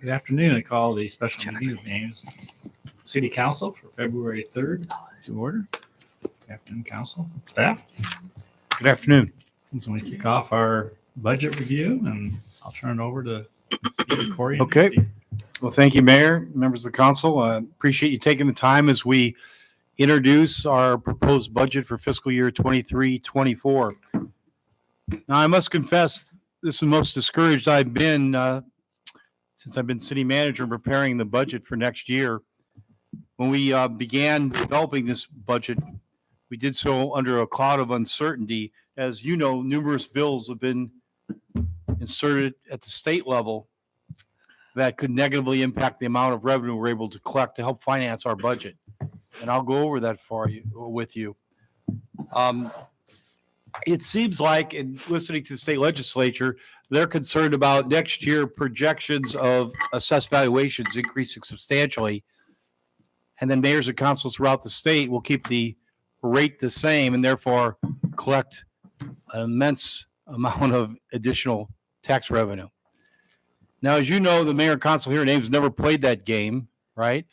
Good afternoon. I call the special meeting of Ames City Council for February 3rd to order. Good afternoon, Council, staff. Good afternoon. So we kick off our budget review, and I'll turn it over to Corey. Okay. Well, thank you, Mayor, members of the council. Appreciate you taking the time as we introduce our proposed budget for fiscal year 23-24. Now, I must confess, this is the most discouraged I've been since I've been city manager and preparing the budget for next year. When we began developing this budget, we did so under a cloud of uncertainty. As you know, numerous bills have been inserted at the state level that could negatively impact the amount of revenue we're able to collect to help finance our budget. And I'll go over that with you. It seems like, in listening to the state legislature, they're concerned about next year projections of assessed valuations increasing substantially. And then mayors and councils throughout the state will keep the rate the same and therefore collect an immense amount of additional tax revenue. Now, as you know, the mayor and council here in Ames never played that game, right?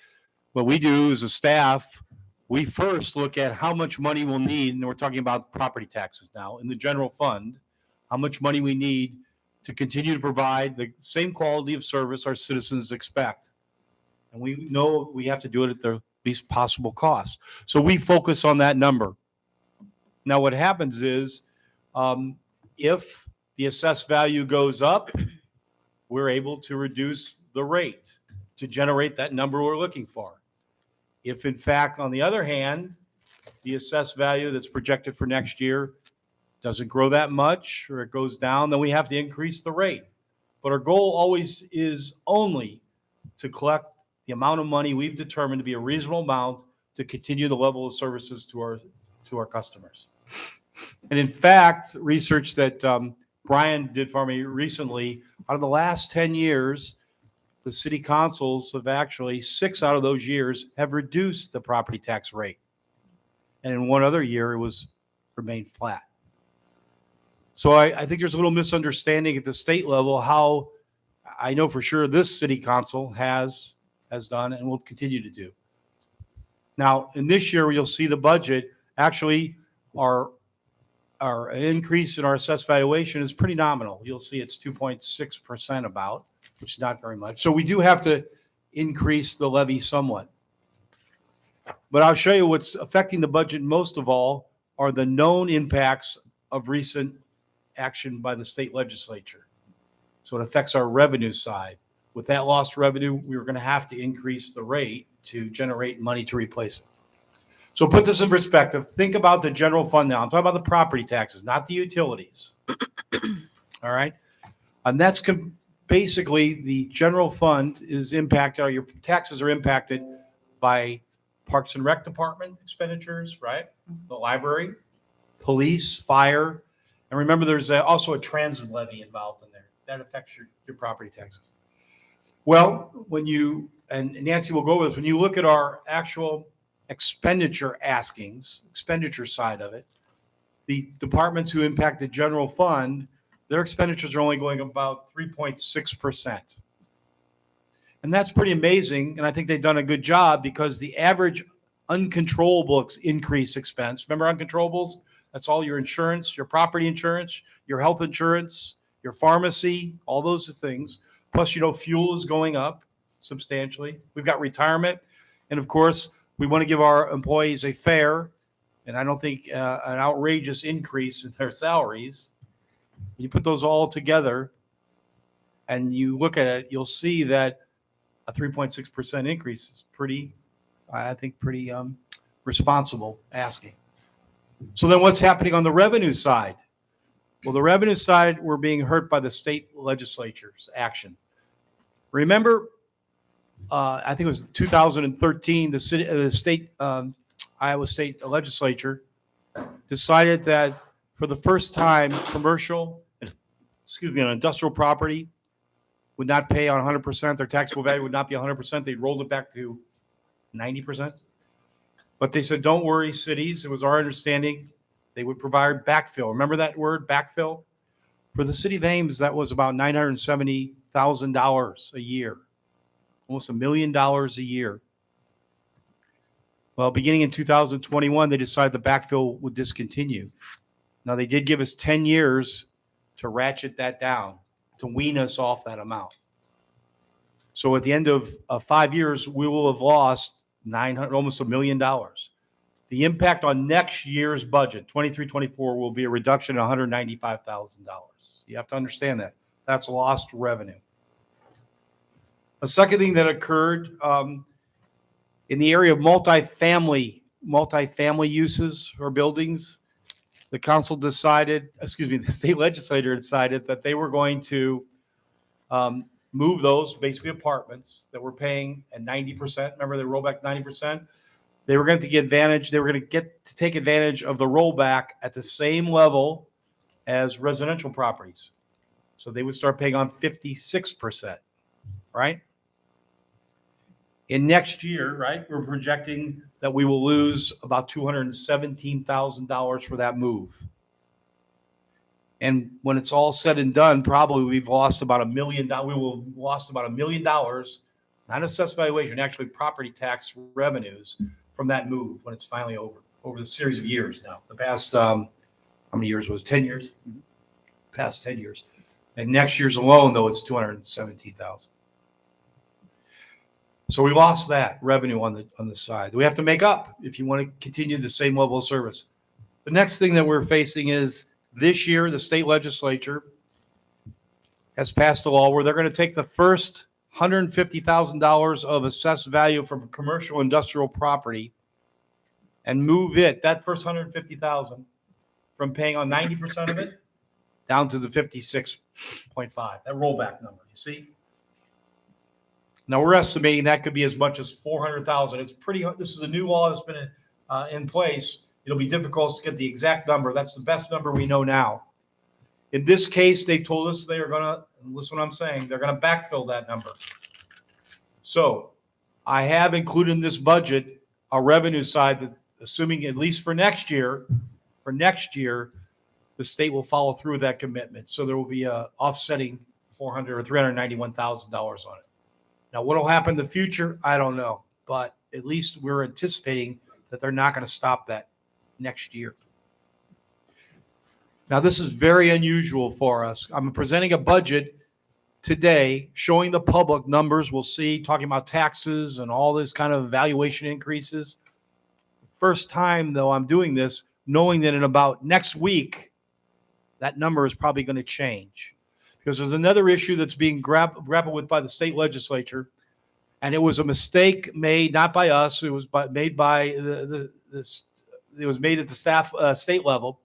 What we do as a staff, we first look at how much money we'll need, and we're talking about property taxes now, in the general fund, how much money we need to continue to provide the same quality of service our citizens expect. And we know we have to do it at the least possible cost. So we focus on that number. Now, what happens is, if the assessed value goes up, we're able to reduce the rate to generate that number we're looking for. If, in fact, on the other hand, the assessed value that's projected for next year doesn't grow that much or it goes down, then we have to increase the rate. But our goal always is only to collect the amount of money we've determined to be a reasonable amount to continue the level of services to our customers. And in fact, research that Brian did for me recently, out of the last 10 years, the city councils have actually, 6 out of those years, have reduced the property tax rate. And in one other year, it was remained flat. So I think there's a little misunderstanding at the state level how I know for sure this city council has done and will continue to do. Now, in this year, you'll see the budget, actually, our increase in our assessed valuation is pretty nominal. You'll see it's 2.6% about, which is not very much. So we do have to increase the levy somewhat. But I'll show you what's affecting the budget most of all are the known impacts of recent action by the state legislature. So it affects our revenue side. With that lost revenue, we were going to have to increase the rate to generate money to replace it. So put this in perspective. Think about the general fund now. I'm talking about the property taxes, not the utilities. All right. And that's basically the general fund is impacted, or your taxes are impacted by Parks and Rec Department expenditures, right? The library, police, fire. And remember, there's also a transit levy involved in there. That affects your property taxes. Well, and Nancy will go with this, when you look at our actual expenditure side of it, the departments who impact the general fund, their expenditures are only going about 3.6%. And that's pretty amazing. And I think they've done a good job because the average uncontrollable increase expense, remember uncontrollables? That's all your insurance, your property insurance, your health insurance, your pharmacy, all those things. Plus, fuel is going up substantially. We've got retirement. And of course, we want to give our employees a fair, and I don't think an outrageous increase in their salaries. You put those all together and you look at it, you'll see that a 3.6% increase is pretty responsible asking. So then what's happening on the revenue side? Well, the revenue side, we're being hurt by the state legislature's action. Remember, I think it was 2013, the Iowa State Legislature decided that for the first time, an industrial property would not pay on 100%. Their taxable value would not be 100%. They rolled it back to 90%. But they said, don't worry, cities. It was our understanding they would provide backfill. Remember that word, backfill? For the city of Ames, that was about $970,000 a year almost $1 million a year. Well, beginning in 2021, they decided the backfill would discontinue. Now, they did give us 10 years to ratchet that down, to wean us off that amount. So at the end of 5 years, we will have lost almost $1 million. The impact on next year's budget, 23-24, will be a reduction of $195,000. You have to understand that. That's lost revenue. A second thing that occurred in the area of multifamily uses or buildings, the state legislature decided that they were going to move those, basically apartments that were paying at 90%. Remember, they roll back 90%. They were going to get advantage. They were going to get to take advantage of the rollback at the same level as residential properties. So they would start paying on 56%, right? In next year, right, we're projecting that we will lose about $217,000 for that move. And when it's all said and done, probably we've lost about $1 million. We will have lost about $1 million, not assessed valuation, actually property tax revenues from that move when it's finally over the series of years now. The past, how many years was it? 10 years? Past 10 years. And next year's alone, though, it's $217,000. So we lost that revenue on the side. We have to make up if you want to continue the same level of service. The next thing that we're facing is this year, the state legislature has passed a law where they're going to take the first $150,000 of assessed value from commercial industrial property and move that first $150,000 from paying on 90% of it down to the 56.5, that rollback number, you see? Now we're estimating that could be as much as $400,000. This is a new law that's been in place. It'll be difficult to get the exact number. That's the best number we know now. In this case, they told us they are going to, listen what I'm saying, they're going to backfill that number. So I have included in this budget a revenue side that, assuming at least for next year, the state will follow through with that commitment. So there will be a offsetting $400,000 or $391,000 on it. Now, what will happen in the future, I don't know. But at least we're anticipating that they're not going to stop that next year. Now, this is very unusual for us. I'm presenting a budget today showing the public numbers we'll see, talking about taxes and all this kind of valuation increases. First time, though, I'm doing this knowing that in about next week, that number is probably going to change. Because there's another issue that's being grappled with by the state legislature, and it was a mistake made not by us. It was made by it was made at the state level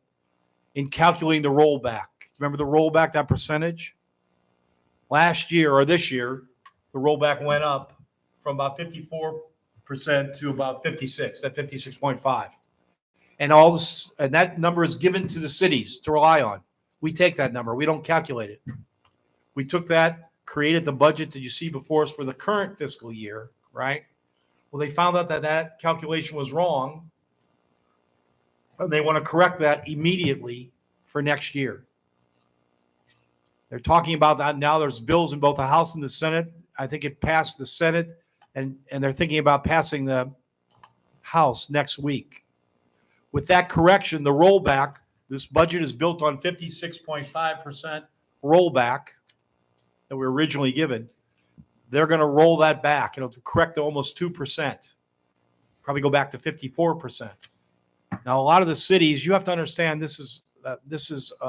in calculating the rollback. Remember the rollback, that percentage? Last year or this year, the rollback went up from about 54% to about 56, at 56.5. And and that number is given to the cities to rely on. We take that number. We don't calculate it. We took that, created the budget that you see before us for the current fiscal year, right? Well, they found out that calculation was wrong, and they want to correct that immediately for next year. They're talking about that now. There's bills in both the House and the Senate. I think it passed the Senate, and they're thinking about passing the House next week. With that correction, the rollback, this budget is built on 56.5% rollback that we were originally given. They're going to roll that back. It'll correct to almost 2%. Probably go back to 54%. Now, a lot of the cities, you have to understand, this is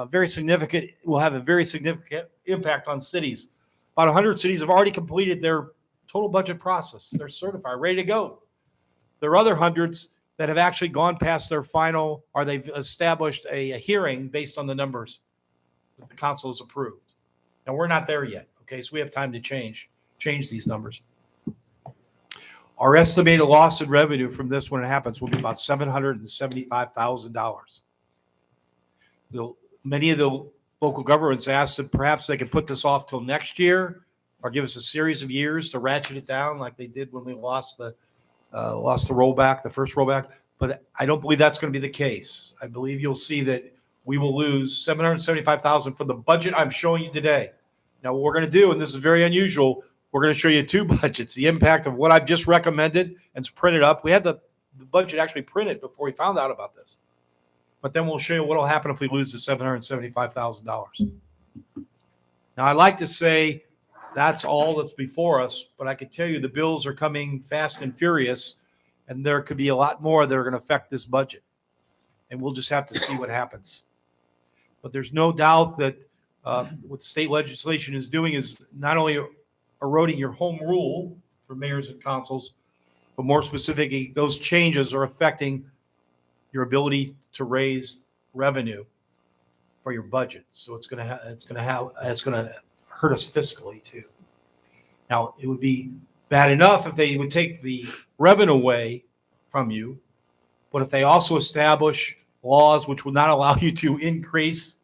very significant. Will have a very significant impact on cities. About 100 cities have already completed their total budget process. They're certified, ready to go. There are other hundreds that have actually gone past their final, or they've established a hearing based on the numbers that the council has approved. Now, we're not there yet, okay? So we have time to change these numbers. Our estimated loss in revenue from this when it happens will be about $775,000. Many of the local governments asked that perhaps they could put this off till next year or give us a series of years to ratchet it down like they did when we lost the rollback, the first rollback. But I don't believe that's going to be the case. I believe you'll see that we will lose $775,000 for the budget I'm showing you today. Now, what we're going to do, and this is very unusual, we're going to show you two budgets, the impact of what I've just recommended and it's printed up. We had the budget actually printed before we found out about this. But then we'll show you what will happen if we lose the $775,000. Now, I like to say that's all that's before us, but I can tell you the bills are coming fast and furious, and there could be a lot more that are going to affect this budget. And we'll just have to see what happens. But there's no doubt that what the state legislation is doing is not only eroding your home rule for mayors and councils, but more specifically, those changes are affecting your ability to raise revenue for your budget. So it's going to hurt us fiscally too. Now, it would be bad enough if they would take the revenue away from you, but if they also establish laws which will not allow you to increase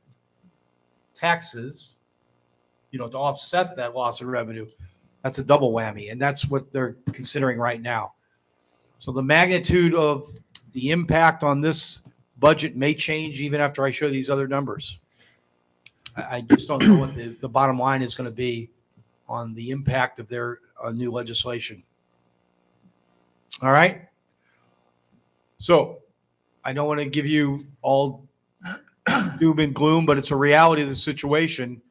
taxes, to offset that loss of revenue, that's a double whammy. And that's what they're considering right now. So the magnitude of the impact on this budget may change even after I show these other numbers. I just don't know what the bottom line is going to be on the impact of their new legislation. All right. So I don't want to give you all doom and gloom, but it's a reality of the situation.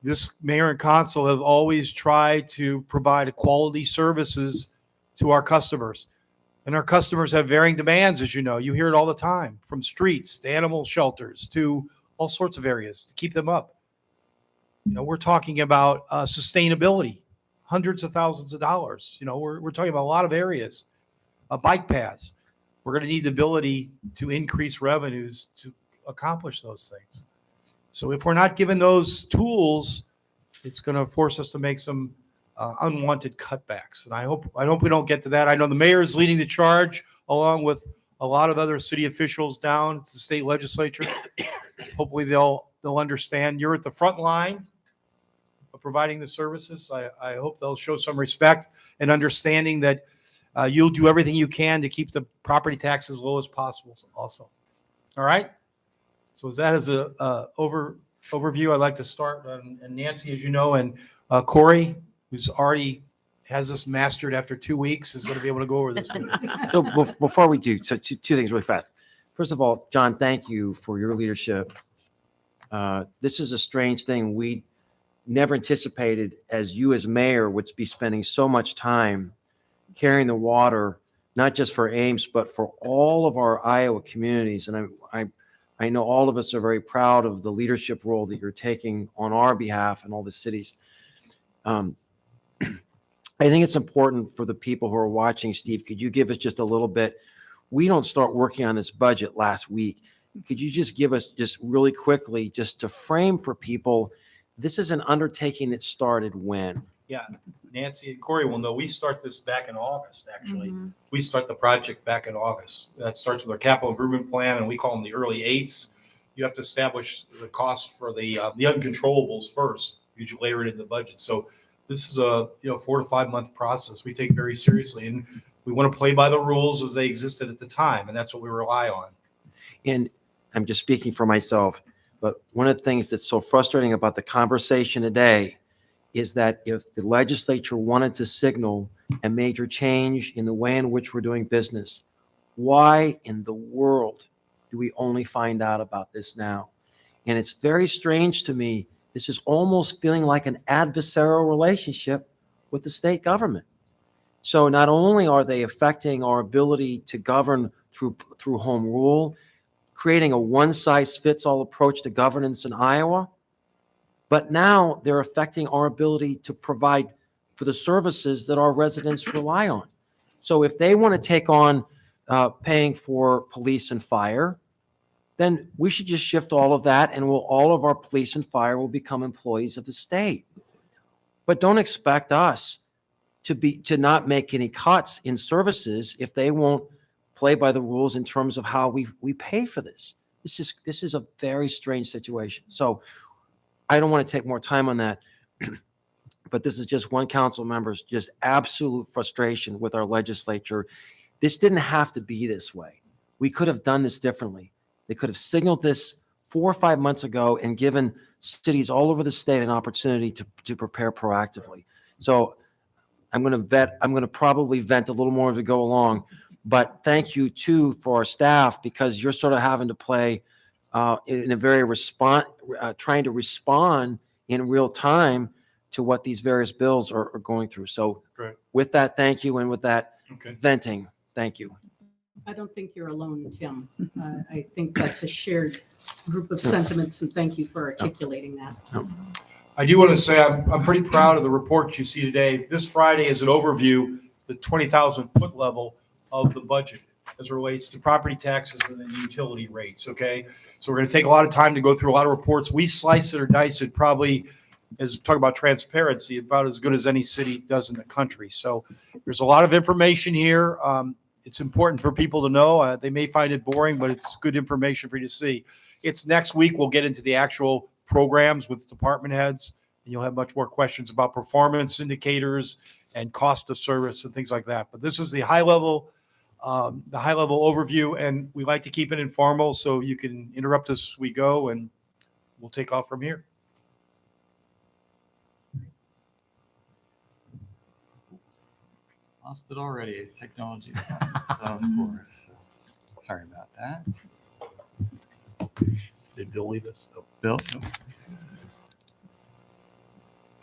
This mayor and council have always tried to provide quality services to our customers. And our customers have varying demands, as you know. You hear it all the time, from streets to animal shelters to all sorts of areas to keep them up. We're talking about sustainability, hundreds of thousands of dollars. We're talking about a lot of areas, bike paths. We're going to need the ability to increase revenues to accomplish those things. So if we're not given those tools, it's going to force us to make some unwanted cutbacks. And I hope we don't get to that. I know the mayor is leading the charge along with a lot of other city officials down to the state legislature. Hopefully they'll understand you're at the front line of providing the services. I hope they'll show some respect and understanding that you'll do everything you can to keep the property tax as low as possible also. All right. So that is a overview. I'd like to start. And Nancy, as you know, and Corey, who's already has this mastered after 2 weeks, is going to be able to go over this with you. So before we do, so two things really fast. First of all, John, thank you for your leadership. This is a strange thing. We never anticipated, as you as mayor would be spending so much time carrying the water, not just for Ames, but for all of our Iowa communities. And I know all of us are very proud of the leadership role that you're taking on our behalf and all the cities. I think it's important for the people who are watching. Steve, could you give us just a little bit? We don't start working on this budget last week. Could you just give us just really quickly, just to frame for people, this is an undertaking that started when? Yeah, Nancy and Corey will know we start this back in August, actually. Mm-hmm. We start the project back in August. That starts with our capital improvement plan, and we call them the early eights. You have to establish the cost for the uncontrollables first. You layer it in the budget. So this is a 4 to 5 month process we take very seriously, and we want to play by the rules as they existed at the time, and that's what we rely on. And I'm just speaking for myself, but one of the things that's so frustrating about the conversation today is that if the legislature wanted to signal a major change in the way in which we're doing business, why in the world do we only find out about this now? And it's very strange to me. This is almost feeling like an adversarial relationship with the state government. So not only are they affecting our ability to govern through home rule, creating a one-size-fits-all approach to governance in Iowa, but now they're affecting our ability to provide for the services that our residents rely on. So if they want to take on paying for police and fire, then we should just shift all of that, and all of our police and fire will become employees of the state. But don't expect us to not make any cuts in services if they won't play by the rules in terms of how we pay for this. This is a very strange situation. So I don't want to take more time on that, but this is just one council member's just absolute frustration with our legislature. This didn't have to be this way. We could have done this differently. They could have signaled this 4 or 5 months ago and given cities all over the state an opportunity to prepare proactively. So I'm going to probably vent a little more as we go along, but thank you too for our staff, because you're sort of having to play in a very trying to respond in real time to what these various bills are going through. So Right. with that, thank you. And with that venting, thank you. I don't think you're alone, Tim. I think that's a shared group of sentiments, and thank you for articulating that. I do want to say I'm pretty proud of the report you see today. This Friday is an overview, the 20,000 foot level of the budget as it relates to property taxes and then utility rates. Okay. So we're going to take a lot of time to go through a lot of reports. We slice it or dice it probably, as talk about transparency, about as good as any city does in the country. So there's a lot of information here. It's important for people to know. They may find it boring, but it's good information for you to see. It's next week. We'll get into the actual programs with department heads, and you'll have much more questions about performance indicators and cost of service and things like that. But this is the high level overview, and we like to keep it informal, so you can interrupt us as we go, and we'll take off from here. Lost it already. Technology. So, of course. Sorry about that. Did Bill leave us? Oh. Bill?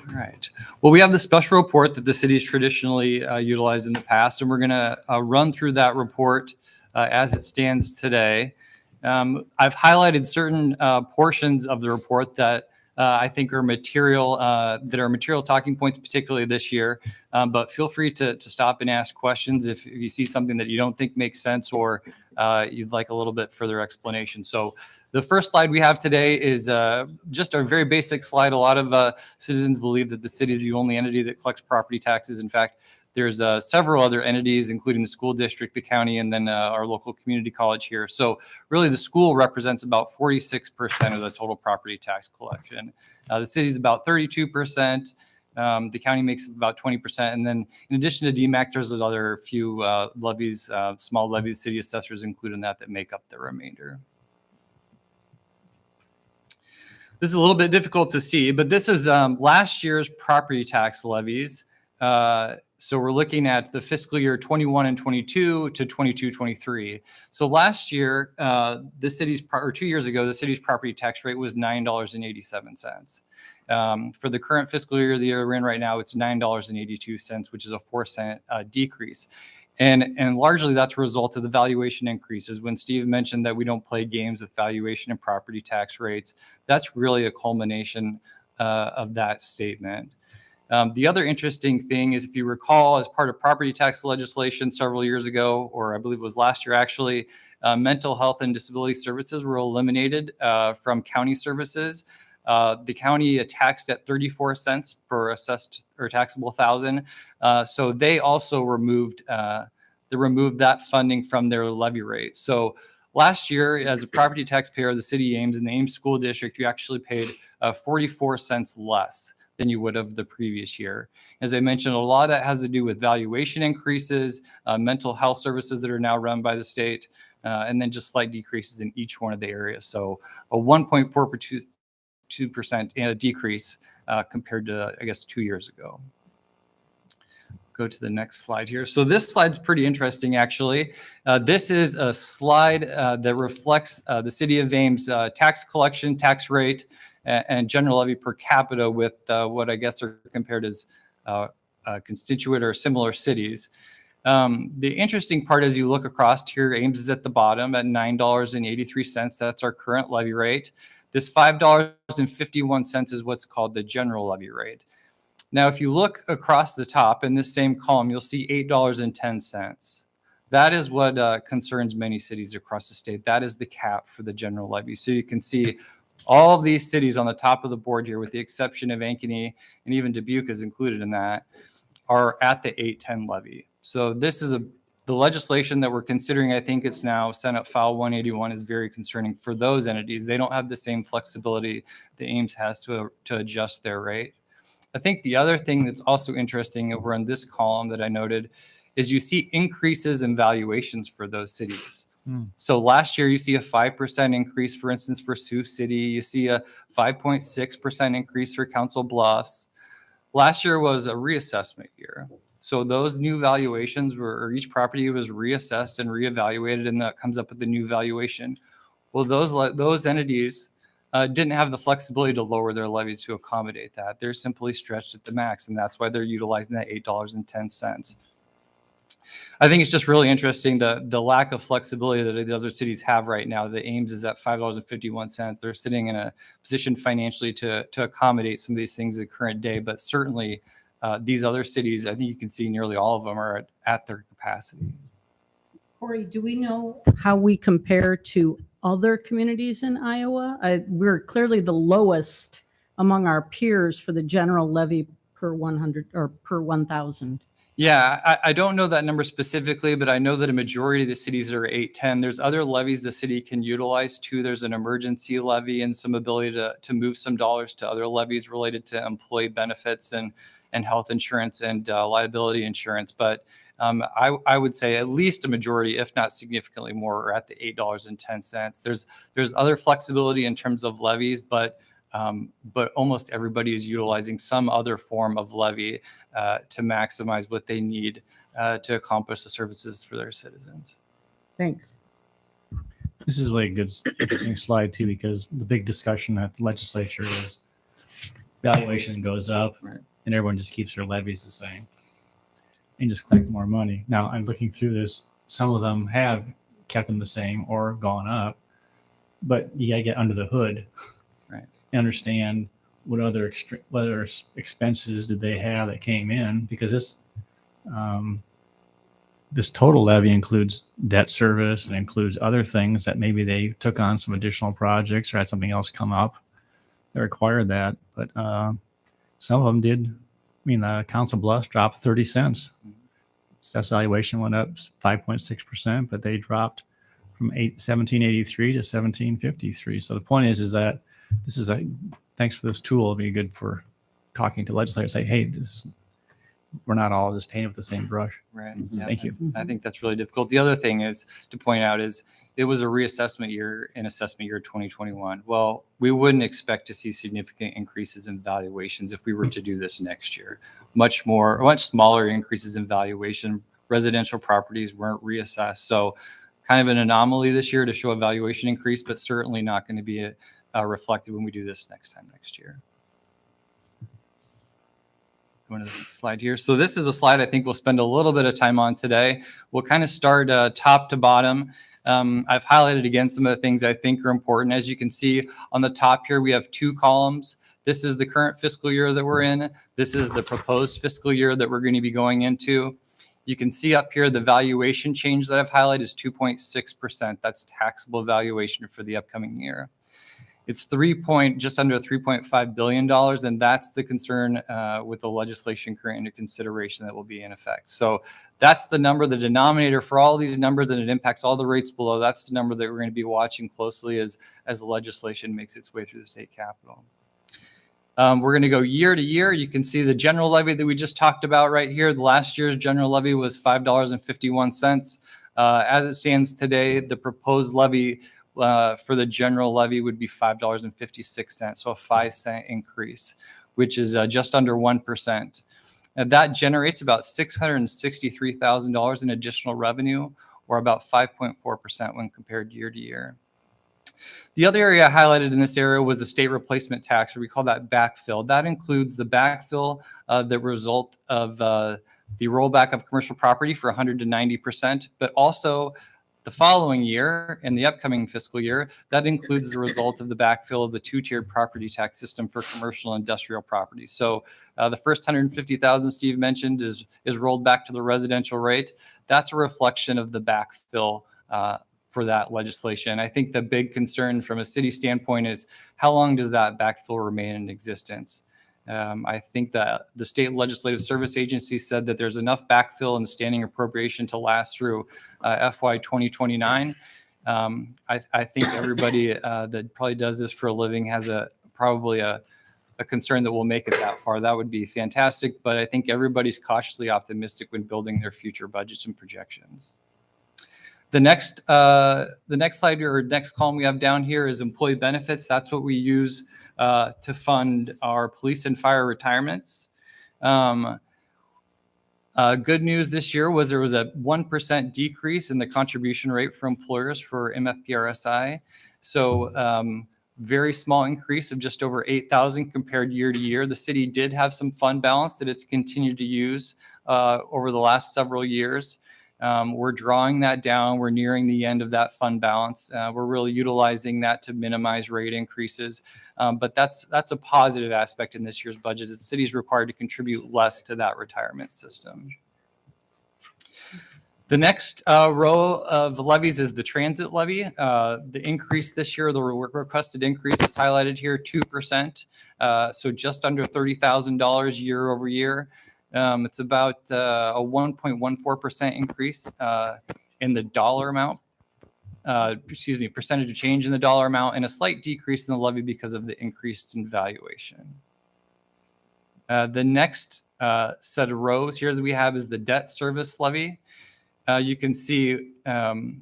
All right. Well, we have the special report that the city's traditionally utilized in the past, and we're going to run through that report as it stands today. I've highlighted certain portions of the report that I think are material talking points, particularly this year. But feel free to stop and ask questions if you see something that you don't think makes sense, or you'd like a little bit further explanation. So the first slide we have today is just a very basic slide. A lot of citizens believe that the city is the only entity that collects property taxes. In fact, there's several other entities, including the school district, the county, and then our local community college here. So really the school represents about 46% of the total property tax collection. The city's about 32%. The county makes about 20%. And then in addition to DMAC, there's another few levies, small levies, city assessors included in that make up the remainder. This is a little bit difficult to see, but this is last year's property tax levies. So we're looking at the fiscal year 21 and 22 to 22-23. So last year, the city's, or 2 years ago, the city's property tax rate was $9.87. For the current fiscal year, the year we're in right now, it's $9.82, which is a 4-cent decrease. And largely that's a result of the valuation increases. When Steve mentioned that we don't play games with valuation and property tax rates, that's really a culmination of that statement. The other interesting thing is, if you recall, as part of property tax legislation several years ago, or I believe it was last year actually, mental health and disability services were eliminated from county services. The county taxed at 34 cents per assessed or taxable thousand. So they also removed that funding from their levy rate. So last year, as a property taxpayer of the city of Ames and the Ames School District, you actually paid 44 cents less than you would have the previous year. As I mentioned, a lot of that has to do with valuation increases, mental health services that are now run by the state, and then just slight decreases in each one of the areas. So a 1.42% decrease compared to, I guess, 2 years ago. Go to the next slide here. So this slide's pretty interesting, actually. This is a slide that reflects the city of Ames tax collection, tax rate, and general levy per capita with what I guess are compared as constituent or similar cities. The interesting part, as you look across here, Ames is at the bottom at $9.83. That's our current levy rate. This $5.51 is what's called the general levy rate. Now, if you look across the top in this same column, you'll see $8.10. That is what concerns many cities across the state. That is the cap for the general levy. So you can see all of these cities on the top of the board here, with the exception of Ankeny, and even Dubuque is included in that, are at the 810 levy. So this is the legislation that we're considering. I think it's now Senate File 181 is very concerning for those entities. They don't have the same flexibility that Ames has to adjust their rate. I think the other thing that's also interesting over in this column that I noted is you see increases in valuations for those cities. So last year, you see a 5% increase, for instance, for Sioux City. You see a 5.6% increase for Council Bluffs. Last year was a reassessment year. So those new valuations or each property was reassessed and reevaluated, and that comes up with the new valuation. Well, those entities didn't have the flexibility to lower their levy to accommodate that. They're simply stretched at the max, and that's why they're utilizing that $8.10. I think it's just really interesting the lack of flexibility that the other cities have right now. The Ames is at $5.51. They're sitting in a position financially to accommodate some of these things at current day, but certainly these other cities, I think you can see nearly all of them are at their capacity. Corey, do we know how we compare to other communities in Iowa? We're clearly the lowest among our peers for the general levy per 100 or per 1,000. Yeah, I don't know that number specifically, but I know that a majority of the cities are 810. There's other levies the city can utilize too. There's an emergency levy and some ability to move some dollars to other levies related to employee benefits and health insurance and liability insurance. But I would say at least a majority, if not significantly more, are at the $8.10. There's other flexibility in terms of levies, but almost everybody is utilizing some other form of levy to maximize what they need to accomplish the services for their citizens. Thanks. This is really a good, interesting slide too, because the big discussion at the legislature is valuation goes up, Right. and everyone just keeps their levies the same and just collect more money. Now, I'm looking through this. Some of them have kept them the same or gone up, but you got to get under the hood, Right. and understand what other expenses did they have that came in, because this total levy includes debt service and includes other things that maybe they took on some additional projects or had something else come up that required that. But some of them did. I mean, Council Bluffs dropped 30 cents. Assessed valuation went up 5.6%, but they dropped from 1783 to 1753. So the point is that this is thanks for this tool. It'll be good for talking to legislators. Say, hey, we're not all just painted with the same brush. Right. Thank you. I think that's really difficult. The other thing is to point out is it was a reassessment year in assessment year 2021. Well, we wouldn't expect to see significant increases in valuations if we were to do this next year. Much smaller increases in valuation. Residential properties weren't reassessed. So kind of an anomaly this year to show a valuation increase, but certainly not going to be reflected when we do this next year. Going to the next slide here. So this is a slide I think we'll spend a little bit of time on today. We'll kind of start top to bottom. I've highlighted again some of the things I think are important. As you can see on the top here, we have two columns. This is the current fiscal year that we're in. This is the proposed fiscal year that we're going to be going into. You can see up here the valuation change that I've highlighted is 2.6%. That's taxable valuation for the upcoming year. It's just under $3.5 billion, and that's the concern with the legislation currently under consideration that will be in effect. So that's the number, the denominator for all these numbers, and it impacts all the rates below. That's the number that we're going to be watching closely as the legislation makes its way through the state capitol. We're going to go year to year. You can see the general levy that we just talked about right here. The last year's general levy was $5.51. As it stands today, the proposed levy for the general levy would be $5.56, so a 5-cent increase, which is just under 1%. And that generates about $663,000 in additional revenue, or about 5.4% when compared year to year. The other area I highlighted in this area was the state replacement tax, or we call that backfill. That includes the backfill, the result of the rollback of commercial property for 100 to 90%, but also the following year and the upcoming fiscal year, that includes the result of the backfill of the two-tiered property tax system for commercial and industrial properties. So the first 150,000 Steve mentioned is rolled back to the residential rate. That's a reflection of the backfill for that legislation. I think the big concern from a city standpoint is how long does that backfill remain in existence? I think that the State Legislative Service Agency said that there's enough backfill and standing appropriation to last through FY 2029. I think everybody that probably does this for a living has probably a concern that we'll make it that far. That would be fantastic, but I think everybody's cautiously optimistic when building their future budgets and projections. The next slide or next column we have down here is employee benefits. That's what we use to fund our police and fire retirements. Good news this year was there was a 1% decrease in the contribution rate for employers for MFPRSI. So very small increase of just over 8,000 compared year to year. The city did have some fund balance that it's continued to use over the last several years. We're drawing that down. We're nearing the end of that fund balance. We're really utilizing that to minimize rate increases. But that's a positive aspect in this year's budget. The city is required to contribute less to that retirement system. The next row of levies is the transit levy. The increase this year, the requested increase is highlighted here, 2%. So just under $30,000 year over year. It's about a 1.14% increase in the dollar amount. Percentage of change in the dollar amount, and a slight decrease in the levy because of the increase in valuation. The next set of rows here that we have is the debt service levy. You can see the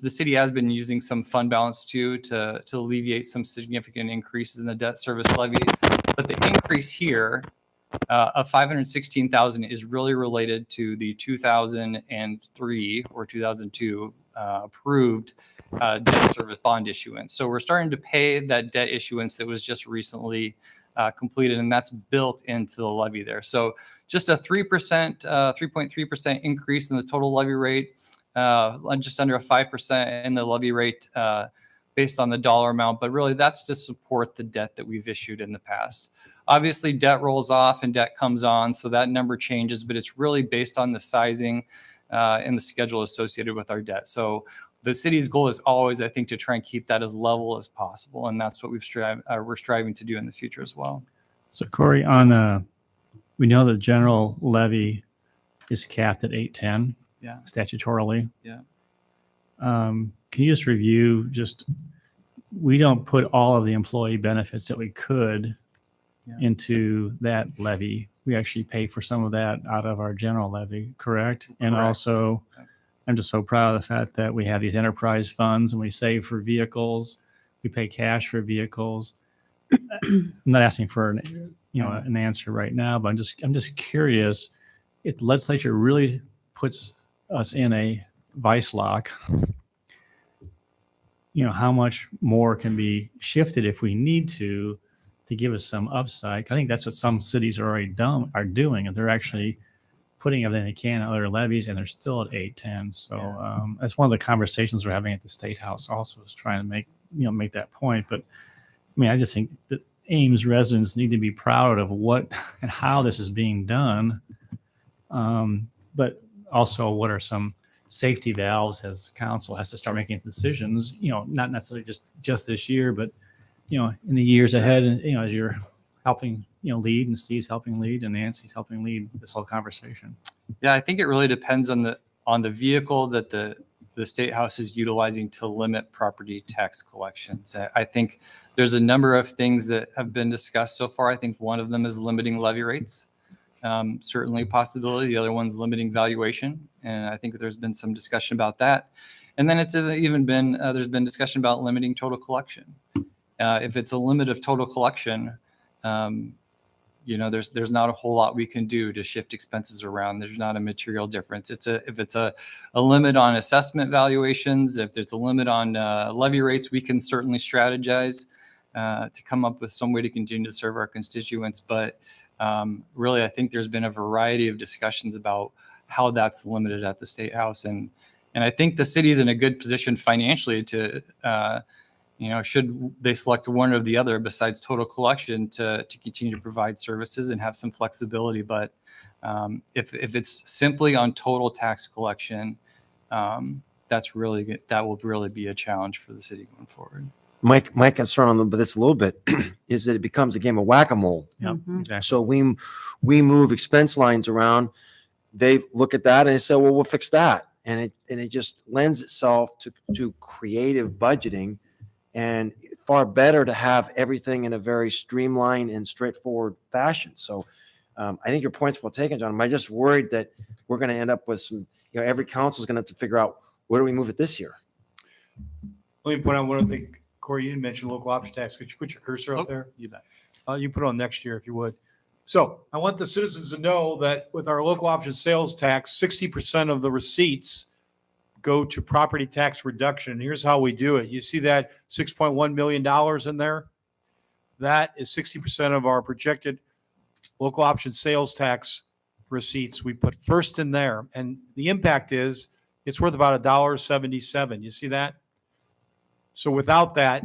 city has been using some fund balance too to alleviate some significant increases in the debt service levy. But the increase here of $516,000 is really related to the 2003 or 2002 approved debt service bond issuance. So we're starting to pay that debt issuance that was just recently completed, and that's built into the levy there. So just a 3.3% increase in the total levy rate, just under a 5% in the levy rate based on the dollar amount. But really, that's to support the debt that we've issued in the past. Obviously, debt rolls off and debt comes on, so that number changes, but it's really based on the sizing and the schedule associated with our debt. So the city's goal is always, I think, to try and keep that as level as possible, and that's what we're striving to do in the future as well. So Corey, we know the general levy is capped at 810 Yeah. statutorily. Yeah. Can you just review, we don't put all of the employee benefits that we could into that levy. We actually pay for some of that out of our general levy, correct? And Correct. also, I'm just so proud of the fact that we have these enterprise funds and we save for vehicles. We pay cash for vehicles. I'm not asking for an answer right now, but I'm just curious if the legislature really puts us in a vice lock. How much more can be shifted if we need to give us some upside. I think that's what some cities are already are doing, and they're actually putting everything they can on other levies, and they're still at 810. So that's one of the conversations we're having at the State House. Also, is trying to make that point. But I just think that Ames residents need to be proud of what and how this is being done. But also, what are some safety valves as council has to start making decisions? Not necessarily just this year, but in the years ahead, and as you're helping lead, and Steve's helping lead, and Nancy's helping lead this whole conversation. Yeah, I think it really depends on the vehicle that the State House is utilizing to limit property tax collections. I think there's a number of things that have been discussed so far. I think one of them is limiting levy rates. Certainly a possibility. The other one's limiting valuation, and I think there's been some discussion about that. And then it's even been there's been discussion about limiting total collection. If it's a limit of total collection, there's not a whole lot we can do to shift expenses around. There's not a material difference. If it's a limit on assessment valuations, if there's a limit on levy rates, we can certainly strategize to come up with some way to continue to serve our constituents. But really, I think there's been a variety of discussions about how that's limited at the State House, and I think the city's in a good position financially to. Should they select one or the other besides total collection to continue to provide services and have some flexibility. But if it's simply on total tax collection, that will really be a challenge for the city going forward. My concern on this a little bit is that it becomes a game of whack-a-mole. Yeah, exactly. So we move expense lines around. They look at that and they say, well, we'll fix that. And it just lends itself to creative budgeting. And far better to have everything in a very streamlined and straightforward fashion. So I think your point's well taken, John. I'm just worried that we're going to end up with some, every council is going to have to figure out where do we move it this year. Let me point out one other thing. Corey, you didn't mention local option tax. Could you put your cursor up there? You bet. You put it on next year if you would. So I want the citizens to know that with our local option sales tax, 60% of the receipts go to property tax reduction. Here's how we do it. You see that $6.1 million in there? That is 60% of our projected local option sales tax receipts. We put first in there. And the impact is it's worth about $1.77. You see that? So without that,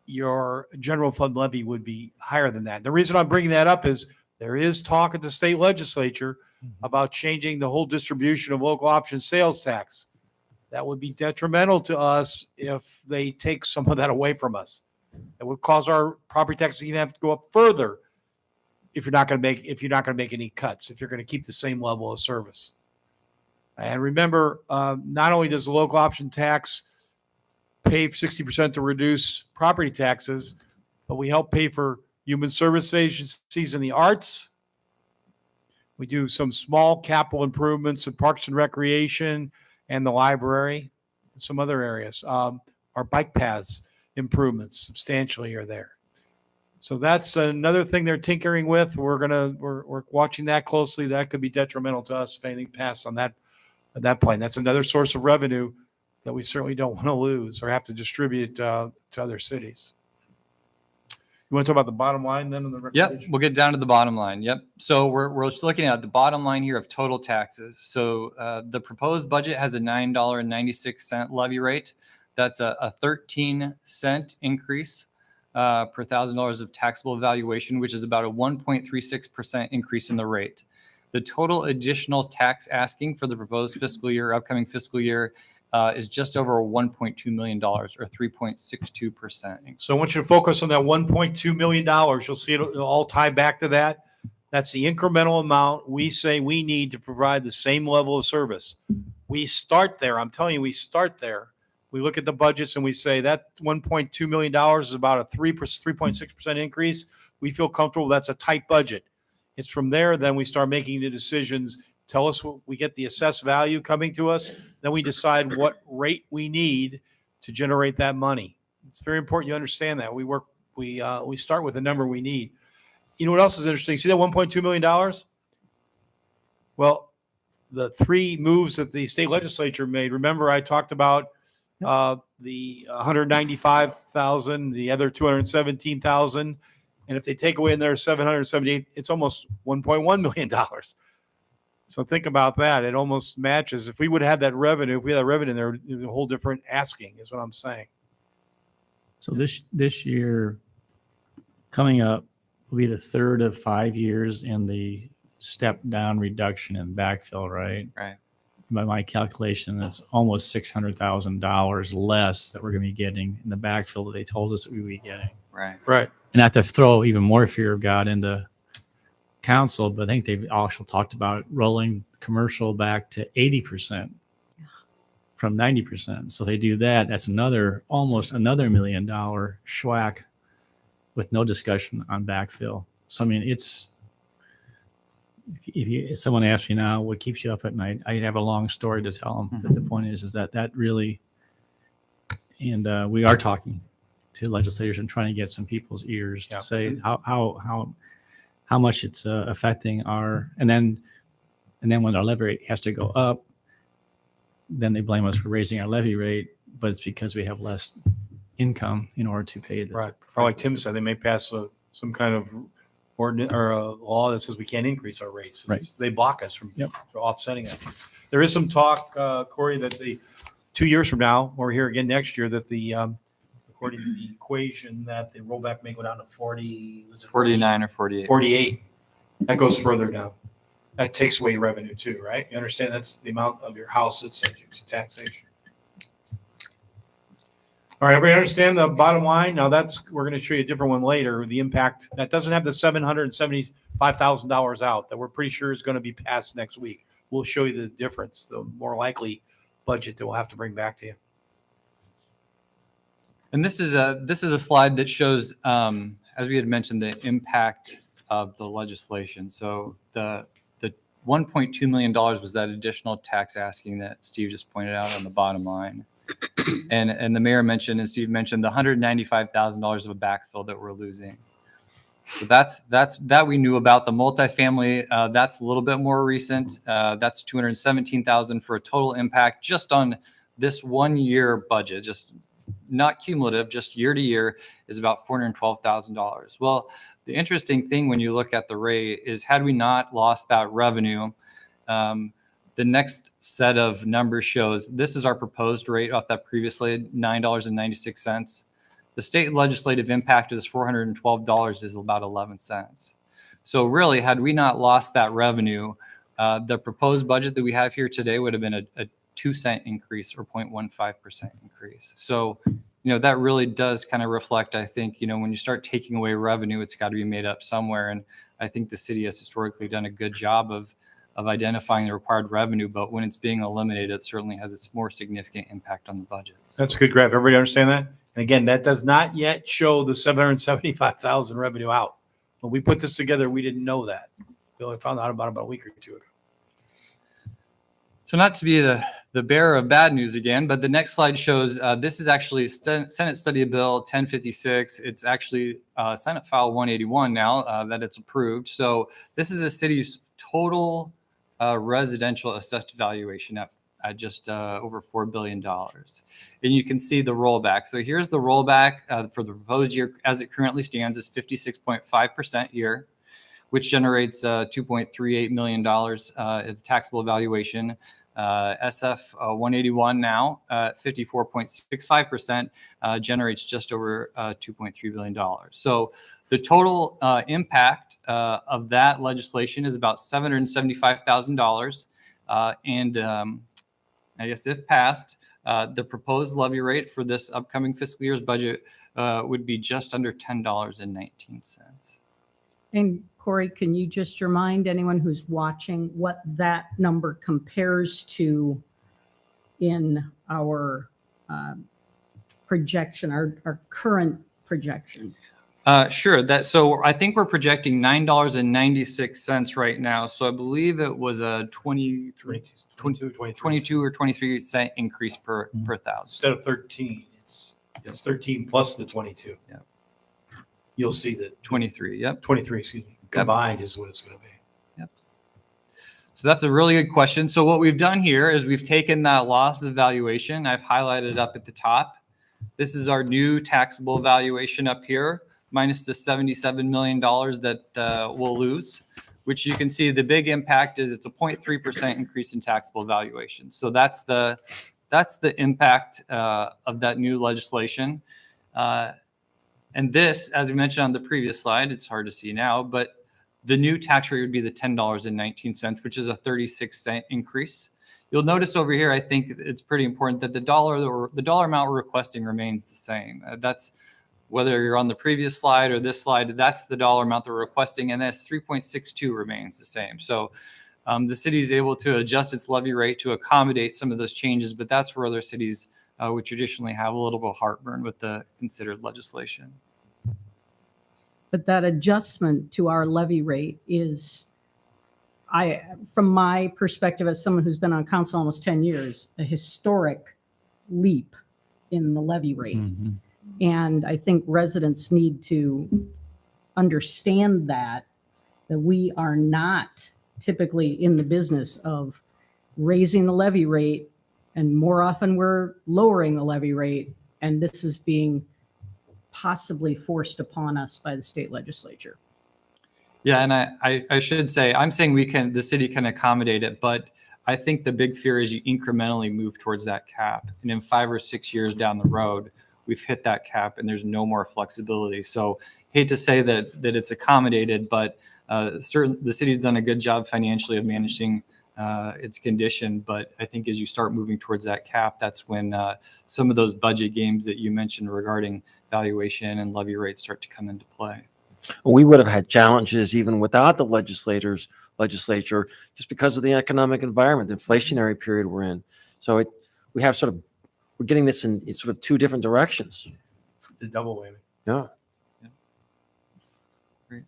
your general fund levy would be higher than that. The reason I'm bringing that up is there is talk at the state legislature about changing the whole distribution of local option sales tax. That would be detrimental to us if they take some of that away from us. It would cause our property tax to even have to go up further if you're not going to make any cuts, if you're going to keep the same level of service. And remember, not only does the local option tax pay 60% to reduce property taxes, but we help pay for human service agencies in the arts. We do some small capital improvements in parks and recreation and the library and some other areas. Our bike paths improvements substantially are there. So that's another thing they're tinkering with. We're watching that closely. That could be detrimental to us if anything passed on that at that point. That's another source of revenue that we certainly don't want to lose or have to distribute to other cities. You want to talk about the bottom line then? On the Yep, we'll get down to the bottom line. Yep. So we're just looking at the bottom line here of total taxes. So the proposed budget has a $9.96 levy rate. That's a 13-cent increase per $1,000 of taxable valuation, which is about a 1.36% increase in the rate. The total additional tax asking for the proposed fiscal year, upcoming fiscal year, is just over $1.2 million or 3.62%. So I want you to focus on that $1.2 million. You'll see it'll all tie back to that. That's the incremental amount we say we need to provide the same level of service. We start there. I'm telling you, we start there. We look at the budgets and we say that $1.2 million is about a 3.6% increase. We feel comfortable. That's a tight budget. It's from there, then we start making the decisions. Tell us what we get the assessed value coming to us. Then we decide what rate we need to generate that money. It's very important you understand that. We start with the number we need. You know what else is interesting? See that $1.2 million? Well, the three moves that the state legislature made. Remember, I talked about the 195,000, the other 217,000, and if they take away in there 778, it's almost $1.1 million. So think about that. It almost matches. If we would have that revenue, if we had that revenue in there, it would be a whole different asking, is what I'm saying. So this year coming up will be the third of 5 years in the step down reduction in backfill, right? Right. By my calculation, it's almost $600,000 less that we're going to be getting in the backfill that they told us that we would be getting. Right. Right. And not to throw even more fear of God into council, but I think they've also talked about rolling commercial back to 80% from 90%. So they do that. That's almost another $1 million schwack with no discussion on backfill. So, I mean, if someone asks me now what keeps you up at night, I have a long story to tell them. But the point is that really, and we are talking to legislators and trying to get some people's ears to say how much it's affecting our, and then when our levy rate has to go up, then they blame us for raising our levy rate, but it's because we have less income in order to pay this. Right. Or like Tim said, they may pass some kind of ordinance or a law that says we can't increase our rates. Right. They block us from offsetting that. There is some talk, Corey, that 2 years from now, or here again next year, that according to the equation, that the rollback may go down to 49 or 48. 48. That goes further down. That takes away revenue too, right? You understand that's the amount of your house that's subject to taxation. All right, everybody understand the bottom line? Now we're going to show you a different one later. The impact that doesn't have the $775,000 out that we're pretty sure is going to be passed next week. We'll show you the difference, the more likely budget that we'll have to bring back to you. And this is a slide that shows, as we had mentioned, the impact of the legislation. So the $1.2 million was that additional tax asking that Steve just pointed out on the bottom line. And the mayor mentioned, and Steve mentioned, the $195,000 of a backfill that we're losing. So that we knew about. The multifamily, that's a little bit more recent. That's 217,000 for a total impact just on this 1 year budget, just not cumulative, just year to year, is about $412,000. Well, the interesting thing when you look at the rate is, had we not lost that revenue, the next set of numbers shows this is our proposed rate off that previously $9.96. The state legislative impact of this $412 is about 11 cents. So really, had we not lost that revenue, the proposed budget that we have here today would have been a 2-cent increase or 0.15% increase. So, that really does kind of reflect, I think, when you start taking away revenue, it's got to be made up somewhere. And I think the city has historically done a good job of identifying the required revenue, but when it's being eliminated, it certainly has a more significant impact on the budgets. That's a good graph. Everybody understand that? And again, that does not yet show the 775,000 revenue out. When we put this together, we didn't know that. We only found out about a week or two ago. So not to be the bearer of bad news again, but the next slide shows this is actually Senate Study Bill 1056. It's actually Senate File 181 now that it's approved. So this is the city's total residential assessed valuation at just over $4 billion. And you can see the rollback. So here's the rollback for the proposed year as it currently stands is 56.5% year, which generates $2.38 million of taxable valuation. SF 181 now at 54.65% generates just over $2.3 billion. So the total impact of that legislation is about $775,000. And I guess if passed, the proposed levy rate for this upcoming fiscal year's budget would be just under $10.19. And Corey, can you just remind anyone who's watching what that number compares to in our projection, our current projection? Sure. So I think we're projecting $9.96 right now. So I believe it was a 22 or 23 cent increase per thousand. Instead of 13, it's 13 plus the 22. Yeah. You'll see that 23. Yep. 23, excuse me, combined is what it's going to be. Yep. So that's a really good question. So what we've done here is we've taken that loss of valuation. I've highlighted it up at the top. This is our new taxable valuation up here, minus the $77 million that we'll lose, which you can see the big impact is it's a 0.3% increase in taxable valuation. So that's the impact of that new legislation. And this, as we mentioned on the previous slide, it's hard to see now, but the new tax rate would be the $10.19, which is a 36-cent increase. You'll notice over here, I think it's pretty important that the dollar amount we're requesting remains the same. That's whether you're on the previous slide or this slide, that's the dollar amount that we're requesting, and that's 3.62 remains the same. So the city is able to adjust its levy rate to accommodate some of those changes, but that's where other cities would traditionally have a little bit of heartburn with the considered legislation. But that adjustment to our levy rate is, from my perspective as someone who's been on council almost 10 years, a historic leap in the levy rate. Mm-hmm. And I think residents need to understand that we are not typically in the business of raising the levy rate, and more often we're lowering the levy rate, and this is being possibly forced upon us by the state legislature. Yeah, and I should say, I'm saying the city can accommodate it, but I think the big fear is you incrementally move towards that cap. And in 5 or 6 years down the road, we've hit that cap and there's no more flexibility. So hate to say that it's accommodated, but the city's done a good job financially of managing its condition. But I think as you start moving towards that cap, that's when some of those budget games that you mentioned regarding valuation and levy rates start to come into play. We would have had challenges even without the legislature, just because of the economic environment, the inflationary period we're in. So we're getting this in sort of two different directions. The double whammy. Yeah. Great.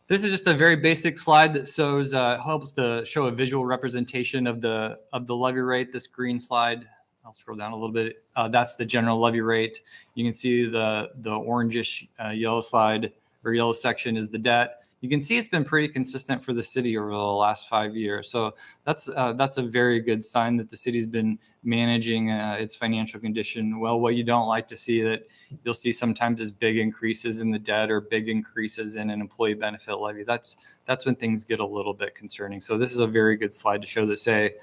This is just a very basic slide that shows helps to show a visual representation of the levy rate. This green slide, I'll scroll down a little bit. That's the general levy rate. You can see the orangish yellow slide or yellow section is the debt. You can see it's been pretty consistent for the city over the last 5 years. So that's a very good sign that the city's been managing its financial condition well. What you don't like to see that you'll see sometimes is big increases in the debt or big increases in an employee benefit levy. That's when things get a little bit concerning. So this is a very good slide to show that say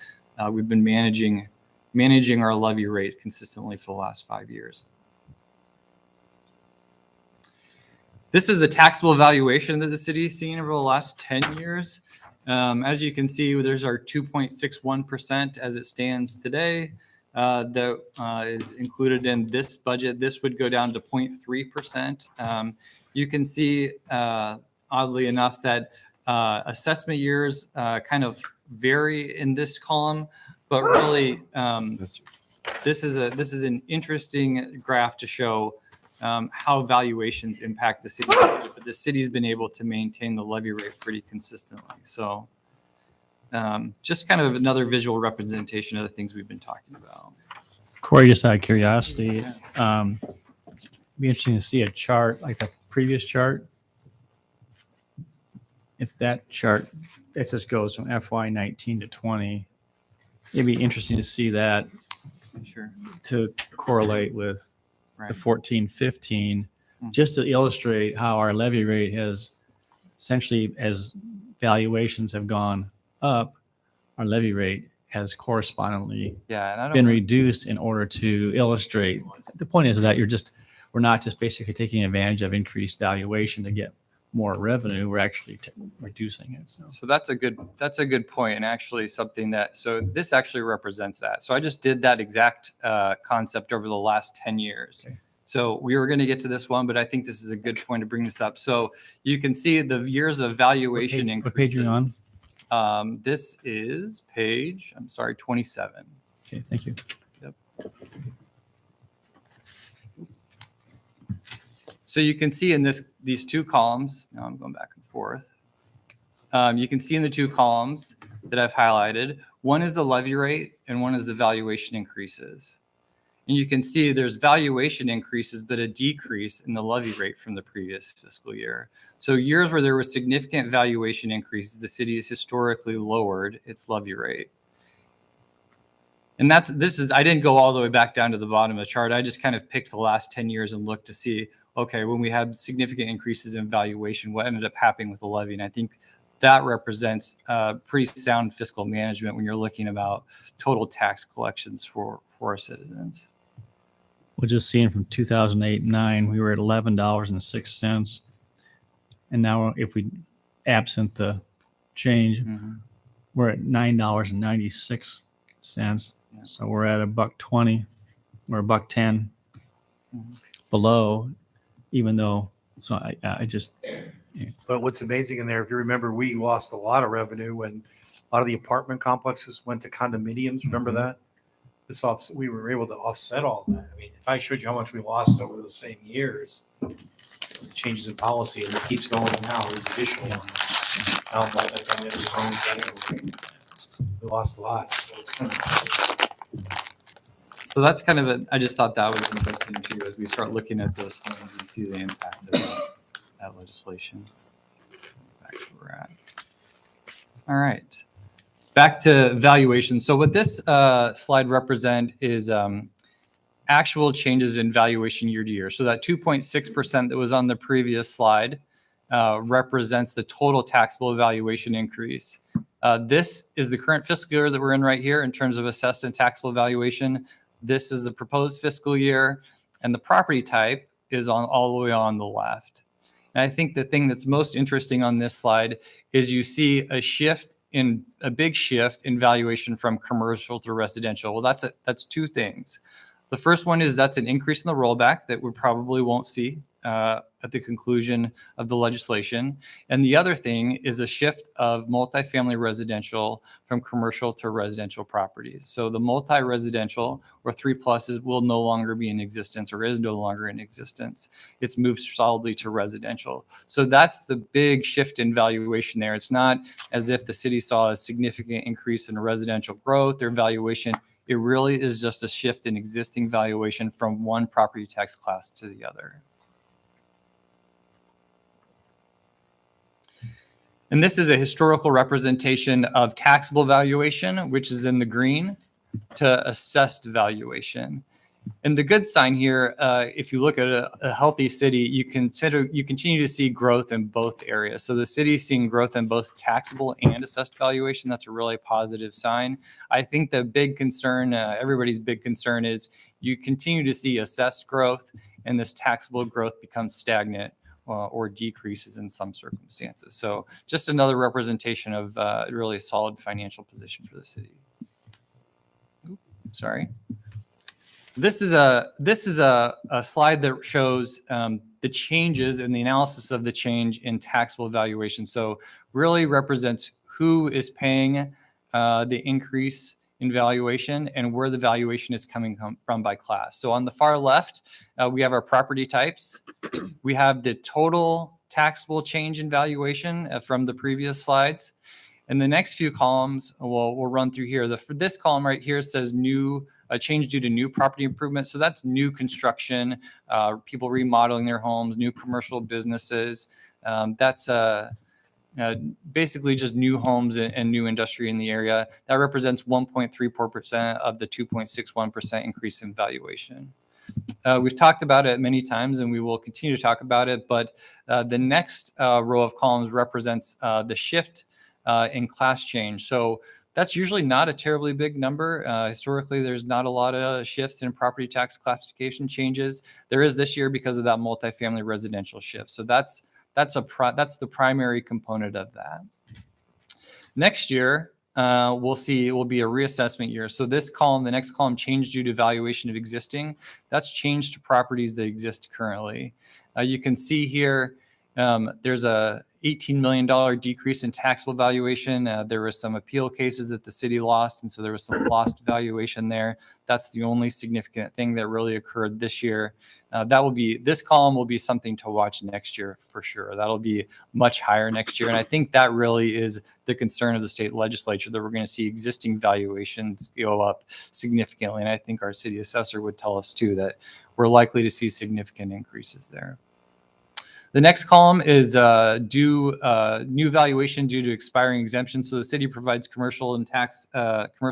we've been managing our levy rate consistently for the last 5 years. This is the taxable valuation that the city has seen over the last 10 years. As you can see, there's our 2.61% as it stands today that is included in this budget. This would go down to 0.3%. You can see, oddly enough, that assessment years kind of vary in this column, but really this is an interesting graph to show how valuations impact the city budget, but the city's been able to maintain the levy rate pretty consistently. So just kind of another visual representation of the things we've been talking about. Corey, just out of curiosity, be interesting to see a chart like the previous chart. If that chart, it just goes from FY19 to 20, it'd be interesting to see that Sure. to correlate with Right. the 14-15, just to illustrate how our levy rate has essentially, as valuations have gone up, our levy rate has correspondingly Yeah, and I don't been reduced in order to illustrate. The point is that we're not just basically taking advantage of increased valuation to get more revenue. We're actually reducing it. So that's a good point, and actually something that so this actually represents that. So I just did that exact concept over the last 10 years. Okay. So we were going to get to this one, but I think this is a good point to bring this up. So you can see the years of valuation increases. What page are you on? This is page, 27. Okay, thank you. So you can see in these two columns, now I'm going back and forth. You can see in the two columns that I've highlighted, one is the levy rate and one is the valuation increases. And you can see there's valuation increases, but a decrease in the levy rate from the previous fiscal year. So years where there was significant valuation increases, the city has historically lowered its levy rate. And I didn't go all the way back down to the bottom of the chart. I just kind of picked the last 10 years and looked to see, okay, when we had significant increases in valuation, what ended up happening with the levy? And I think that represents pretty sound fiscal management when you're looking about total tax collections for our citizens. We're just seeing from 2008-9, we were at $11.06. And now if we absent the change, we're at $9.96. Yeah. So we're at $1.20. We're $1.10 below, even though, so I just, But what's amazing in there, if you remember, we lost a lot of revenue when a lot of the apartment complexes went to condominiums. Remember that? We were able to offset all that. I mean, if I showed you how much we lost over the same years, the changes in policy, and it keeps going now, there's additional ones. Now, by the time it was home, we lost a lot. So it's kind of, So that's kind of I just thought that was interesting too, as we start looking at those things and see the impact of that legislation. Back to where we're at. All right. Back to valuation. So what this slide represent is actual changes in valuation year to year. So that 2.6% that was on the previous slide represents the total taxable valuation increase. This is the current fiscal year that we're in right here in terms of assessed and taxable valuation. This is the proposed fiscal year, and the property type is all the way on the left. And I think the thing that's most interesting on this slide is you see a big shift in valuation from commercial to residential. Well, that's two things. The first one is that's an increase in the rollback that we probably won't see at the conclusion of the legislation. And the other thing is a shift of multifamily residential from commercial to residential properties. So the multi-residential or 3+ will no longer be in existence or is no longer in existence. It's moved solidly to residential. So that's the big shift in valuation there. It's not as if the city saw a significant increase in residential growth. Their valuation, it really is just a shift in existing valuation from one property tax class to the other. And this is a historical representation of taxable valuation, which is in the green, to assessed valuation. And the good sign here, if you look at a healthy city, you continue to see growth in both areas. So the city's seeing growth in both taxable and assessed valuation. That's a really positive sign. I think the big concern, everybody's big concern, is you continue to see assessed growth, and this taxable growth becomes stagnant or decreases in some circumstances. So just another representation of really a solid financial position for the city. Sorry. This is a slide that shows the changes and the analysis of the change in taxable valuation. So really represents who is paying the increase in valuation and where the valuation is coming from by class. So on the far left, we have our property types. We have the total taxable change in valuation from the previous slides. And the next few columns, we'll run through here. This column right here says new change due to new property improvements. So that's new construction, people remodeling their homes, new commercial businesses. That's basically just new homes and new industry in the area. That represents 1.34% of the 2.61% increase in valuation. We've talked about it many times, and we will continue to talk about it, but the next row of columns represents the shift in class change. So that's usually not a terribly big number. Historically, there's not a lot of shifts in property tax classification changes. There is this year because of that multifamily residential shift. So that's the primary component of that. Next year, we'll see it will be a reassessment year. So this column, the next column, change due to valuation of existing, that's changed to properties that exist currently. You can see here there's a $18 million decrease in taxable valuation. There were some appeal cases that the city lost, and so there was some lost valuation there. That's the only significant thing that really occurred this year. This column will be something to watch next year for sure. That'll be much higher next year. And I think that really is the concern of the state legislature, that we're going to see existing valuations go up significantly. And I think our city assessor would tell us too that we're likely to see significant increases there. The next column is new valuation due to expiring exemptions. So the city provides commercial and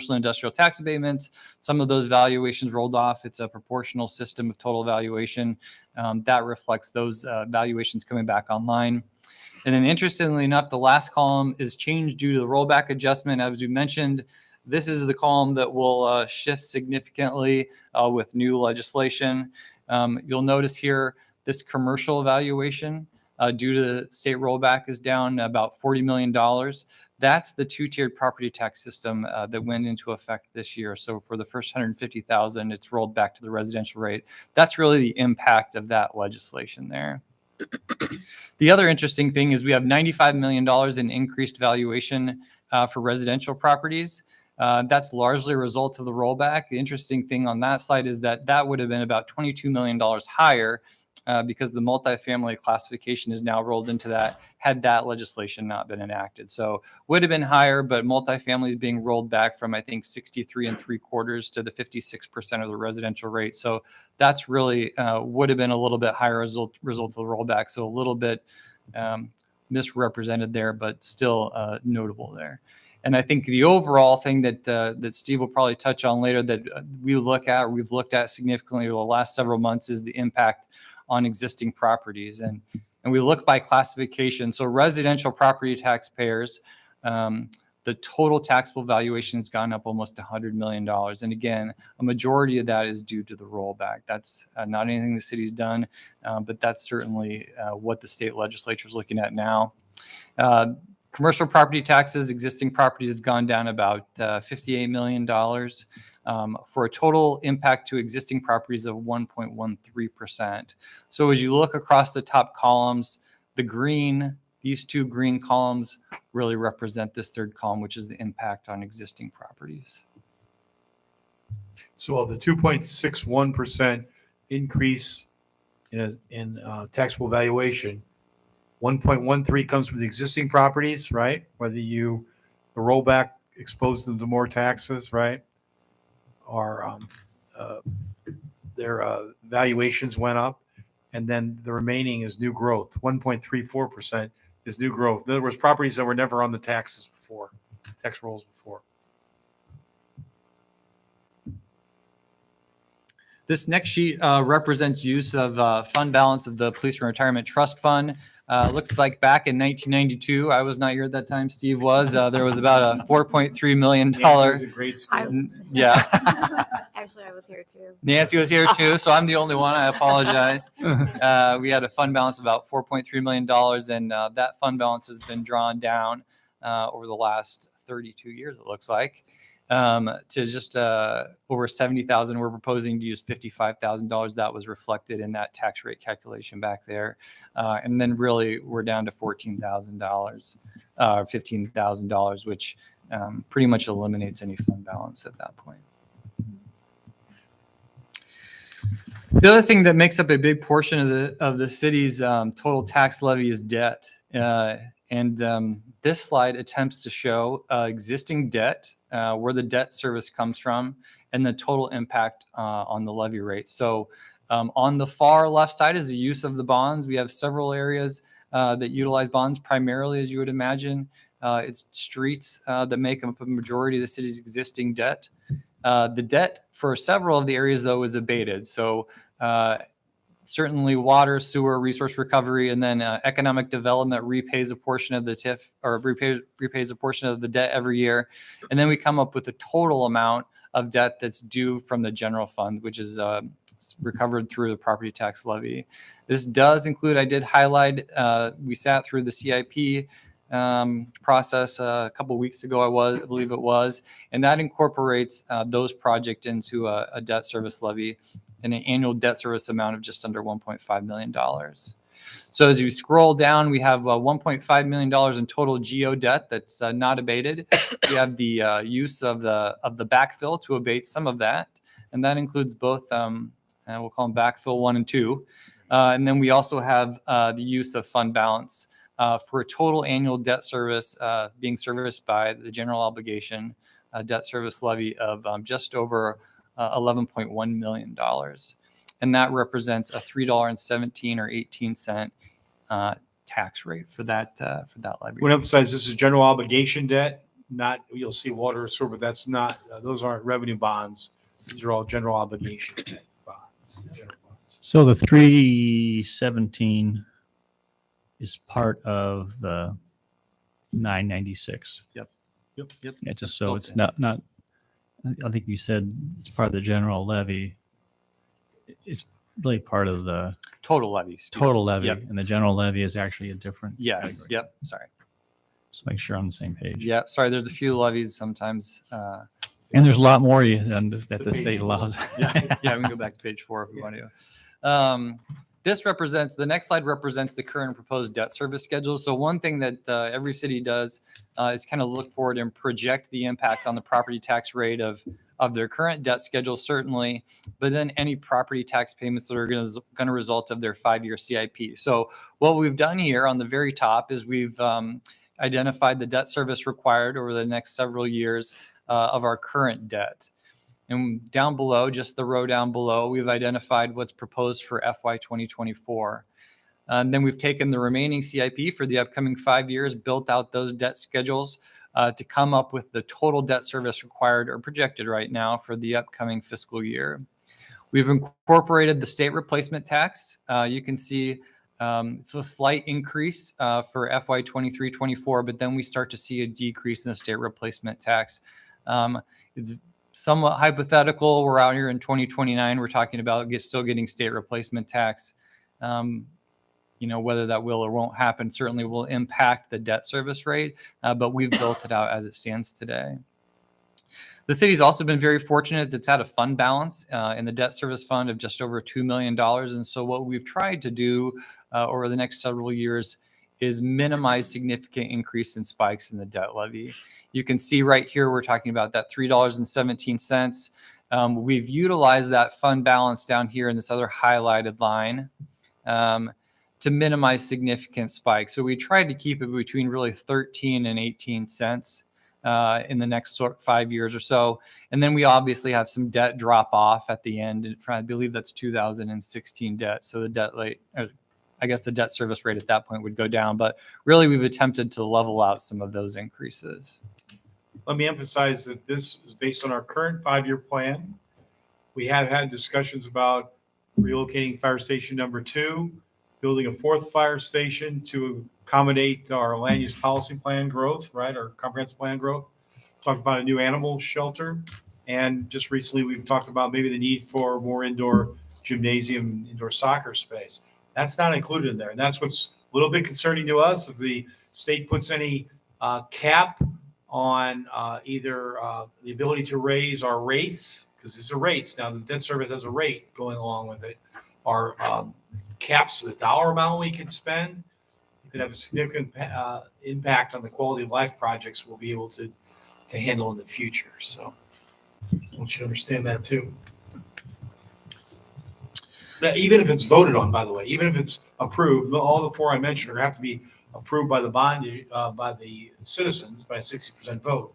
industrial tax abatements. Some of those valuations rolled off. It's a proportional system of total valuation that reflects those valuations coming back online. And then interestingly enough, the last column is change due to the rollback adjustment. As we mentioned, this is the column that will shift significantly with new legislation. You'll notice here, this commercial valuation due to state rollback is down about $40 million. That's the two-tiered property tax system that went into effect this year. So for the first $150,000, it's rolled back to the residential rate. That's really the impact of that legislation there. The other interesting thing is we have $95 million in increased valuation for residential properties. That's largely a result of the rollback. The interesting thing on that slide is that would have been about $22 million higher because the multifamily classification is now rolled into that, had that legislation not been enacted. So would have been higher, but multifamily is being rolled back from, I think, 63 3/4 to the 56% of the residential rate. So that's really would have been a little bit higher result of the rollback. So a little bit misrepresented there, but still notable there. And I think the overall thing that Steve will probably touch on later that we've looked at significantly over the last several months is the impact on existing properties. And we look by classification. So residential property taxpayers, the total taxable valuation has gone up almost $100 million. And again, a majority of that is due to the rollback. That's not anything the city's done, but that's certainly what the state legislature is looking at now. Commercial property taxes, existing properties have gone down about $58 million for a total impact to existing properties of 1.13%. So as you look across the top columns, these two green columns really represent this third column, which is the impact on existing properties. So of the 2.61% increase in taxable valuation, 1.13 comes from the existing properties, right? Whether the rollback exposed them to more taxes, right? Or their valuations went up, and then the remaining is new growth. 1.34% is new growth. In other words, properties that were never on the tax rolls before. This next sheet represents use of fund balance of the Police and Retirement Trust Fund. Looks like back in 1992, I was not here at that time, Steve was, there was about a $4.3 million. Nancy was a great school. Yeah, Actually, I was here too. Nancy was here too, so I'm the only one. I apologize. We had a fund balance of about $4.3 million, and that fund balance has been drawn down over the last 32 years, it looks like, to just over 70,000. We're proposing to use $55,000. That was reflected in that tax rate calculation back there. And then really we're down to $14,000, $15,000, which pretty much eliminates any fund balance at that point. The other thing that makes up a big portion of the city's total tax levy is debt. This slide attempts to show existing debt, where the debt service comes from, and the total impact on the levy rate. So on the far left side is the use of the bonds. We have several areas that utilize bonds primarily, as you would imagine. It's streets that make up a majority of the city's existing debt. The debt for several of the areas, though, is abated. So certainly water, sewer, resource recovery, and then economic development repays a portion of the TIF, or repays a portion of the debt every year. And then we come up with the total amount of debt that's due from the general fund, which is recovered through the property tax levy. This does include, I did highlight, we sat through the CIP process a couple of weeks ago, I believe it was, and that incorporates those projects into a debt service levy and an annual debt service amount of just under $1.5 million. So as you scroll down, we have $1.5 million in total GO debt that's not abated. We have the use of the backfill to abate some of that, and that includes both, we'll call them backfill 1 and 2. And then we also have the use of fund balance for a total annual debt service being serviced by the general obligation debt service levy of just over $11.1 million. And that represents a $3.17 or 18-cent tax rate for that levy. I would emphasize this is general obligation debt, not, you'll see water or sewer, but that's not, those aren't revenue bonds. These are all general obligation debt bonds. General bonds. So the 317 is part of the 996. Yep. Yeah, just so it's not. I think you said it's part of the general levy. It's really part of the Total levies. total levy, Yep. and the general levy is actually a different. Yes. category. Yep. Sorry. Just make sure I'm on the same page. Yeah. Sorry. There's a few levies sometimes. And there's a lot more that the state allows. Yeah, we can go back to page 4 if we want to. The next slide represents the current proposed debt service schedule. So one thing that every city does is kind of look forward and project the impact on the property tax rate of their current debt schedule, certainly, but then any property tax payments that are going to result of their 5-year CIP. So what we've done here on the very top is we've identified the debt service required over the next several years of our current debt. And down below, just the row down below, we've identified what's proposed for FY 2024. And then we've taken the remaining CIP for the upcoming 5 years, built out those debt schedules to come up with the total debt service required or projected right now for the upcoming fiscal year. We've incorporated the state replacement tax. You can see it's a slight increase for FY 23-24, but then we start to see a decrease in the state replacement tax. It's somewhat hypothetical. We're out here in 2029. We're talking about still getting state replacement tax. Whether that will or won't happen certainly will impact the debt service rate, but we've built it out as it stands today. The city's also been very fortunate that it's had a fund balance in the debt service fund of just over $2 million. And so what we've tried to do over the next several years is minimize significant increase in spikes in the debt levy. You can see right here, we're talking about that $3.17. We've utilized that fund balance down here in this other highlighted line to minimize significant spikes. So we tried to keep it between really 13 and 18 cents in the next 5 years or so. And then we obviously have some debt drop off at the end. I believe that's 2016 debt. So the debt rate, I guess the debt service rate at that point would go down. But really, we've attempted to level out some of those increases. Let me emphasize that this is based on our current 5-year plan. We have had discussions about relocating fire station number 2, building a 4th fire station to accommodate our land use policy plan growth, right? Our comprehensive plan growth. Talked about a new animal shelter. And just recently, we've talked about maybe the need for more indoor gymnasium, indoor soccer space. That's not included in there. And that's what's a little bit concerning to us. If the state puts any cap on either the ability to raise our rates, because these are rates. Now, the debt service has a rate going along with it. Our caps the dollar amount we can spend. It could have a significant impact on the quality of life projects we'll be able to handle in the future. So I want you to understand that too. Now, even if it's voted on, by the way, even if it's approved, all the 4 I mentioned are have to be approved by the by the citizens by a 60% vote.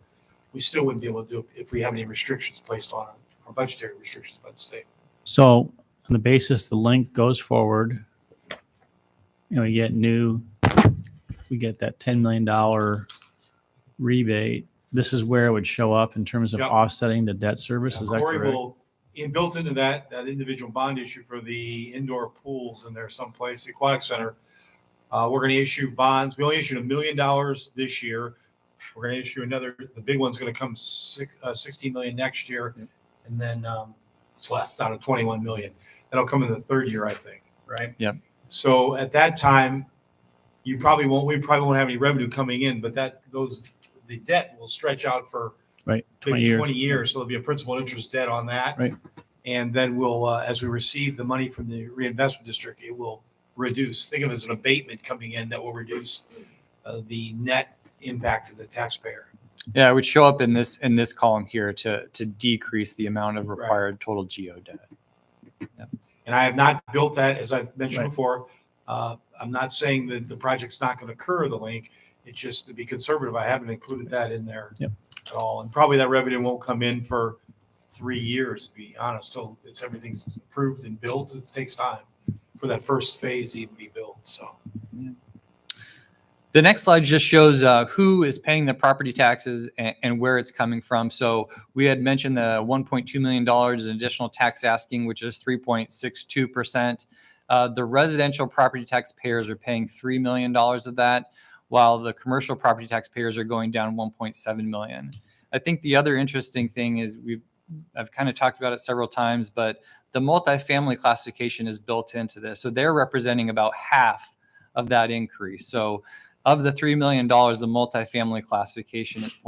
We still wouldn't be able to do it if we have any restrictions placed on it, or budgetary restrictions by the state. So on the basis the link goes forward, we get that $10 million rebate. This is where it would show up in terms of Yep. offsetting the debt service. Is that Corey correct? will, built into that individual bond issue for the indoor pools in there someplace, the aquatic center, we're going to issue bonds. We only issued $1 million this year. We're going to issue another. The big one's going to come $16 million next year, and then it's left out of $21 million. That'll come in the 3rd year, I think. Right. Yep. So at that time, we probably won't have any revenue coming in, but the debt will stretch out for Right. 20 maybe years. 20 years. So there'll be a principal interest debt on that. Right. And then we'll, as we receive the money from the reinvestment district, it will reduce. Think of it as an abatement coming in that will reduce the net impact to the taxpayer. Yeah, it would show up in this column here to decrease the amount of required total GO debt. And I have not built that, as I mentioned Right. before. I'm not saying that the project's not going to occur, the link. It's just to be conservative. I haven't included that in there Yep. at all. And probably that revenue won't come in for 3 years, to be honest. Till everything's approved and built. It takes time for that first phase to even be built. So The next slide just shows who is paying the property taxes and where it's coming from. So we had mentioned the $1.2 million in additional tax asking, which is 3.62%. The residential property taxpayers are paying $3 million of that, while the commercial property taxpayers are going down 1.7 million. I think the other interesting thing is I've kind of talked about it several times, but the multifamily classification is built into this. So they're representing about half of that increase. So of the $3 million, the multifamily classification is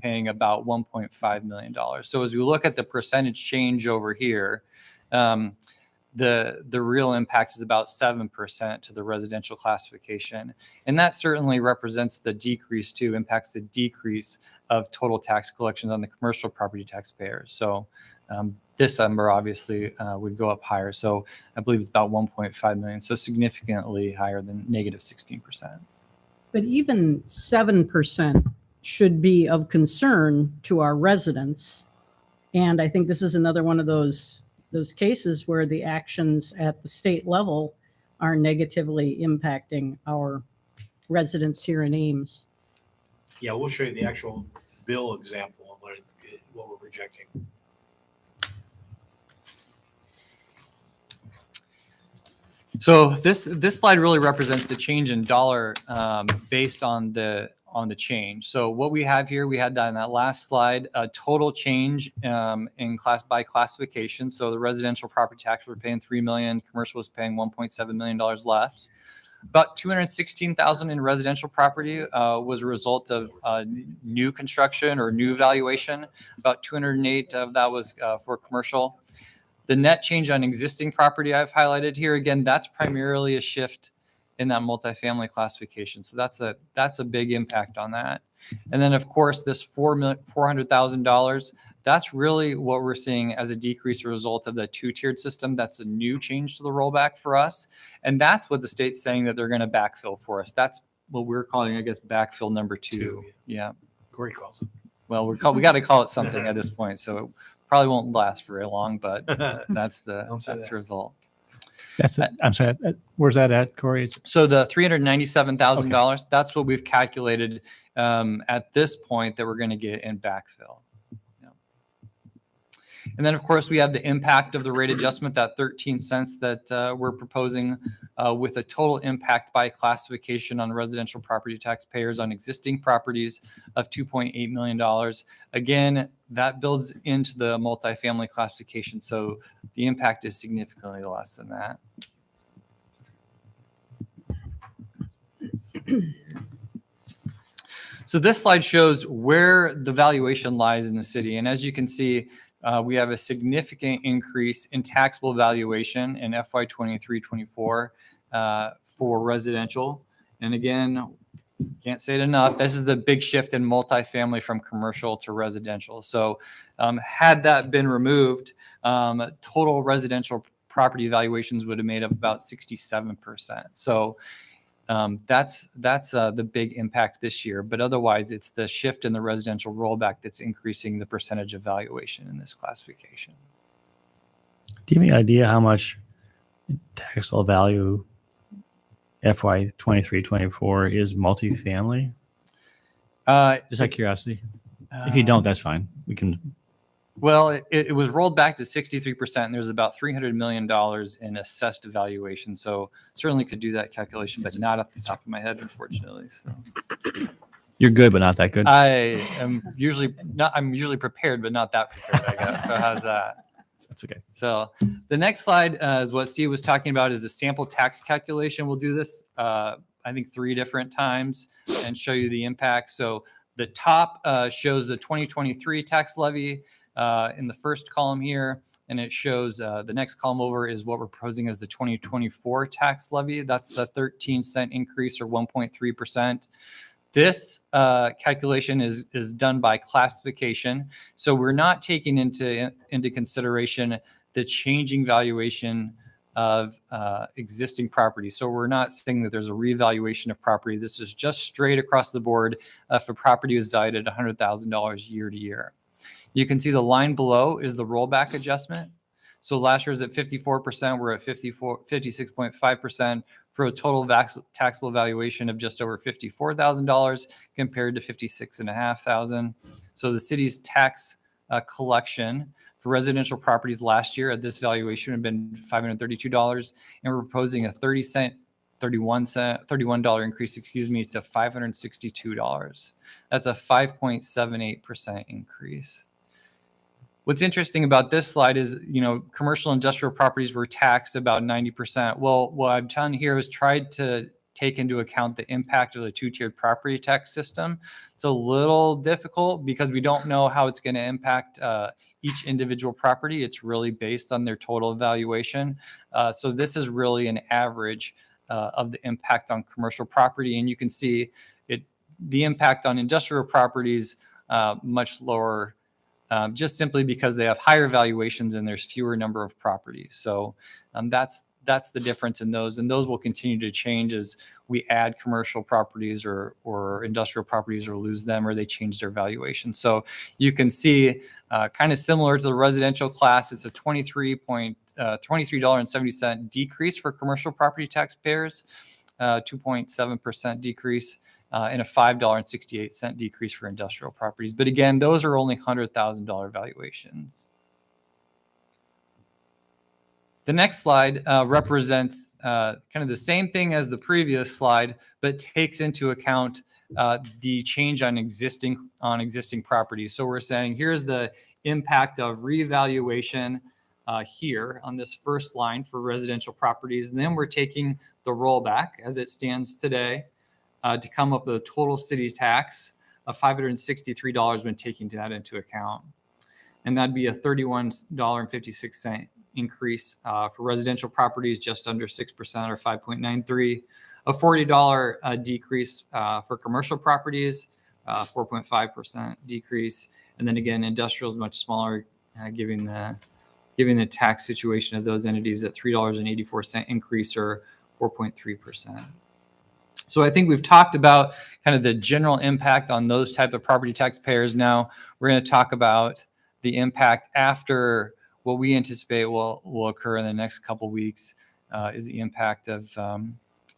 paying about $1.5 million. So as we look at the percentage change over here, the real impact is about 7% to the residential classification. And that certainly represents the decrease too, impacts the decrease of total tax collections on the commercial property taxpayers. So this number obviously would go up higher. So I believe it's about 1.5 million. So significantly higher than negative 16%. But even 7% should be of concern to our residents. And I think this is another one of those cases where the actions at the state level are negatively impacting our residents here in Ames. yeah, we'll show you the actual bill example of what we're projecting. So this slide really represents the change in dollar based on the change. So what we have here, we had that in that last slide, a total change in by classification. So the residential property tax we're paying $3 million, commercial was paying $1.7 million left. About $216,000 in residential property was a result of new construction or new valuation. About $208,000 of that was for commercial. The net change on existing property I've highlighted here, again, that's primarily a shift in that multifamily classification. So that's a big impact on that. And then of course, this $400,000, that's really what we're seeing as a decrease result of the 2-tiered system. That's a new change to the rollback for us. And that's what the state's saying that they're going to backfill for us. That's what we're calling, I guess, backfill number 2. Yeah. Corey calls Well, we got to call it something at this point. So it probably won't last very long, but it. that's the Don't say that. result. I'm sorry. Where's that at, Corey? So the $397,000, that's what we've calculated at this point that we're going to get in backfill. Yeah. And then, of course, we have the impact of the rate adjustment, that 13 cents that we're proposing with a total impact by classification on residential property taxpayers on existing properties of $2.8 million. Again, that builds into the multifamily classification, so the impact is significantly less than that. So this slide shows where the valuation lies in the city. And as you can see, we have a significant increase in taxable valuation in FY 23-24 for residential. And again, can't say it enough, this is the big shift in multifamily from commercial to residential. So had that been removed, total residential property valuations would have made up about 67%. So that's the big impact this year. But otherwise, it's the shift in the residential rollback that's increasing the percentage of valuation in this classification. Do you have any idea how much taxable value FY 23-24 is multifamily? Just out of curiosity. If you don't, that's fine. We can. Well, it was rolled back to 63%, and there's about $300 million in assessed valuation. So certainly could do that calculation, but not off the top of my head, unfortunately. So You're good, but not that good. I'm usually prepared, but not that prepared, I guess. So how's that? That's okay. So the next slide is what Steve was talking about, is the sample tax calculation. We'll do this, I think, 3 different times and show you the impact. So the top shows the 2023 tax levy in the first column here, and it shows the next column over is what we're proposing as the 2024 tax levy. That's the 13-cent increase, or 1.3%. This calculation is done by classification. So we're not taking into consideration the changing valuation of existing property. So we're not saying that there's a revaluation of property. This is just straight across the board if a property is valued at $100,000 year to year. You can see the line below is the rollback adjustment. So last year was at 54%. We're at 56.5% for a total taxable valuation of just over $54,000 compared to $56,500. So the city's tax collection for residential properties last year at this valuation would have been $532, and we're proposing a $31 increase, to $562. That's a 5.78% increase. What's interesting about this slide is, commercial industrial properties were taxed about 90%. Well, what I've done here is tried to take into account the impact of the 2-tiered property tax system. It's a little difficult because we don't know how it's going to impact each individual property. It's really based on their total valuation. So this is really an average of the impact on commercial property. And you can see the impact on industrial properties much lower, just simply because they have higher valuations and there's fewer number of properties. So that's the difference in those, and those will continue to change as we add commercial properties or industrial properties, or lose them, or they change their valuation. So you can see kind of similar to the residential class, it's a $23.70 decrease for commercial property taxpayers, 2.7% decrease, and a $5.68 decrease for industrial properties. But again, those are only $100,000 valuations. The next slide represents kind of the same thing as the previous slide, but takes into account the change on existing properties. So we're saying here's the impact of revaluation here on this first line for residential properties, and then we're taking the rollback as it stands today to come up with a total city tax of $563 when taking that into account. And that'd be a $31.56 increase for residential properties, just under 6%, or 5.93. A $40 decrease for commercial properties, 4.5% decrease. And then again, industrial is much smaller, giving the tax situation of those entities at $3.84 increase, or 4.3%. So I think we've talked about kind of the general impact on those type of property taxpayers. Now we're going to talk about the impact after what we anticipate will occur in the next couple weeks is the impact of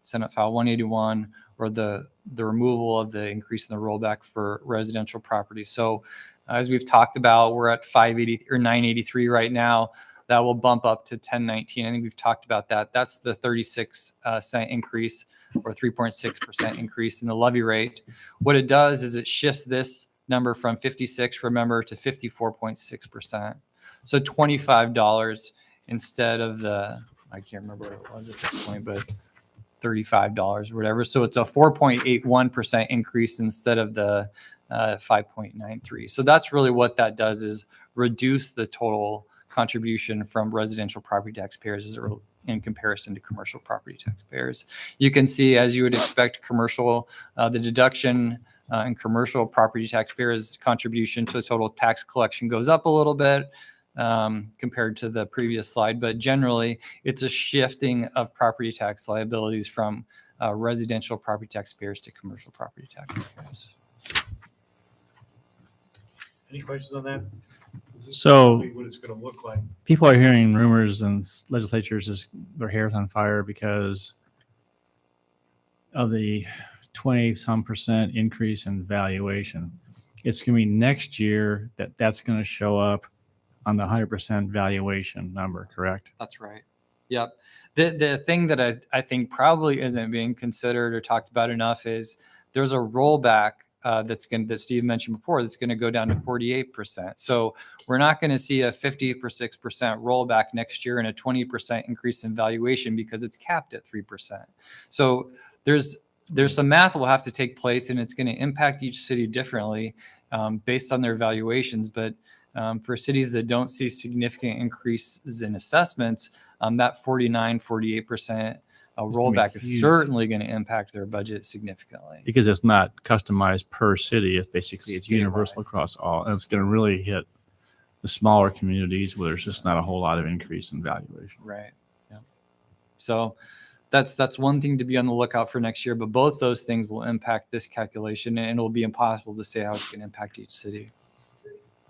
Senate File 181, or the removal of the increase in the rollback for residential property. So as we've talked about, we're at 580 or 983 right now. That will bump up to 1019. I think we've talked about that. That's the 36-cent increase, or 3.6% increase in the levy rate. What it does is it shifts this number from 56, remember, to 54.6%. So $25 instead of the, I can't remember what it was at this point, but $35 or whatever. So it's a 4.81% increase instead of the 5.93. So that's really what that does, is reduce the total contribution from residential property taxpayers in comparison to commercial property taxpayers. You can see, as you would expect, commercial, the deduction in commercial property taxpayers' contribution to the total tax collection goes up a little bit compared to the previous slide, but generally it's a shifting of property tax liabilities from residential property taxpayers to commercial property taxpayers. Any questions on that? Is this So- probably what it's going to look like? People are hearing rumors and legislatures just their hair's on fire because of the 20-some% increase in valuation. It's going to be next year that's going to show up on the 100% valuation number, correct? That's right. Yep. The thing that I think probably isn't being considered or talked about enough is there's a rollback that Steve mentioned before, that's going to go down to 48%. So we're not going to see a 56% rollback next year and a 20% increase in valuation because it's capped at 3%. So there's some math that will have to take place, and it's going to impact each city differently based on their valuations. But for cities that don't see significant increases in assessments, that 48% rollback is huge. certainly going to impact their budget significantly. Because it's not customized per city. It's basically it's Statewide. universal across all, and it's going to really hit the smaller communities where there's just not a whole lot of increase in valuation. Right. Yeah. So that's one thing to be on the lookout for next year, but both those things will impact this calculation, and it will be impossible to say how it's going to impact each city.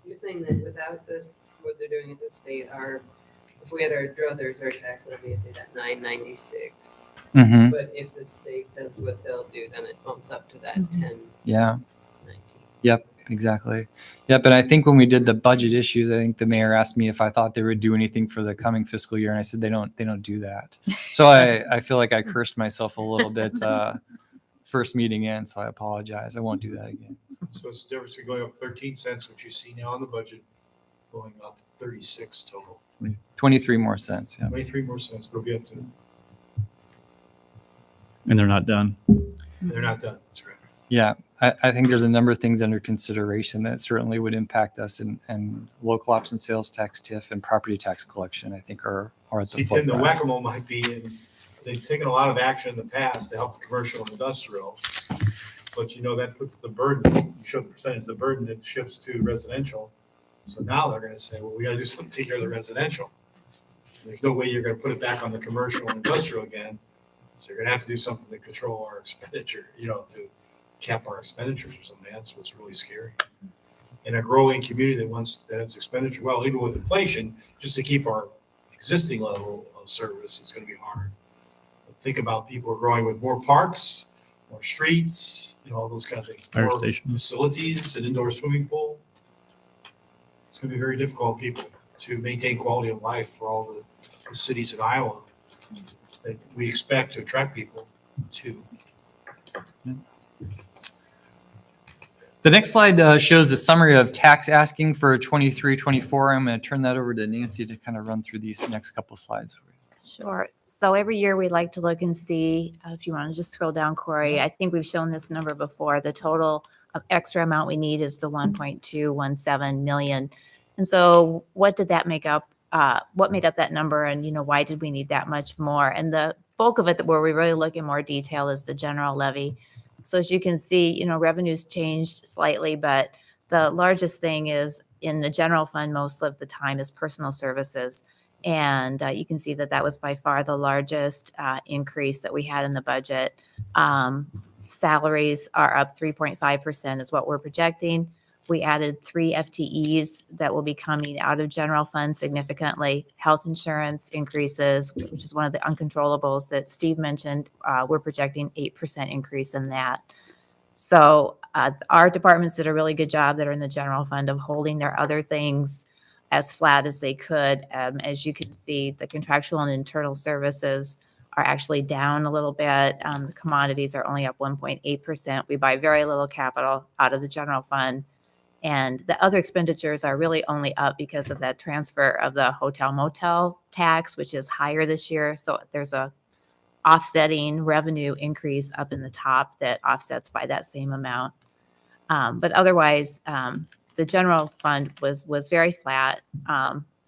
You're saying that without this, what they're doing at the state, if we had our druthers, our tax levy would be at 996. Mm-hmm. But if the state does what they'll do, then it bumps up to that 1019. Yeah. Yep. Exactly. Yep. And I think when we did the budget issues, I think the mayor asked me if I thought they would do anything for the coming fiscal year, and I said they don't do that. So I feel like I cursed myself a little bit first meeting in, so I apologize. I won't do that again. So it's the difference between going up 13 cents, which you see now on the budget, going up 36 total. 23 more cents. Yeah. 23 more cents, we'll be up to, And they're not done. they're not done. That's right. Yeah. I think there's a number of things under consideration that certainly would impact us, and local option sales tax, TIF, and property tax collection, I think are at the See, Tim, the forefront. whack-a-mole might be, they've taken a lot of action in the past to help the commercial and industrial. But that puts the burden, you showed the percentage, the burden that shifts to residential. So now they're going to say, well, we got to do something to take care of the residential. There's no way you're going to put it back on the commercial and industrial again. So you're going to have to do something to control our expenditure, to cap our expenditures or something. That's what's really scary. In a growing community that has expenditure, well, even with inflation, just to keep our existing level of service, it's going to be hard. But think about people who are growing with more parks, more streets, all those kind of things. Fire More station. facilities, an indoor swimming pool. It's going to be very difficult, people, to maintain quality of life for all the cities of Iowa that we expect to attract people to. The next slide shows a summary of tax asking for 23-24. I'm going to turn that over to Nancy to kind of run through these next couple slides. Sure. So every year we like to look and see, if you want to just scroll down, Corey, I think we've shown this number before. The total of extra amount we need is the 1.217 million. And so what did that make up? What made up that number? And, why did we need that much more? And the bulk of it, where we really look in more detail, is the general levy. So as you can see, revenues changed slightly, but the largest thing is in the general fund most of the time is personal services. And you can see that was by far the largest increase that we had in the budget. Salaries are up 3.5% is what we're projecting. We added 3 FTEs that will be coming out of general fund significantly. Health insurance increases, which is one of the uncontrollables that Steve mentioned. We're projecting 8% increase in that. So our departments did a really good job that are in the general fund of holding their other things as flat as they could. As you can see, the contractual and internal services are actually down a little bit. The commodities are only up 1.8%. We buy very little capital out of the general fund. And the other expenditures are really only up because of that transfer of the hotel motel tax, which is higher this year. So there's a offsetting revenue increase up in the top that offsets by that same amount. But otherwise, the general fund was very flat.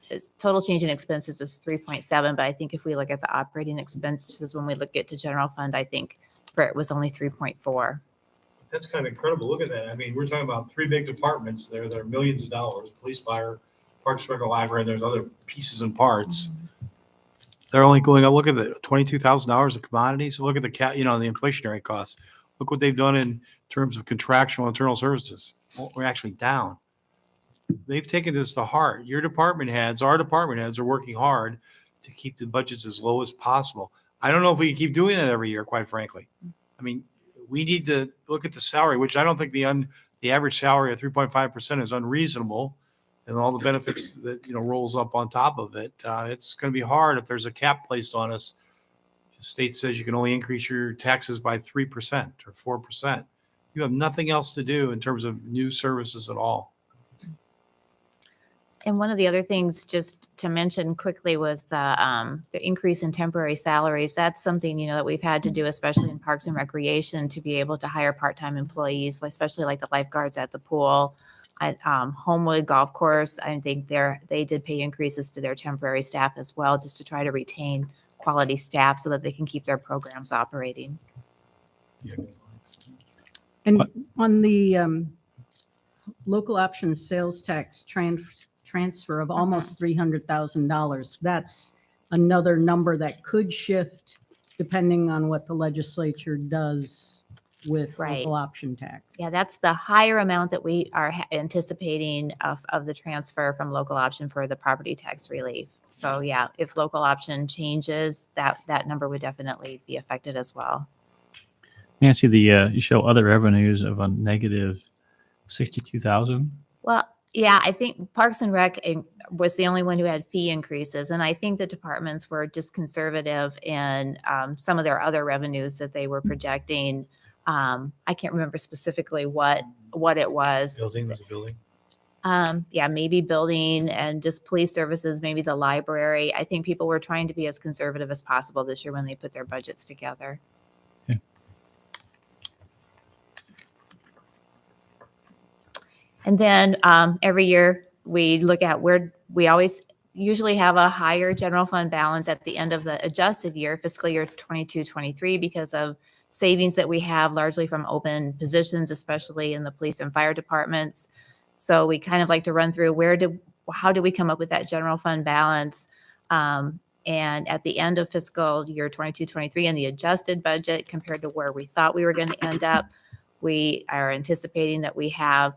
Its total change in expenses is 3.7, but I think if we look at the operating expenses, when we look at the general fund, I think for it was only 3.4. That's kind of incredible. Look at that. I mean, we're talking about 3 big departments there that are millions of dollars, police, fire, parks, rec, library, and there's other pieces and parts. They're only going up. Look at the $22,000 of commodities. Look at the the inflationary costs. Look what they've done in terms of contractual internal services. Well, we're actually down. They've taken this to heart. Your department heads, our department heads are working hard to keep the budgets as low as possible. I don't know if we can keep doing that every year, quite frankly. I mean, we need to look at the salary, which I don't think the average salary of 3.5% is unreasonable, and all the benefits that rolls up on top of it. It's going to be hard if there's a cap placed on us. The state says you can only increase your taxes by 3% or 4%. You have nothing else to do in terms of new services at all. And one of the other things just to mention quickly was the increase in temporary salaries. That's something, that we've had to do, especially in Parks and Recreation, to be able to hire part-time employees, especially like the lifeguards at the pool. Homewood Golf Course, I think they did pay increases to their temporary staff as well, just to try to retain quality staff so that they can keep their programs operating. And on the local option sales tax transfer of almost $300,000, that's another number that could shift depending on what the legislature does with Right. local option tax. Yeah, that's the higher amount that we are anticipating of the transfer from local option for the property tax relief. So yeah, if local option changes, that number would definitely be affected as well. Nancy, you show other revenues of a negative 62,000. Well, yeah, I think Parks and Rec was the only one who had fee increases. And I think the departments were just conservative in some of their other revenues that they were projecting. I can't remember specifically what it was. Building was a building. Yeah, maybe building and just police services, maybe the library. I think people were trying to be as conservative as possible this year when they put their budgets together. Yeah. And then every year we look at where we always usually have a higher general fund balance at the end of the adjusted year, fiscal year 22-23, because of savings that we have largely from open positions, especially in the police and fire departments. So we kind of like to run through how do we come up with that general fund balance? And at the end of fiscal year 22-23 in the adjusted budget compared to where we thought we were going to end up, we are anticipating that we have,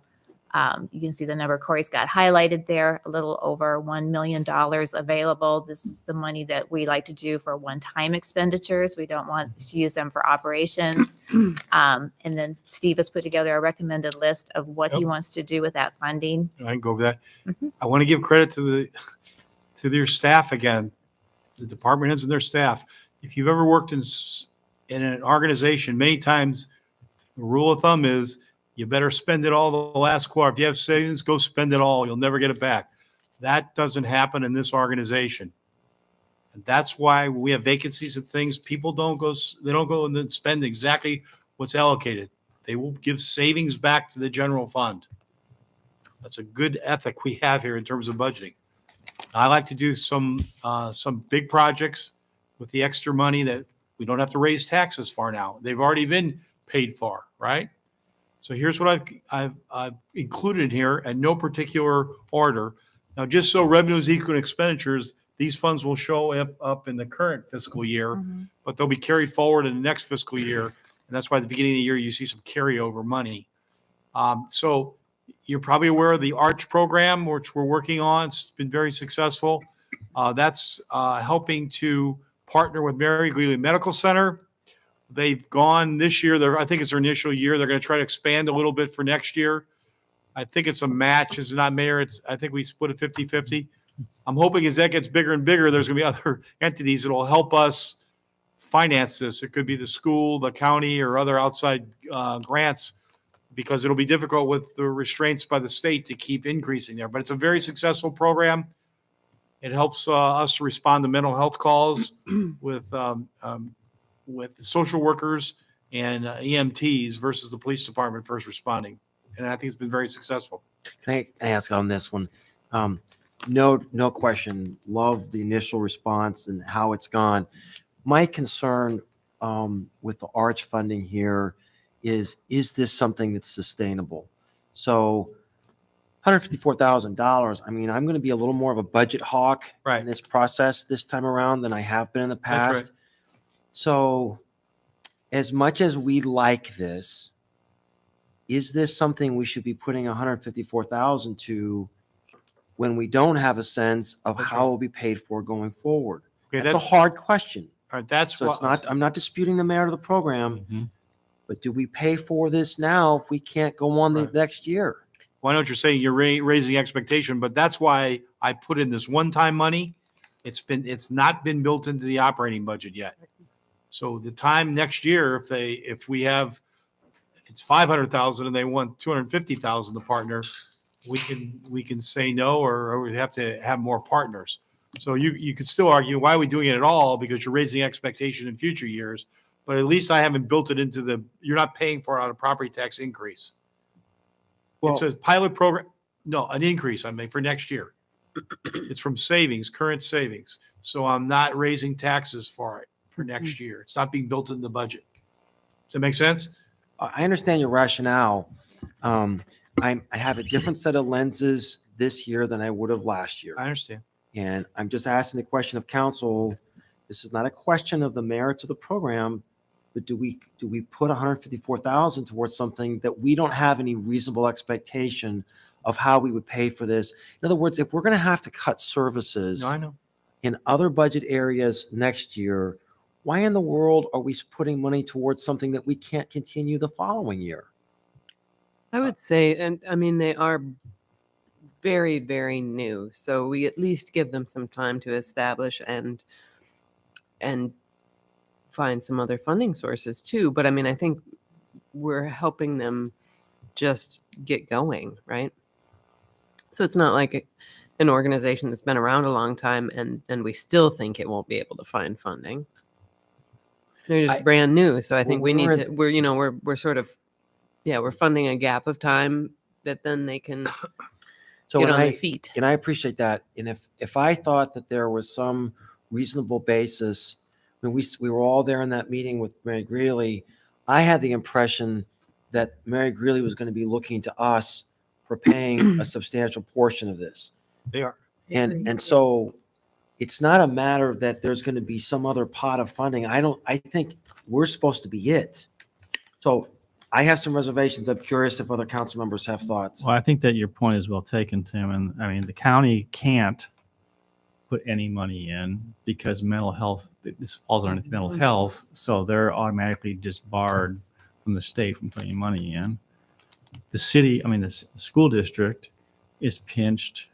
you can see the number Corey's got highlighted there, a little over $1 million available. This is the money that we like to do for one-time expenditures. We don't want to use them for operations. And then Steve has put together a recommended list of what he wants to do with that funding. I can go over that. Mhm. I want to give credit to their staff again, the department heads and their staff. If you've ever worked in an organization, many times the rule of thumb is you better spend it all the last quarter. If you have savings, go spend it all. You'll never get it back. That doesn't happen in this organization. And that's why when we have vacancies and things, people don't go and then spend exactly what's allocated. They will give savings back to the general fund. That's a good ethic we have here in terms of budgeting. I like to do some big projects with the extra money that we don't have to raise taxes for now. They've already been paid for, right? So here's what I've included here in no particular order. Now, just so revenues equal expenditures, these funds will show up in the current fiscal year, but they'll be carried forward in the next fiscal year. And that's why at the beginning of the year, you see some carryover money. So You're probably aware of the ARCH program, which we're working on. It's been very successful. That's helping to partner with Mary Greeley Medical Center. They've gone this year. I think it's their initial year. They're going to try to expand a little bit for next year. I think it's a match. It's not Mayor. I think we split it 50-50. I'm hoping as that gets bigger and bigger, there's going to be other entities that will help us finance this. It could be the school, the county, or other outside grants, because it'll be difficult with the restraints by the state to keep increasing there. But it's a very successful program. It helps us to respond to mental health calls with social workers and EMTs versus the police department first responding. And I think it's been very successful. Can I ask on this one? No question. Love the initial response and how it's gone. My concern with the ARCH funding here is this something that's sustainable? So $154,000. I mean, I'm going to be a little more of a budget hawk Right. in this process this time around than I have been in the past. That's right. So as much as we like this, is this something we should be putting $154,000 to when we don't have a sense of That's how right. it will be paid for going forward? Okay, That's a hard question. all right. That's So what it's not, I'm not disputing the merit of the program, Mhm. but do we pay for this now if we can't go on the Right. next year? Well, I know what you're saying. You're raising expectation, but that's why I put in this one-time money. It's not been built into the operating budget yet. So the time next year, if it's 500,000 and they want 250,000 to partner, we can say no, or we have to have more partners. So you could still argue, why are we doing it at all? Because you're raising expectation in future years. But at least I haven't built it into you're not paying for it on a property tax increase. It's a pilot program. No, an increase I make for next year. It's from savings, current savings. So I'm not raising taxes for it for next year. It's not being built in the budget. Does that make sense? I understand your rationale. I have a different set of lenses this year than I would have last year. I understand. And I'm just asking the question of council. This is not a question of the merits of the program, but do we put 154,000 towards something that we don't have any reasonable expectation of how we would pay for this? In other words, if we're going to have to cut services No, I know. in other budget areas next year, why in the world are we putting money towards something that we can't continue the following year? I would say, and I mean, they are very, very new. So we at least give them some time to establish and find some other funding sources too. But I mean, I think we're helping them just get going, right? So it's not like an organization that's been around a long time and we still think it won't be able to find funding. They're just brand new. So I think we need to, we're sort of, we're funding a gap of time that then they can So get when on their I, feet. and I appreciate that. And if I thought that there was some reasonable basis, when we were all there in that meeting with Mary Greeley, I had the impression that Mary Greeley was going to be looking to us for paying a substantial portion of this. They are. And so it's not a matter that there's going to be some other pot of funding. I think we're supposed to be it. So I have some reservations. I'm curious if other council members have thoughts. Well, I think that your point is well taken, Tim. And I mean, the county can't put any money in because mental health, this falls under mental health. So they're automatically disbarred from the state from putting money in. The city, I mean, the school district is pinched.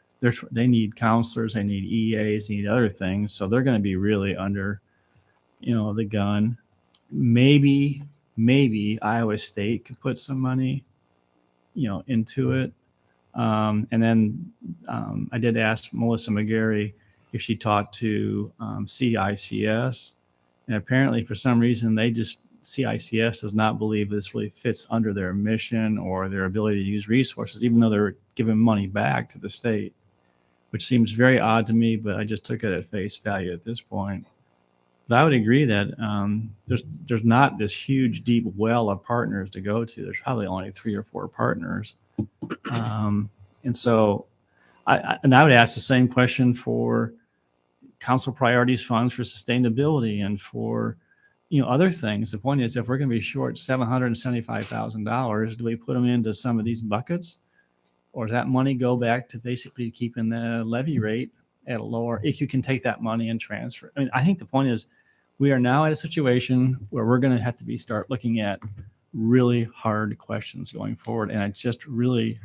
They need counselors, they need EAs, they need other things. So they're going to be really under, the gun. Maybe Iowa State could put some money, into it. And then I did ask Melissa McGarry if she talked to CICS, and apparently for some reason CICS does not believe this really fits under their mission or their ability to use resources, even though they're giving money back to the state, which seems very odd to me, but I just took it at face value at this point. But I would agree that there's not this huge, deep well of partners to go to. There's probably only 3 or 4 partners. And so I would ask the same question for council priorities funds for sustainability and for other things. The point is, if we're going to be short $775,000, do we put them into some of these buckets, or does that money go back to basically keeping the levy rate at a lower, if you can take that money and transfer? I mean, I think the point is we are now at a situation where we're going to have to start looking at really hard questions going forward. And it just really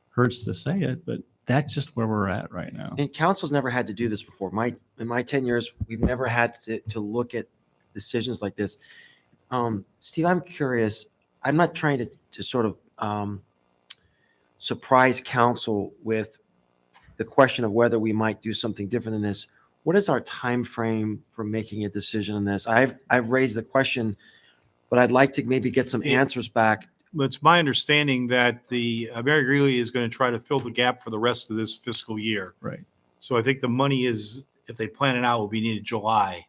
hurts to say it, but that's just where we're at right now. And council's never had to do this before. In my 10 years, we've never had to look at decisions like this. Steve, I'm curious. I'm not trying to sort of surprise council with the question of whether we might do something different than this. What is our time frame for making a decision on this? I've raised the question, but I'd like to maybe get some answers back. It's my understanding that the Mary Greeley is going to try to fill the gap for the rest of this fiscal year. Right. So I think the money is, if they plan it out, will be needed July.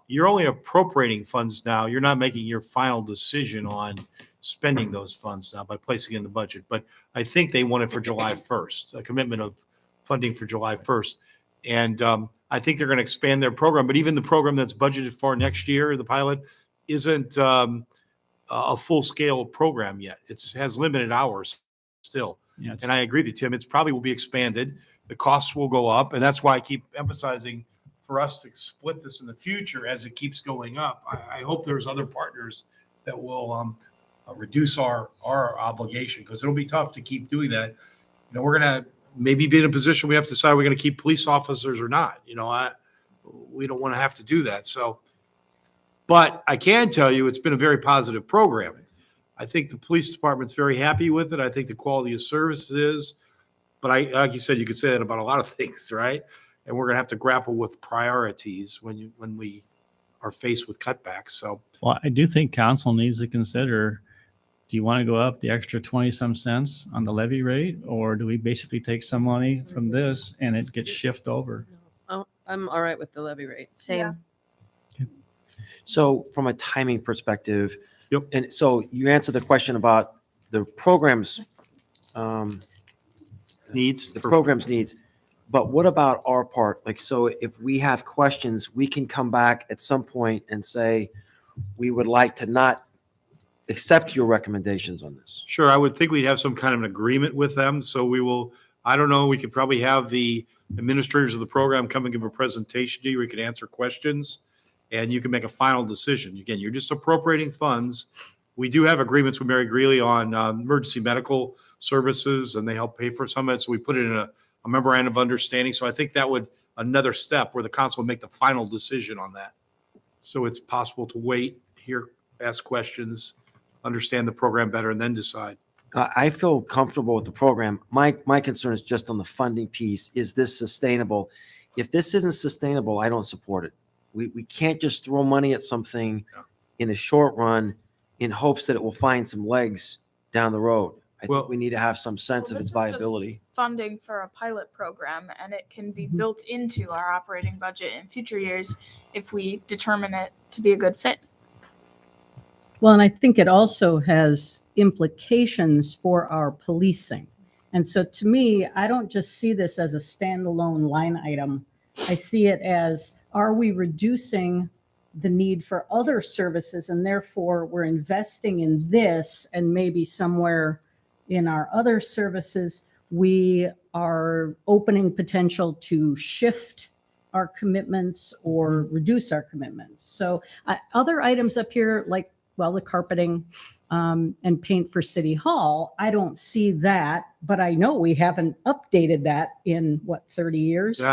You're only appropriating funds now. You're not making your final decision on spending those funds now by placing it in the budget. But I think they want it for July 1st, a commitment of funding for July 1st. And I think they're going to expand their program. But even the program that's budgeted for next year, the pilot, isn't a full-scale program yet. It has limited hours still. Yeah, And I agree with you, Tim. It's probably will be expanded. The costs will go up. And that's why I keep emphasizing for us to split this in the future as it keeps going up. I hope there's other partners that will reduce our obligation, because it'll be tough to keep doing that. You know, we're going to maybe be in a position we have to decide we're going to keep police officers or not. You know, we don't want to have to do that. So, but I can tell you it's been a very positive program. I think the police department's very happy with it. I think the quality of service is, but like you said, you could say that about a lot of things, right? And we're going to have to grapple with priorities when we are faced with cutbacks. So, well, I do think council needs to consider, do you want to go up the extra 20 some cents on the levy rate, or do we basically take some money from this and it gets shifted over? Oh, I'm all right with the levy rate. Same. So from a timing perspective, Yep. And so you answered the question about the program's needs. needs. But what about our part? Like, so if we have questions, we can come back at some point and say, we would like to not accept your recommendations on this. Sure, I would think we'd have some kind of an agreement with them. So we will, I don't know, we could probably have the administrators of the program come and give a presentation to you. We could answer questions and you can make a final decision. Again, you're just appropriating funds. We do have agreements with Mary Greeley on emergency medical services, and they help pay for some of it. So we put it in a memorandum of understanding. So I think that would another step where the council would make the final decision on that. So it's possible to wait, hear, ask questions, understand the program better, and then decide. I feel comfortable with the program. My concern is just on the funding piece. Is this sustainable? If this isn't sustainable, I don't support it. We can't just throw money at something in the short run in hopes that it will find some legs down the road. I think we need to have some sense of its viability. Funding for a pilot program, and it can be built into our operating budget in future years if we determine it to be a good fit. Well, and I think it also has implications for our policing. And so to me, I don't just see this as a standalone line item. I see it as, are we reducing the need for other services, and therefore we're investing in this, and maybe somewhere in our other services, we are opening potential to shift our commitments or reduce our commitments. So other items up here, like, well, the carpeting and paint for City Hall, I don't see that, but I know we haven't updated that in 30 years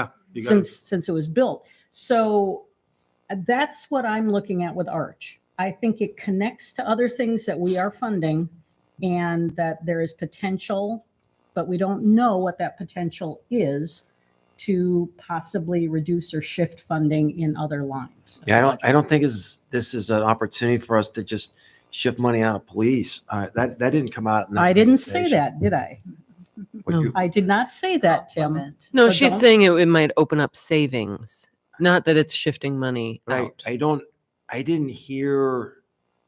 since it was built. So that's what I'm looking at with Arch. I think it connects to other things that we are funding, and that there is potential, but we don't know what that potential is to possibly reduce or shift funding in other lines. Yeah, I don't think this is an opportunity for us to just shift money out of police. That didn't come out in that I didn't say presentation. that, did I? What No. you- I did not say that, Tim. No, So she's don't- saying it might open up savings, not that it's shifting money But out. I didn't hear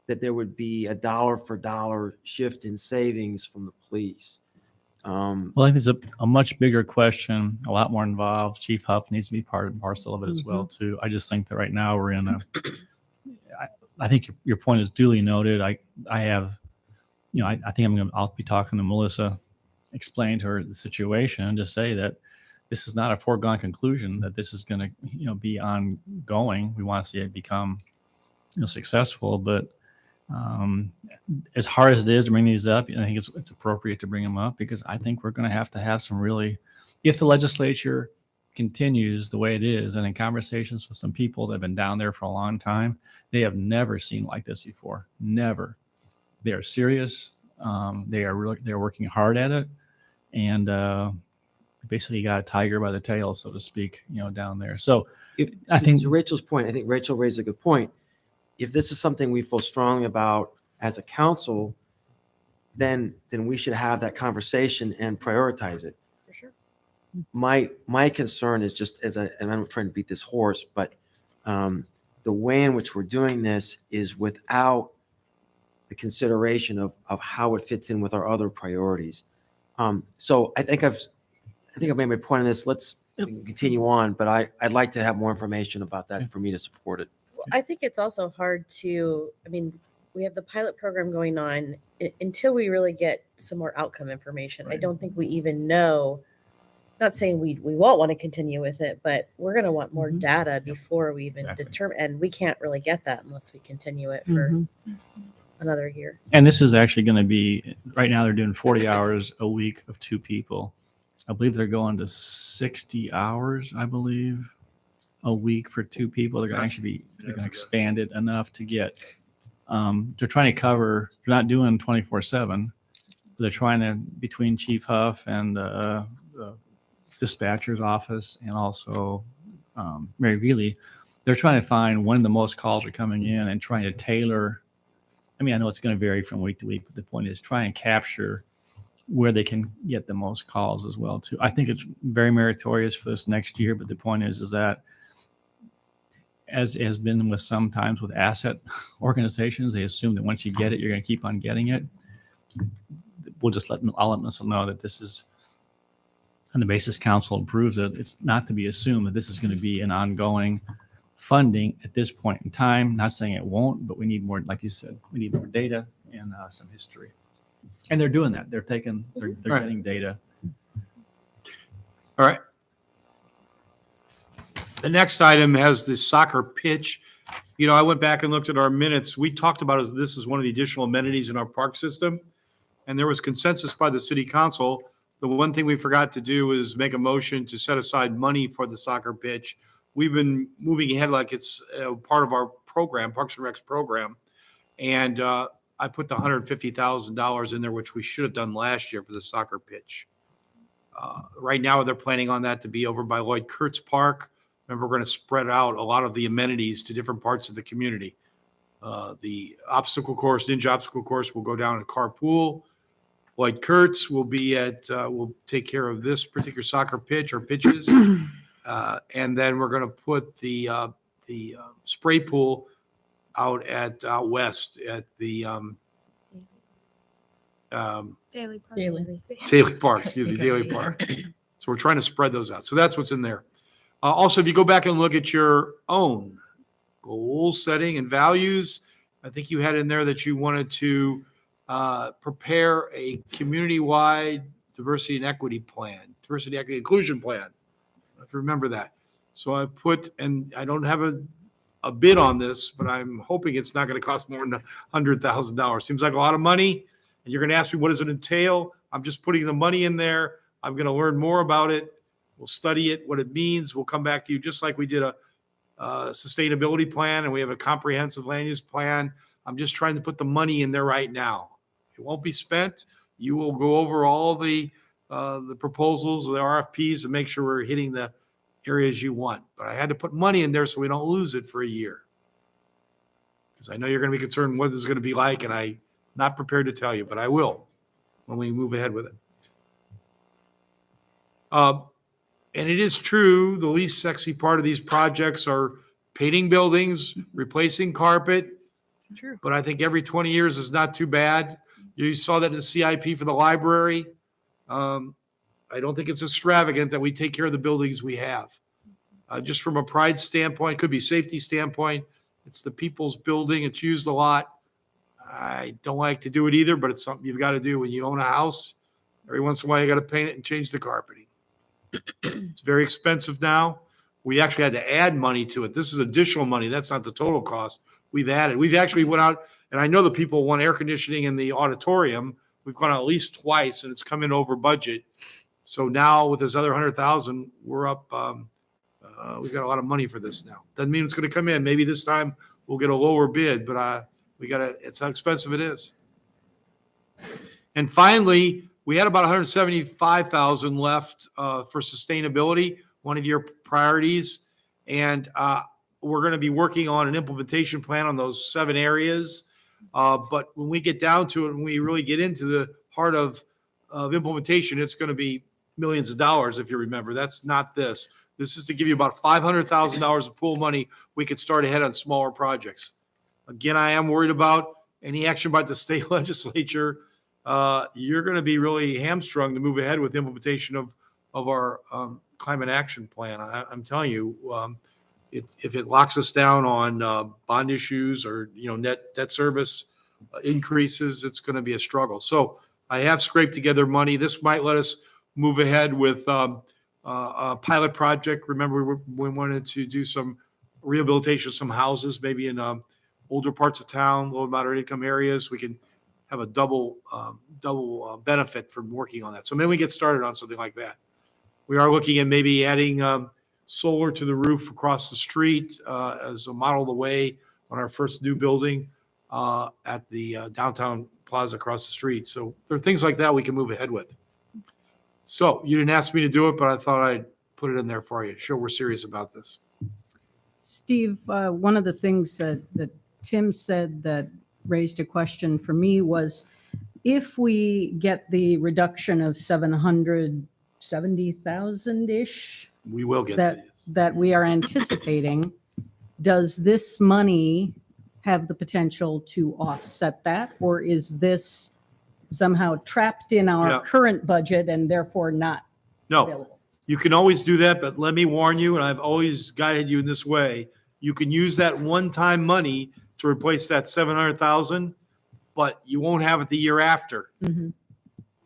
that there would be a dollar for dollar shift in savings from the police. Well, I think there's a much bigger question, a lot more involved. Chief Huff needs to be part and parcel of it as well, too. I just think that right now we're in I think your point is duly noted. I have, I think I'll be talking to Melissa explain to her the situation and just say that this is not a foregone conclusion, that this is going to, be ongoing. We want to see it become, successful, but as hard as it is to bring these up, I think it's appropriate to bring them up because I think we're going to have some really, if the legislature continues the way it is, and in conversations with some people that have been down there for a long time, they have never seen like this before. Never. They are serious. They're working hard at it, and basically got a tiger by the tail, so to speak, down there. So I think to Rachel's point, I think Rachel raised a good point. If this is something we feel strongly about as a council, then we should have that conversation and prioritize it. For sure. My concern is just and I'm not trying to beat this horse, but the way in which we're doing this is without the consideration of how it fits in with our other priorities. So I think I've made my point on this. Let's continue on, but I'd like to have more information about that for me to support it. Well, I think it's also hard to, we have the pilot program going on until we really get some more outcome information. I don't think we even know, not saying we won't want to continue with it, but we're going to want more data before we even determine, and we can't really get that unless we continue it for another year. And this is actually going to be, right now they're doing 40 hours a week of 2 people. I believe they're going to 60 hours, a week for 2 people. They're going to expand it enough to get, they're trying to cover, they're not doing 24/7. They're trying to, between Chief Huff and the dispatcher's office and also Mary Veely, they're trying to find when the most calls are coming in and trying to tailor. I know it's going to vary from week to week, but the point is try and capture where they can get the most calls as well too. I think it's very meritorious for this next year, but the point is that as has been with sometimes with asset organizations, they assume that once you get it, you're going to keep on getting it. I'll let them know that this is on the basis council approves it. It's not to be assumed that this is going to be an ongoing funding at this point in time. Not saying it won't, but we need more, like you said, we need more data and some history. And they're doing that. They're getting data. All right. The next item has the soccer pitch. I went back and looked at our minutes. We talked about this as one of the additional amenities in our park system. And there was consensus by the city council. The one thing we forgot to do is make a motion to set aside money for the soccer pitch. We've been moving ahead like it's part of our program, Parks and Rec's program. And I put the $150,000 in there, which we should have done last year for the soccer pitch. Right now, they're planning on that to be over by Lloyd Kurtz Park. Remember, we're going to spread out a lot of the amenities to different parts of the community. The obstacle course, ninja obstacle course, will go down at Carpool. Lloyd Kurtz will be will take care of this particular soccer pitch or pitches. And then we're going to put the spray pool out west at the Daily Park. Daily Park, Daily Park. So we're trying to spread those out. So that's what's in there. Also, if you go back and look at your own goal setting and values, I think you had in there that you wanted to prepare a community-wide diversity and equity plan, diversity, equity, inclusion plan. If you remember that. So I put, and I don't have a bid on this, but I'm hoping it's not going to cost more than $100,000. Seems like a lot of money. And you're going to ask me, what does it entail? I'm just putting the money in there. I'm going to learn more about it. We'll study it, what it means. We'll come back to you just like we did a sustainability plan and we have a comprehensive land use plan. I'm just trying to put the money in there right now. It won't be spent. You will go over all the proposals, the RFPs, and make sure we're hitting the areas you want. But I had to put money in there so we don't lose it for a year. Because I know you're going to be concerned what this is going to be like, and I'm not prepared to tell you, but I will when we move ahead with it. And it is true, the least sexy part of these projects are painting buildings, replacing carpet. True. But I think every 20 years is not too bad. You saw that in the CIP for the library. I don't think it's extravagant that we take care of the buildings we have. Just from a pride standpoint, could be safety standpoint. It's the people's building. It's used a lot. I don't like to do it either, but it's something you've got to do when you own a house Every once in a while, you got to paint it and change the carpeting. It's very expensive now. We actually had to add money to it. This is additional money. That's not the total cost. We've added. We've actually went out, and I know the people want air conditioning in the auditorium. We've gone out at least twice, and it's come in over budget. So now with this other 100,000, we're up. We've got a lot of money for this now. Doesn't mean it's going to come in. Maybe this time we'll get a lower bid, but we got to. It's how expensive it is. And finally, we had about 175,000 left for sustainability, one of your priorities, and we're going to be working on an implementation plan on those 7 areas. But when we get down to it, when we really get into the heart of implementation, it's going to be millions of dollars. If you remember, that's not this. This is to give you about $500,000 of pool money. We could start ahead on smaller projects. Again, I am worried about any action by the state legislature. You're going to be really hamstrung to move ahead with implementation of our climate action plan. I'm telling you, if it locks us down on bond issues or net debt service increases, it's going to be a struggle. So I have scraped together money. This might let us move ahead with a pilot project. Remember, we wanted to do some rehabilitation of some houses, maybe in older parts of town, low moderate income areas. We can have a double benefit from working on that. So maybe we get started on something like that. We are looking at maybe adding solar to the roof across the street as a model of the way on our first new building at the downtown plaza across the street. So there are things like that we can move ahead with. So you didn't ask me to do it, but I thought I'd put it in there for you. Show we're serious about this. Steve, one of the things that Tim said that raised a question for me was, if we get the reduction of 770,000-ish We will get that we are anticipating, does this money have the potential to offset that? Or is this somehow trapped in our current budget and therefore not available? You can always do that, but let me warn you, and I've always guided you in this way, you can use that one-time money to replace that 700,000, but you won't have it the year after. Mm-hmm.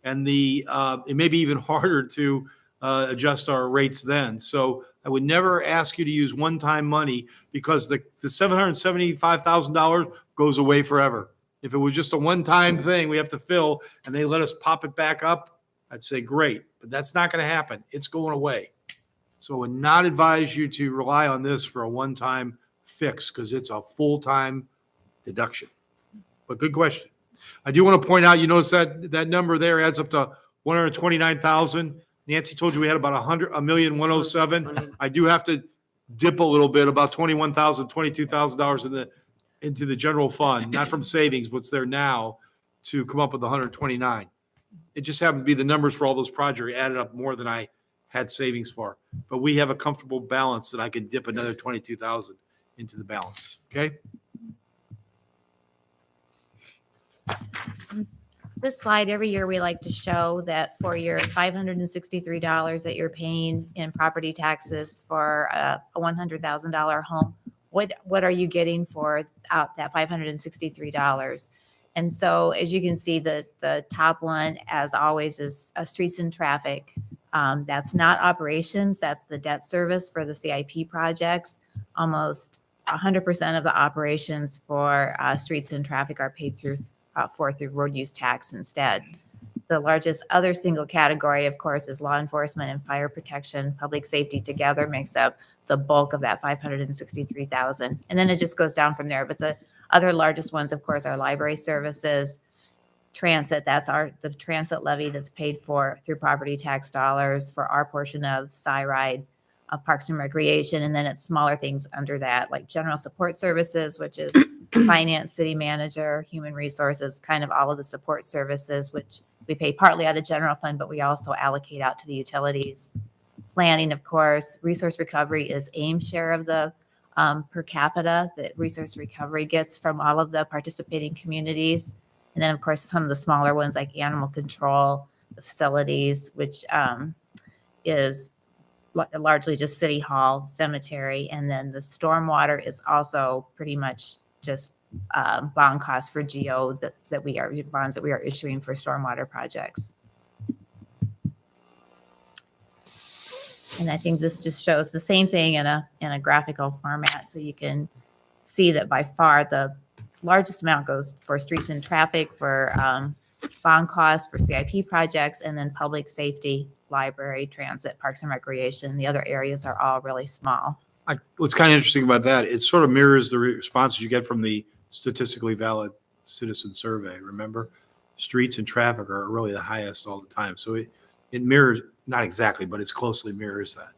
And it may be even harder to adjust our rates then. So I would never ask you to use one-time money, because the $775,000 goes away forever. If it was just a one-time thing we have to fill and they let us pop it back up, I'd say great, but that's not going to happen. It's going away. So I would not advise you to rely on this for a one-time fix, because it's a full-time deduction. But good question. I do want to point out, you notice that number there adds up to 129,000. Nancy told you we had about 1,107,000. I do have to dip a little bit, about $21,000, $22,000 into the general fund, not from savings, what's there now, to come up with 129. It just happened to be the numbers for all those projects added up more than I had savings for. But we have a comfortable balance that I could dip another 22,000 into the balance. Okay. This slide, every year we like to show that for your $563 that you're paying in property taxes for a $100,000 home, what are you getting for out that $563? And so, as you can see, the top one, as always, is streets and traffic. That's not operations. That's the debt service for the CIP projects. Almost 100% of the operations for streets and traffic are paid through road use tax instead. The largest other single category, of course, is law enforcement and fire protection. Public safety together makes up the bulk of that $563,000. And then it just goes down from there. But the other largest ones, of course, are library services, transit. That's the transit levy that's paid for through property tax dollars for our portion of SIRIDE, Parks and Recreation. And then it's smaller things under that, like general support services, which is finance, city manager, human resources, kind of all of the support services, which we pay partly out of general fund, but we also allocate out to the utilities. Planning, of course, resource recovery is Ames' share of the per capita that resource recovery gets from all of the participating communities. And then, of course, some of the smaller ones like animal control, the facilities, which is largely just city hall, cemetery. And then the stormwater is also pretty much just bond costs for GO bonds that we are issuing for stormwater projects. And I think this just shows the same thing in a graphical format, so you can see that by far the largest amount goes for streets and traffic, for bond costs, for CIP projects, and then public safety, library, transit, parks and recreation. The other areas are all really small. What's kind of interesting about that, it sort of mirrors the responses you get from the statistically valid citizen survey. Remember, streets and traffic are really the highest all the time. So it mirrors, not exactly, but it's closely mirrors that.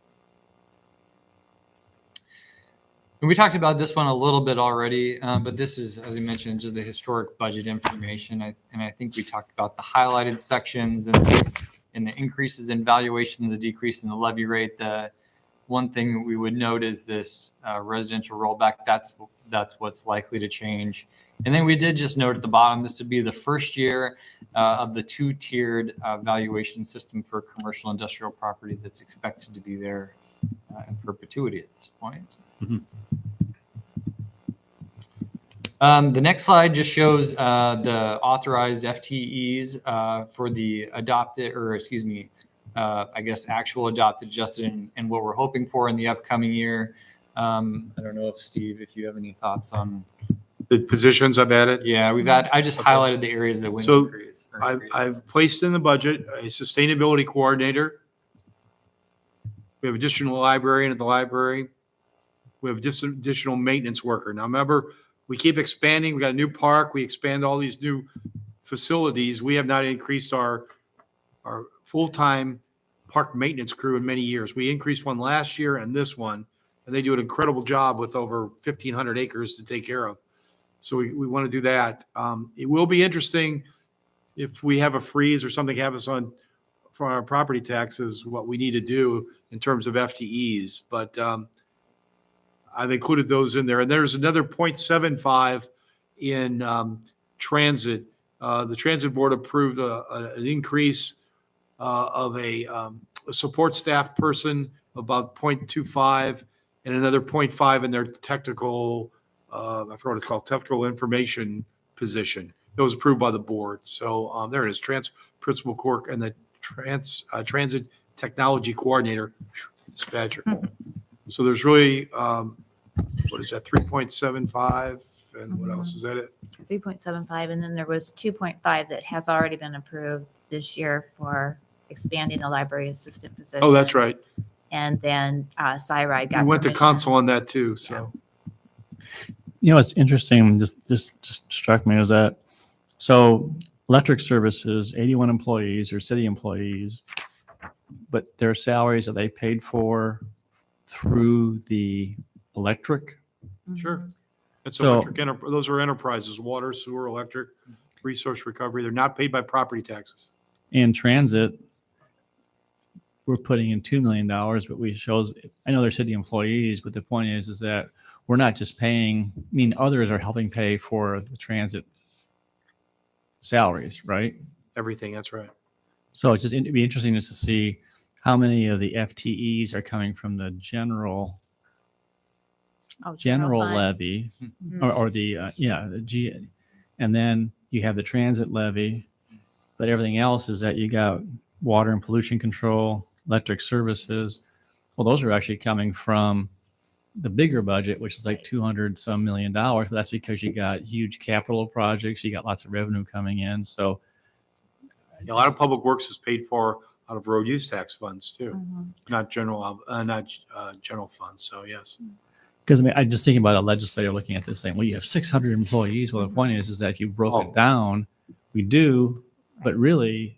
And we talked about this one a little bit already, but this is, as I mentioned, just the historic budget information. And I think we talked about the highlighted sections and the increases in valuation and the decrease in the levy rate. The one thing that we would note is this residential rollback. That's what's likely to change. And then we did just note at the bottom, this would be the first year of the two-tiered valuation system for commercial industrial property that's expected to be there in perpetuity at this point. Mhm. The next slide just shows the authorized FTEs for the adopted, or excuse me, I guess actual adopted, adjusted, and what we're hoping for in the upcoming year. I don't know if Steve, if you have any thoughts on. The positions I've added. Yeah, I just Okay. highlighted the areas that went So increase. I've placed in the budget a sustainability coordinator. We have additional librarian at the library. We have just additional maintenance worker. Now, remember, we keep expanding. We got a new park. We expand all these new facilities. We have not increased our full-time park maintenance crew in many years. We increased one last year and this one, and they do an incredible job with over 1,500 acres to take care of. So we want to do that. It will be interesting if we have a freeze or something happens for our property taxes, what we need to do in terms of FTEs. But I've included those in there. And there's another 0.75 in transit. The transit board approved an increase of a support staff person, about 0.25, and another 0.5 in their technical, I forgot what it's called, technical information position. It was approved by the board. So there it is, principal clerk and the transit technology coordinator, dispatcher. So there's really, what is that, 3.75, and what else is that it? 3.75, and then there was 2.5 that has already been approved this year for expanding the library assistant position. Oh, that's right. And then Cyride We got went to permission. council on that too, so. You know, what's interesting, just struck me is that, so electric services, 81 employees are city employees, but their salaries, are they paid for through the electric? Sure. It's So- electric, those are enterprises, water, sewer, electric, resource recovery. They're not paid by property taxes. In transit, we're putting in $2 million, but I know they're city employees, but the point is that we're not just paying, I mean, others are helping pay for the transit salaries, right? Everything, that's right. So it'd be interesting just to see how many of the FTEs are coming from the general Oh, fund. levy, Mhm. or the the G, and then you have the transit levy, but everything else is that you got water and pollution control, electric services. Well, those are actually coming from the bigger budget, which is like 200 some million dollars, but that's because you got huge capital projects, you got lots of revenue coming in. So A lot of public works is paid for out of road use tax funds too, Mhm. not general funds. So yes. because I mean, I'm just thinking about a legislator looking at this saying, well, you have 600 employees. Well, the point is that if you broke Oh. it down, we do, but really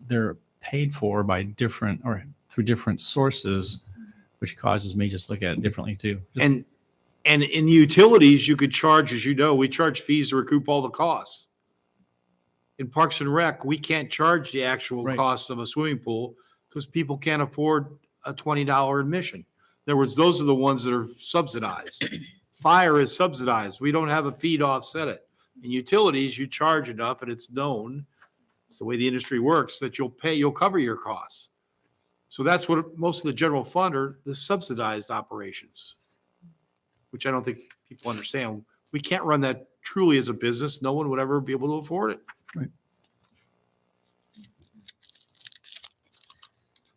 they're paid for by different or through different sources, which causes me just look at it differently too. And in the utilities, you could charge, as you know, we charge fees to recoup all the costs. In Parks and Rec, we can't charge the actual Right. cost of a swimming pool because people can't afford a $20 admission. In other words, those are the ones that are subsidized. Fire is subsidized. We don't have a fee to offset it. In utilities, you charge enough, and it's known, it's the way the industry works, that you'll cover your costs. So that's what most of the general fund are, the subsidized operations, which I don't think people understand. We can't run that truly as a business. No one would ever be able to afford it.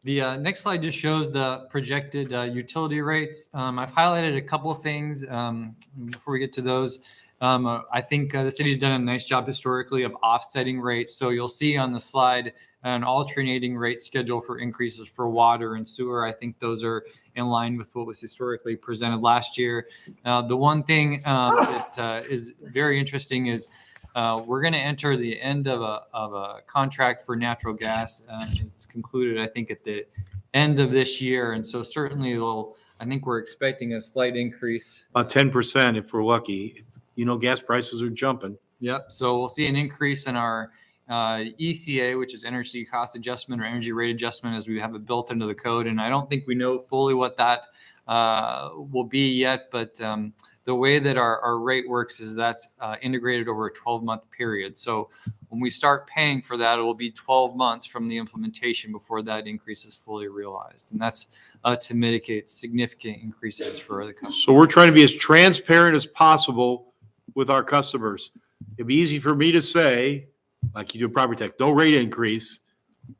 The next slide just shows the projected utility rates. I've highlighted a couple of things before we get to those. I think the city's done a nice job historically of offsetting rates. So you'll see on the slide an alternating rate schedule for increases for water and sewer. I think those are in line with what was historically presented last year. The one thing that is very interesting is we're going to enter the end of a contract for natural gas. It's concluded, I think, at the end of this year. And so certainly I think we're expecting a slight increase. About 10% if we're lucky. You know, gas prices are jumping. Yep. So we'll see an increase in our ECA, which is energy cost adjustment or energy rate adjustment, as we have it built into the code. And I don't think we know fully what that will be yet, but the way that our rate works is that's integrated over a 12-month period. So when we start paying for that, it will be 12 months from the implementation before that increase is fully realized. And that's to mitigate significant increases for the customers. So we're trying to be as transparent as possible with our customers. It'd be easy for me to say, like you do property tax, no rate increase,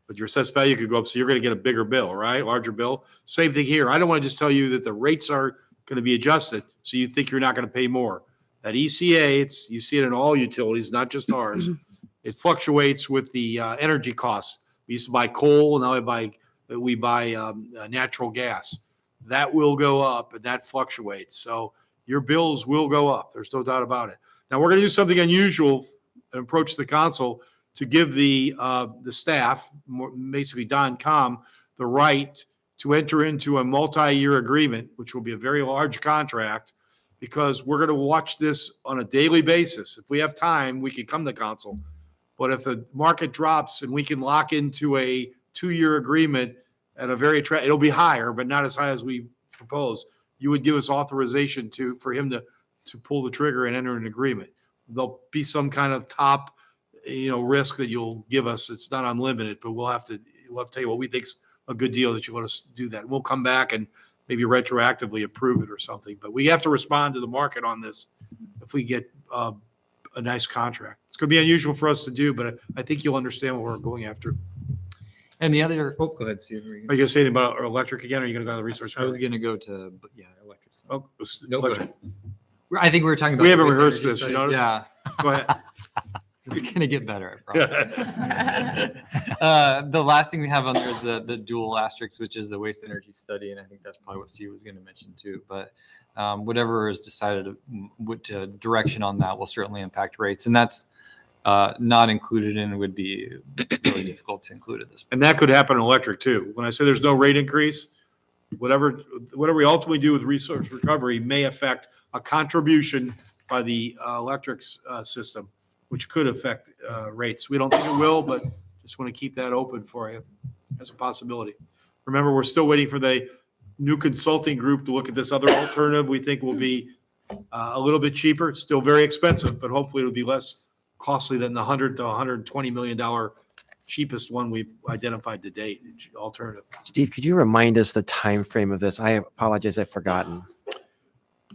but your assessed value could go up, so you're going to get a bigger bill, right? Larger bill. Same thing here. I don't want to just tell you that the rates are going to be adjusted, so you think you're not going to pay more. That ECA, you see it in all utilities, not just ours. It fluctuates with the energy costs. We used to buy coal, now we buy natural gas. That will go up, and that fluctuates. So your bills will go up. There's no doubt about it. Now we're going to do something unusual and approach the council to give the staff, basically Don-Com, the right to enter into a multi-year agreement, which will be a very large contract, because we're going to watch this on a daily basis. If we have time, we can come to council. But if the market drops and we can lock into a 2-year agreement at a very attractive, it'll be higher, but not as high as we propose. You would give us authorization for him to pull the trigger and enter an agreement. There'll be some kind of top, risk that you'll give us. It's not unlimited, but we'll have to tell you what we think's a good deal that you want us to do that. We'll come back and maybe retroactively approve it or something. But we have to respond to the market on this if we get a nice contract. It's going to be unusual for us to do, but I think you'll understand what we're going after. And the other, go ahead, Steve. Are you going to say anything about our electric again, or are you going to go to the resource? I was going to go to, electric. Oh, No, go ahead. I think we were talking about. We haven't the waste rehearsed energy this, study. you notice? Yeah. Go ahead. It's going to get better, I promise. The last thing we have on there is the dual asterisk, which is the waste energy study. And I think that's probably what Steve was going to mention too. But whatever is decided, which direction on that will certainly impact rates. And that's not included in, would be really difficult to include at this point. And that could happen in electric too. When I say there's no rate increase, whatever we ultimately do with resource recovery may affect a contribution by the electric system, which could affect rates. We don't think it will, but just want to keep that open for you as a possibility. Remember, we're still waiting for the new consulting group to look at this other alternative we think will be a little bit cheaper. It's still very expensive, but hopefully it'll be less costly than the $100 to $120 million cheapest one we've identified to date, alternative. Steve, could you remind us the time frame of this? I apologize, I've forgotten.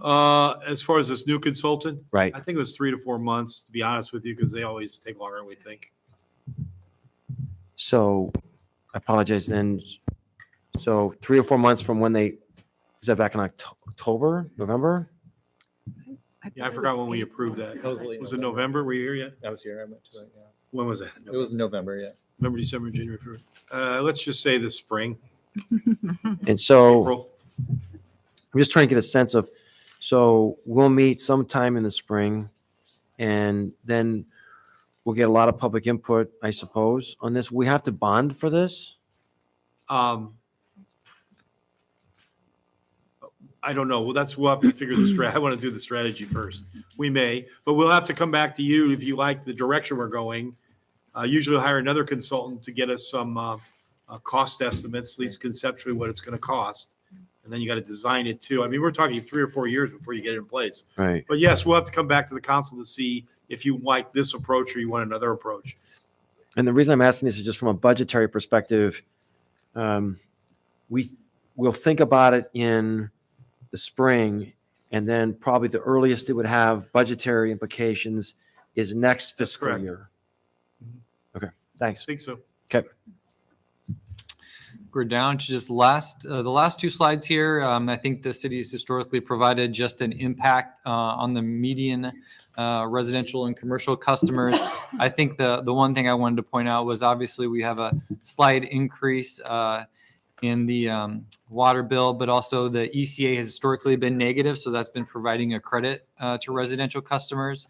As far as this new consultant, Right. I think it was 3 to 4 months, to be honest with you, because they always take longer than we think. So I apologize then. So 3 or 4 months from when is that back in October, November? Yeah, I forgot when we approved that. Was it November? Were you here yet? I was here. I went to it, yeah. When was that? It was November, yeah. November, December, January, February. Let's just say the spring. And so April. I'm just trying to get a sense of, so we'll meet sometime in the spring and then we'll get a lot of public input, I suppose, on this. We have to bond for this? I don't know. Well, we'll have to figure the I want to do the strategy first. We may, but we'll have to come back to you if you like the direction we're going. Usually we'll hire another consultant to get us some cost estimates, at least conceptually what it's going to cost. And then you got to design it too. I mean, we're talking 3 or 4 years before you get it in place. Right. But yes, we'll have to come back to the council to see if you like this approach or you want another approach. And the reason I'm asking this is just from a budgetary perspective. We'll think about it in the spring, and then probably the earliest it would have budgetary implications is next fiscal correct. year. Mhm. Okay, I thanks. think so. Okay. We're down to just the last two slides here. I think the city has historically provided just an impact on the median residential and commercial customers. I think the one thing I wanted to point out was obviously we have a slight increase in the water bill, but also the ECA has historically been negative, so that's been providing a credit to residential customers.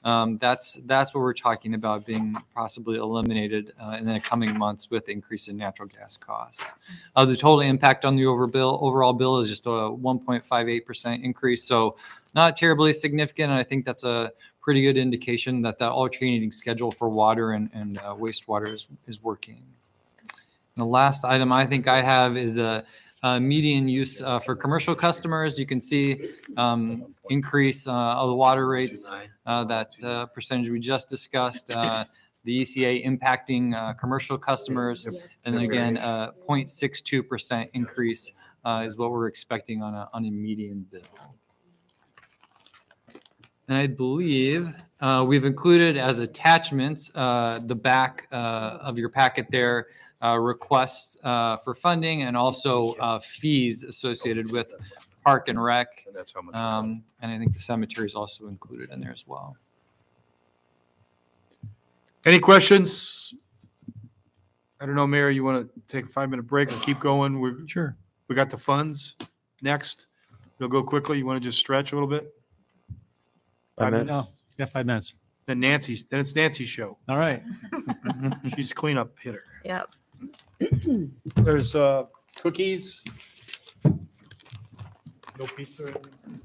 That's what we're talking about being possibly eliminated in the coming months with increase in natural gas costs. The total impact on the overall bill is just a 1.58% increase, so not terribly significant. And I think that's a pretty good indication that the alternating schedule for water and wastewater is working. And the last item I think I have is the median use for commercial customers. You can see increase of the water rates, that percentage we just discussed, the ECA impacting commercial customers. And then again, 0.62% increase is what we're expecting on a median bill. And I believe we've included as attachments the back of your packet there, requests for funding and also fees associated with Park and Rec. And that's how much. And I think the cemetery is also included in there as well. Any questions? I don't know, Mayor, you want to take a 5-minute break or keep going? Sure. We got the funds next. We'll go quickly. You want to just stretch a little bit? 5 minutes? No, yeah, 5 minutes. Then it's Nancy's show. All right. She's cleanup hitter. Yep. There's cookies. No pizza or anything?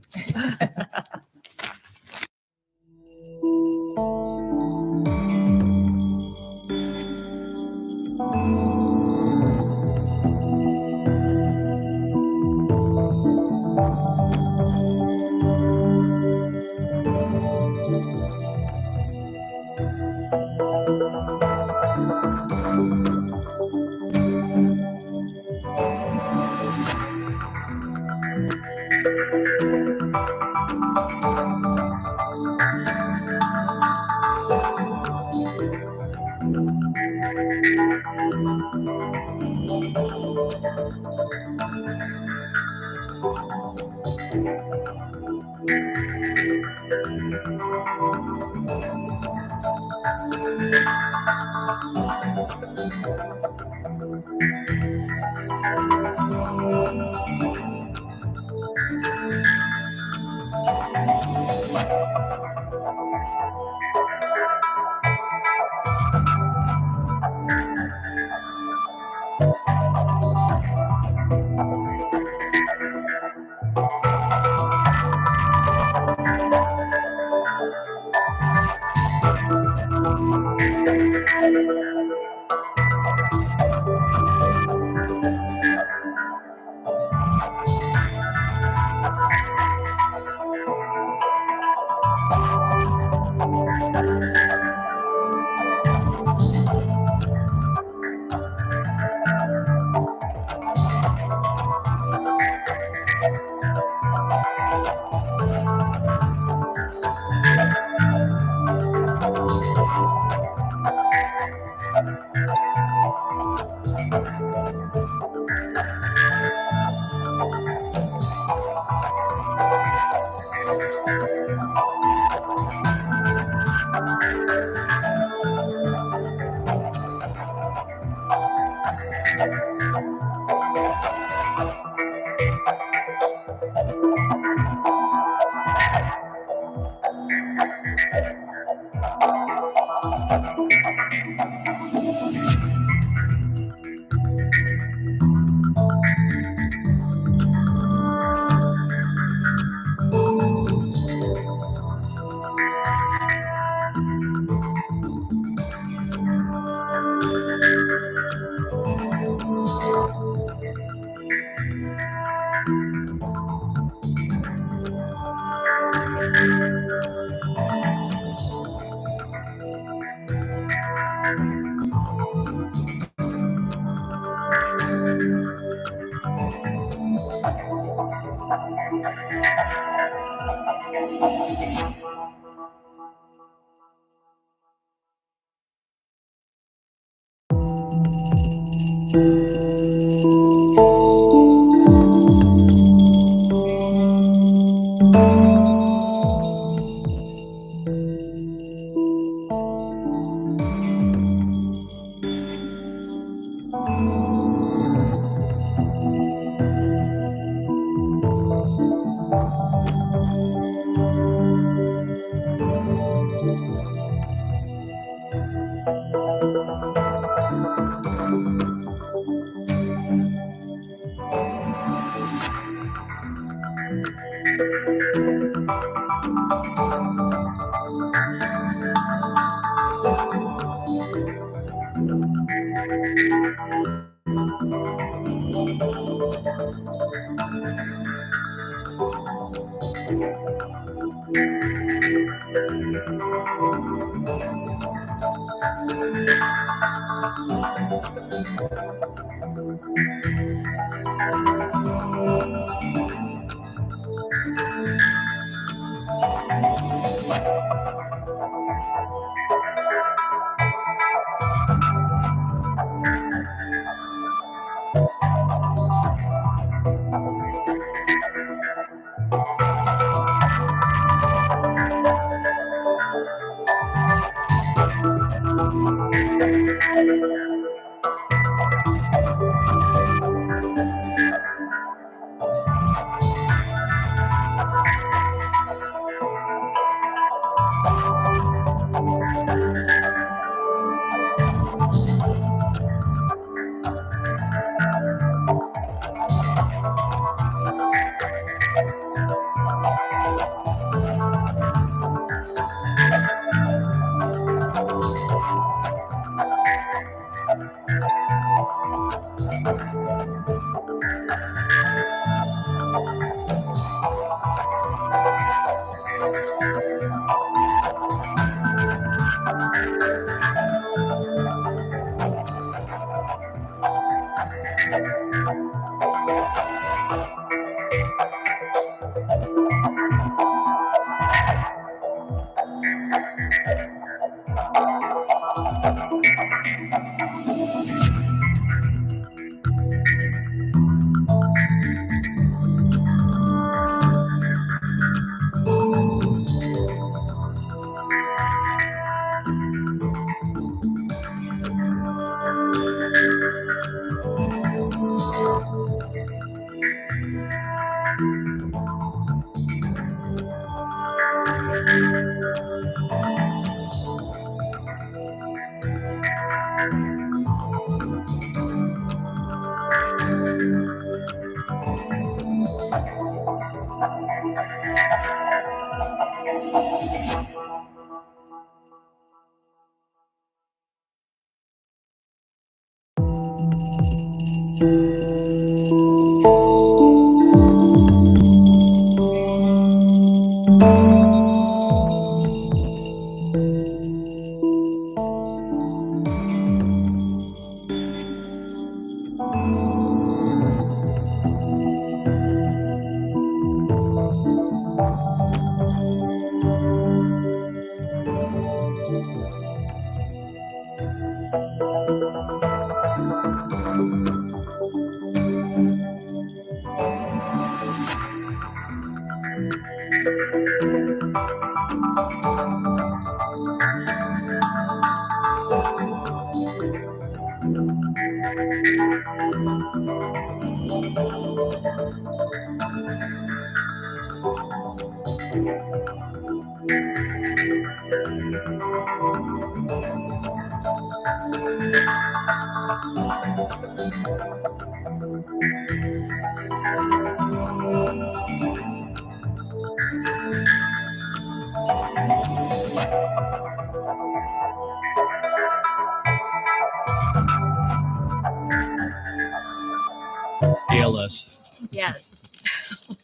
ALS. Yes.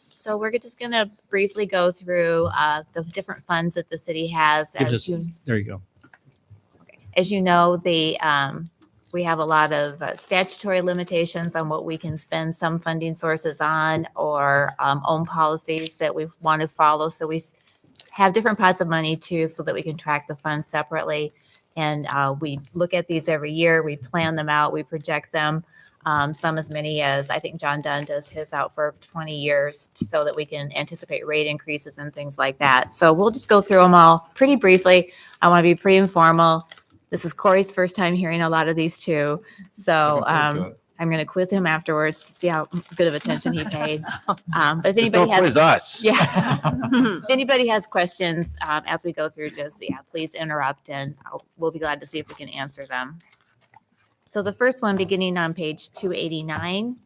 So we're just going to briefly go through the different funds that the city has. Give As us, you, there you go. as you know, we have a lot of statutory limitations on what we can spend some funding sources on, or own policies that we want to follow. So we have different pots of money too, so that we can track the funds separately. And we look at these every year. We plan them out. We project them. Some as many as, I think John Dunn does his out for 20 years, so that we can anticipate rate increases and things like that. So we'll just go through them all pretty briefly. I want to be pretty informal. This is Corey's first time hearing a lot of these too. So I'm going to quiz him afterwards to see how good of attention he paid. But if Just anybody don't has, quiz us. yeah, if anybody has questions as we go through, just please interrupt, and we'll be glad to see if we can answer them. So the first one, beginning on page 289,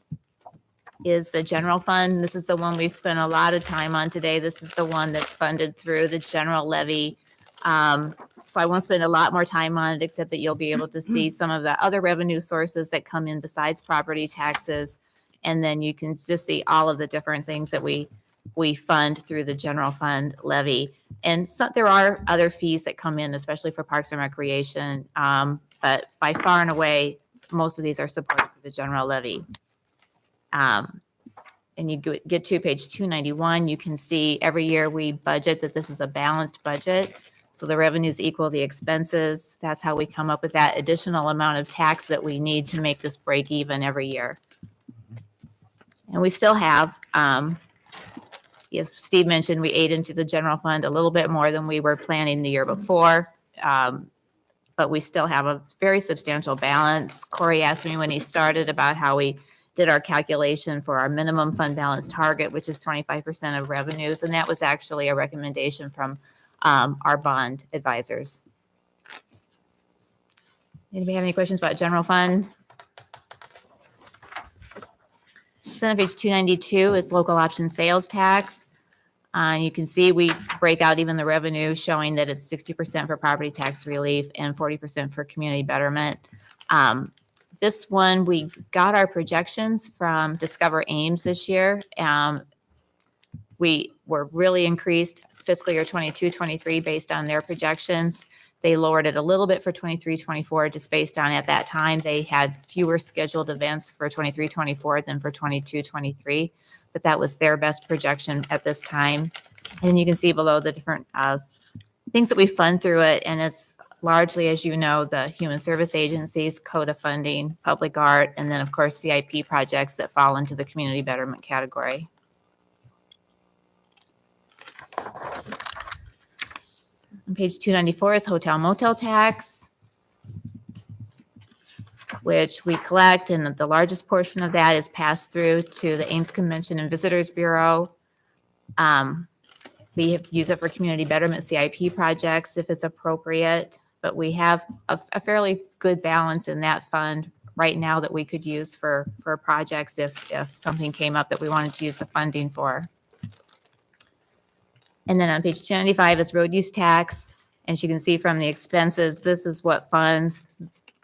is the general fund. This is the one we've spent a lot of time on today. This is the one that's funded through the general levy. So I won't spend a lot more time on it, except that you'll be able to see some of the other revenue sources that come in besides property taxes. And then you can just see all of the different things that we fund through the general fund levy. And so there are other fees that come in, especially for Parks and Recreation. But by far and away, most of these are supported through the general levy. And you get to page 291, you can see every year we budget that this is a balanced budget. So the revenues equal the expenses. That's how we come up with that additional amount of tax that we need to make this break even every year. And we still have, as Steve mentioned, we ate into the general fund a little bit more than we were planning the year before. But we still have a very substantial balance. Corey asked me when he started about how we did our calculation for our minimum fund balance target, which is 25% of revenues. And that was actually a recommendation from our bond advisors. Anybody have any questions about general fund? So on page 292 is local option sales tax. You can see we break out even the revenue, showing that it's 60% for property tax relief and 40% for community betterment. This one, we got our projections from Discover Ames this year. We were really increased fiscal year 22-23 based on their projections. They lowered it a little bit for 23-24, just based on at that time they had fewer scheduled events for 23-24 than for 22-23. But that was their best projection at this time. And you can see below the different things that we fund through it. And it's largely, as you know, the human service agencies, CODA funding, public art, and then of course CIP projects that fall into the community betterment category. On page 294 is hotel motel tax, which we collect, and the largest portion of that is passed through to the Ames Convention and Visitors Bureau. We use it for community betterment CIP projects if it's appropriate, but we have a fairly good balance in that fund right now that we could use for projects if something came up that we wanted to use the funding for. And then on page 295 is road use tax. And as you can see from the expenses, this is what funds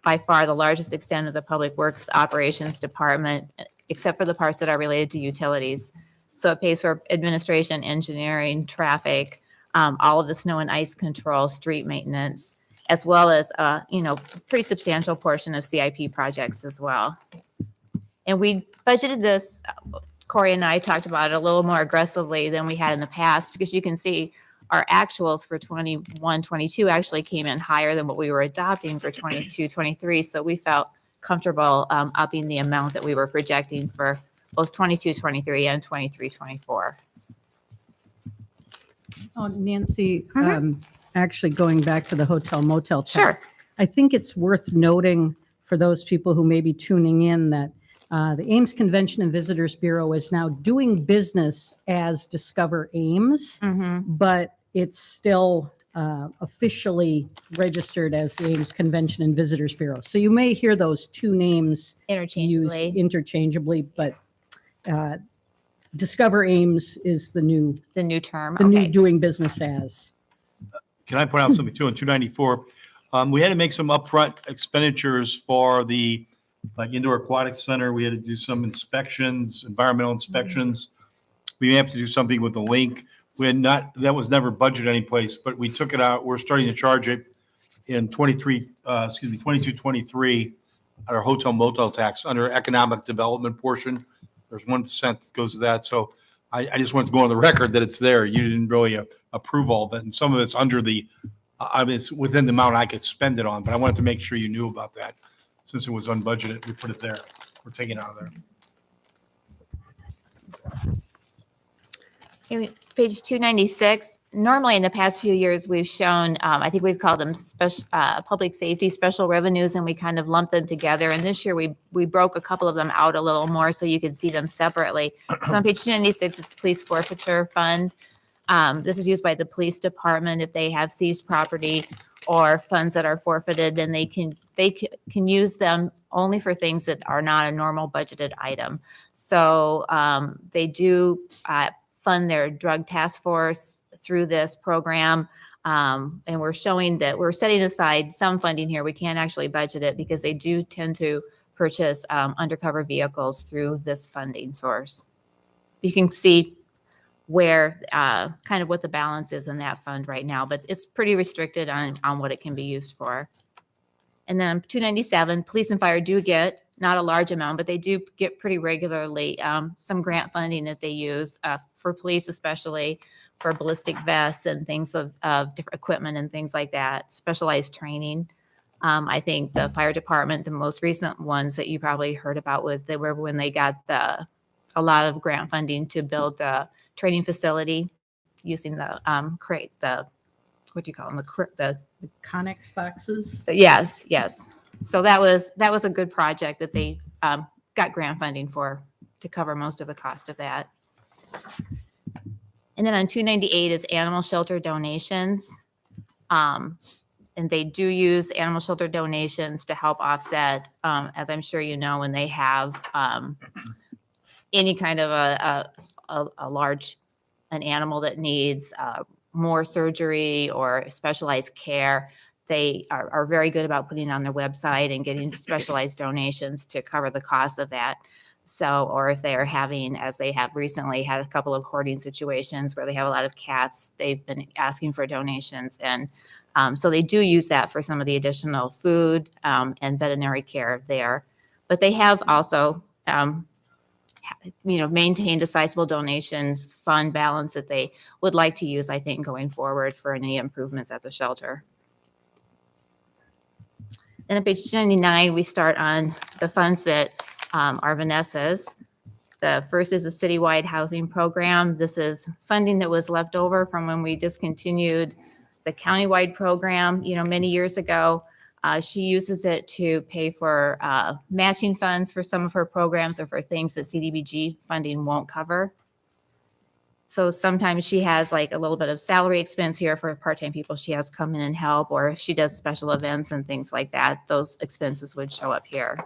by far the largest extent of the Public Works Operations Department, except for the parts that are related to utilities. So it pays for administration, engineering, traffic, all of the snow and ice control, street maintenance, as well as pretty substantial portion of CIP projects as well. And we budgeted this, Corey and I talked about it a little more aggressively than we had in the past, because you can see our actuals for 21-22 actually came in higher than what we were adopting for 22-23. So we felt comfortable upping the amount that we were projecting for both 22-23 and 23-24. Oh, Nancy, actually going back to the hotel motel tax. Sure. I think it's worth noting for those people who may be tuning in that the Ames Convention and Visitors Bureau is now doing business as Discover Ames, but it's still officially registered as the Ames Convention and Visitors Bureau. So you may hear those two names used interchangeably, but Discover Ames is the new term. new doing business as. Can I point out something too? On 294, we had to make some upfront expenditures for the indoor aquatic center. We had to do some inspections, environmental inspections. We may have to do something with the link. That was never budgeted anyplace, but we took it out. We're starting to charge it in 22-23 our hotel motel tax under economic development portion. There's 1% that goes to that. So I just wanted to go on the record that it's there. You didn't really approve all of it. And some of it's under it's within the amount I could spend it on, but I wanted to make sure you knew about that. Since it was unbudgeted, we put it there. We're taking it out of there. Okay, page 296. Normally in the past few years, we've shown, I think we've called them public safety special revenues, and we kind of lumped them together. And this year we broke a couple of them out a little more so you could see them separately. So on page 296 is the police forfeiture fund. This is used by the police department if they have seized property or funds that are forfeited, then they can they can use them only for things that are not a normal budgeted item. So they do fund their drug task force through this program. And we're showing that we're setting aside some funding here. We can't actually budget it because they do tend to purchase undercover vehicles through this funding source. You can see where kind of what the balance is in that fund right now, but it's pretty restricted on what it can be used for. And then 297, police and fire do get not a large amount, but they do get pretty regularly some grant funding that they use for police, especially for ballistic vests and things of different equipment and things like that, specialized training. I think the fire department, the most recent ones that you probably heard about they were when they got a lot of grant funding to build the training facility using the what do you call them? The Connex boxes. yes. So that was a good project that they got grant funding for to cover most of the cost of that. And then on 298 is animal shelter donations. And they do use animal shelter donations to help offset, as I'm sure you know, when they have any kind of an animal that needs more surgery or specialized care. They are very good about putting it on their website and getting specialized donations to cover the cost of that. So, or if they are having, as they have recently had a couple of hoarding situations where they have a lot of cats, they've been asking for donations. And so they do use that for some of the additional food and veterinary care there. But they have also, maintained a sizable donations fund balance that they would like to use, I think, going forward for any improvements at the shelter. Then on page 299, we start on the funds that are Vanessa's. The first is the citywide housing program. This is funding that was left over from when we discontinued the countywide program, many years ago. She uses it to pay for matching funds for some of her programs or for things that CDBG funding won't cover. So sometimes she has like a little bit of salary expense here for part-time people she has come in and help, or if she does special events and things like that, those expenses would show up here.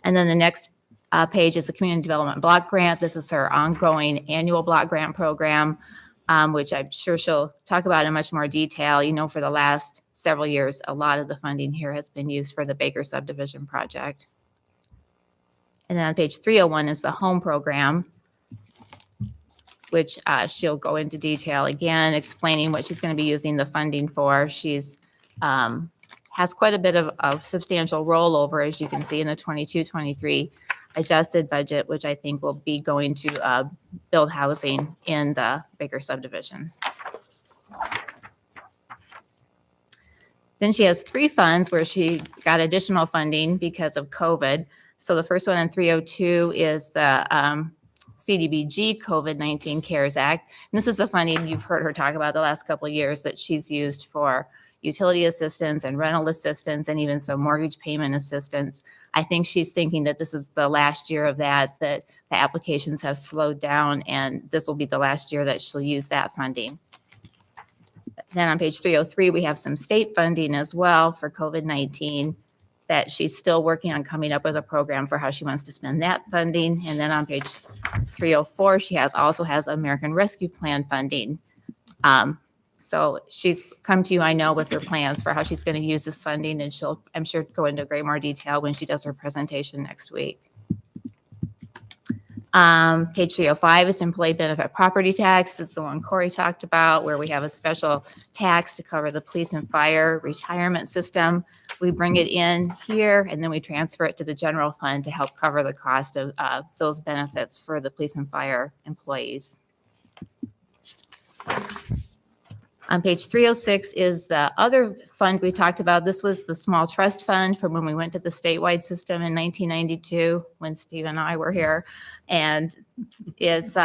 And then the next page is the Community Development Block Grant. This is her ongoing annual block grant program, which I'm sure she'll talk about in much more detail. For the last several years, a lot of the funding here has been used for the Baker subdivision project. And then on page 301 is the home program, which she'll go into detail again, explaining what she's going to be using the funding for. She's has quite a bit of substantial rollover, as you can see in the 22-23 adjusted budget, which I think will be going to build housing in the Baker subdivision. Then she has 3 funds where she got additional funding because of COVID. So the first one in 302 is the CDBG COVID-19 CARES Act. And this was the funding you've heard her talk about the last couple of years that she's used for utility assistance and rental assistance and even some mortgage payment assistance. I think she's thinking that this is the last year of that the applications have slowed down, and this will be the last year that she'll use that funding. Then on page 303, we have some state funding as well for COVID-19 that she's still working on coming up with a program for how she wants to spend that funding. And then on page 304, she also has American Rescue Plan funding. So she's come to you, I know, with her plans for how she's going to use this funding, and she'll, I'm sure, go into great more detail when she does her presentation next week. Page 305 is employee benefit property tax. It's the one Corey talked about, where we have a special tax to cover the police and fire retirement system. We bring it in here, and then we transfer it to the general fund to help cover the cost of those benefits for the police and fire employees. On page 306 is the other fund we talked about. This was the small trust fund from when we went to the statewide system in 1992, when Steve and I were here. And it's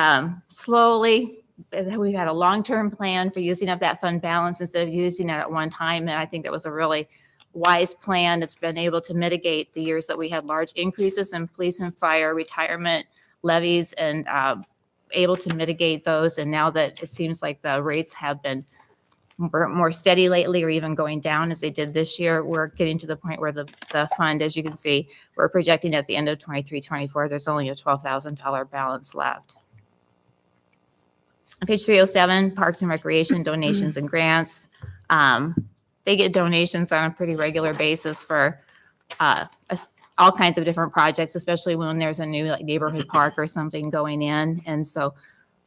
slowly, we've had a long-term plan for using up that fund balance instead of using it at one time. And I think that was a really wise plan. It's been able to mitigate the years that we had large increases in police and fire retirement levies, and able to mitigate those. And now that it seems like the rates have been more steady lately, or even going down as they did this year. We're getting to the point where the fund, as you can see, we're projecting at the end of 23-24, there's only a $12,000 balance left. On page 307, Parks and Recreation donations and grants. They get donations on a pretty regular basis for all kinds of different projects, especially when there's a new like neighborhood park or something going in. And so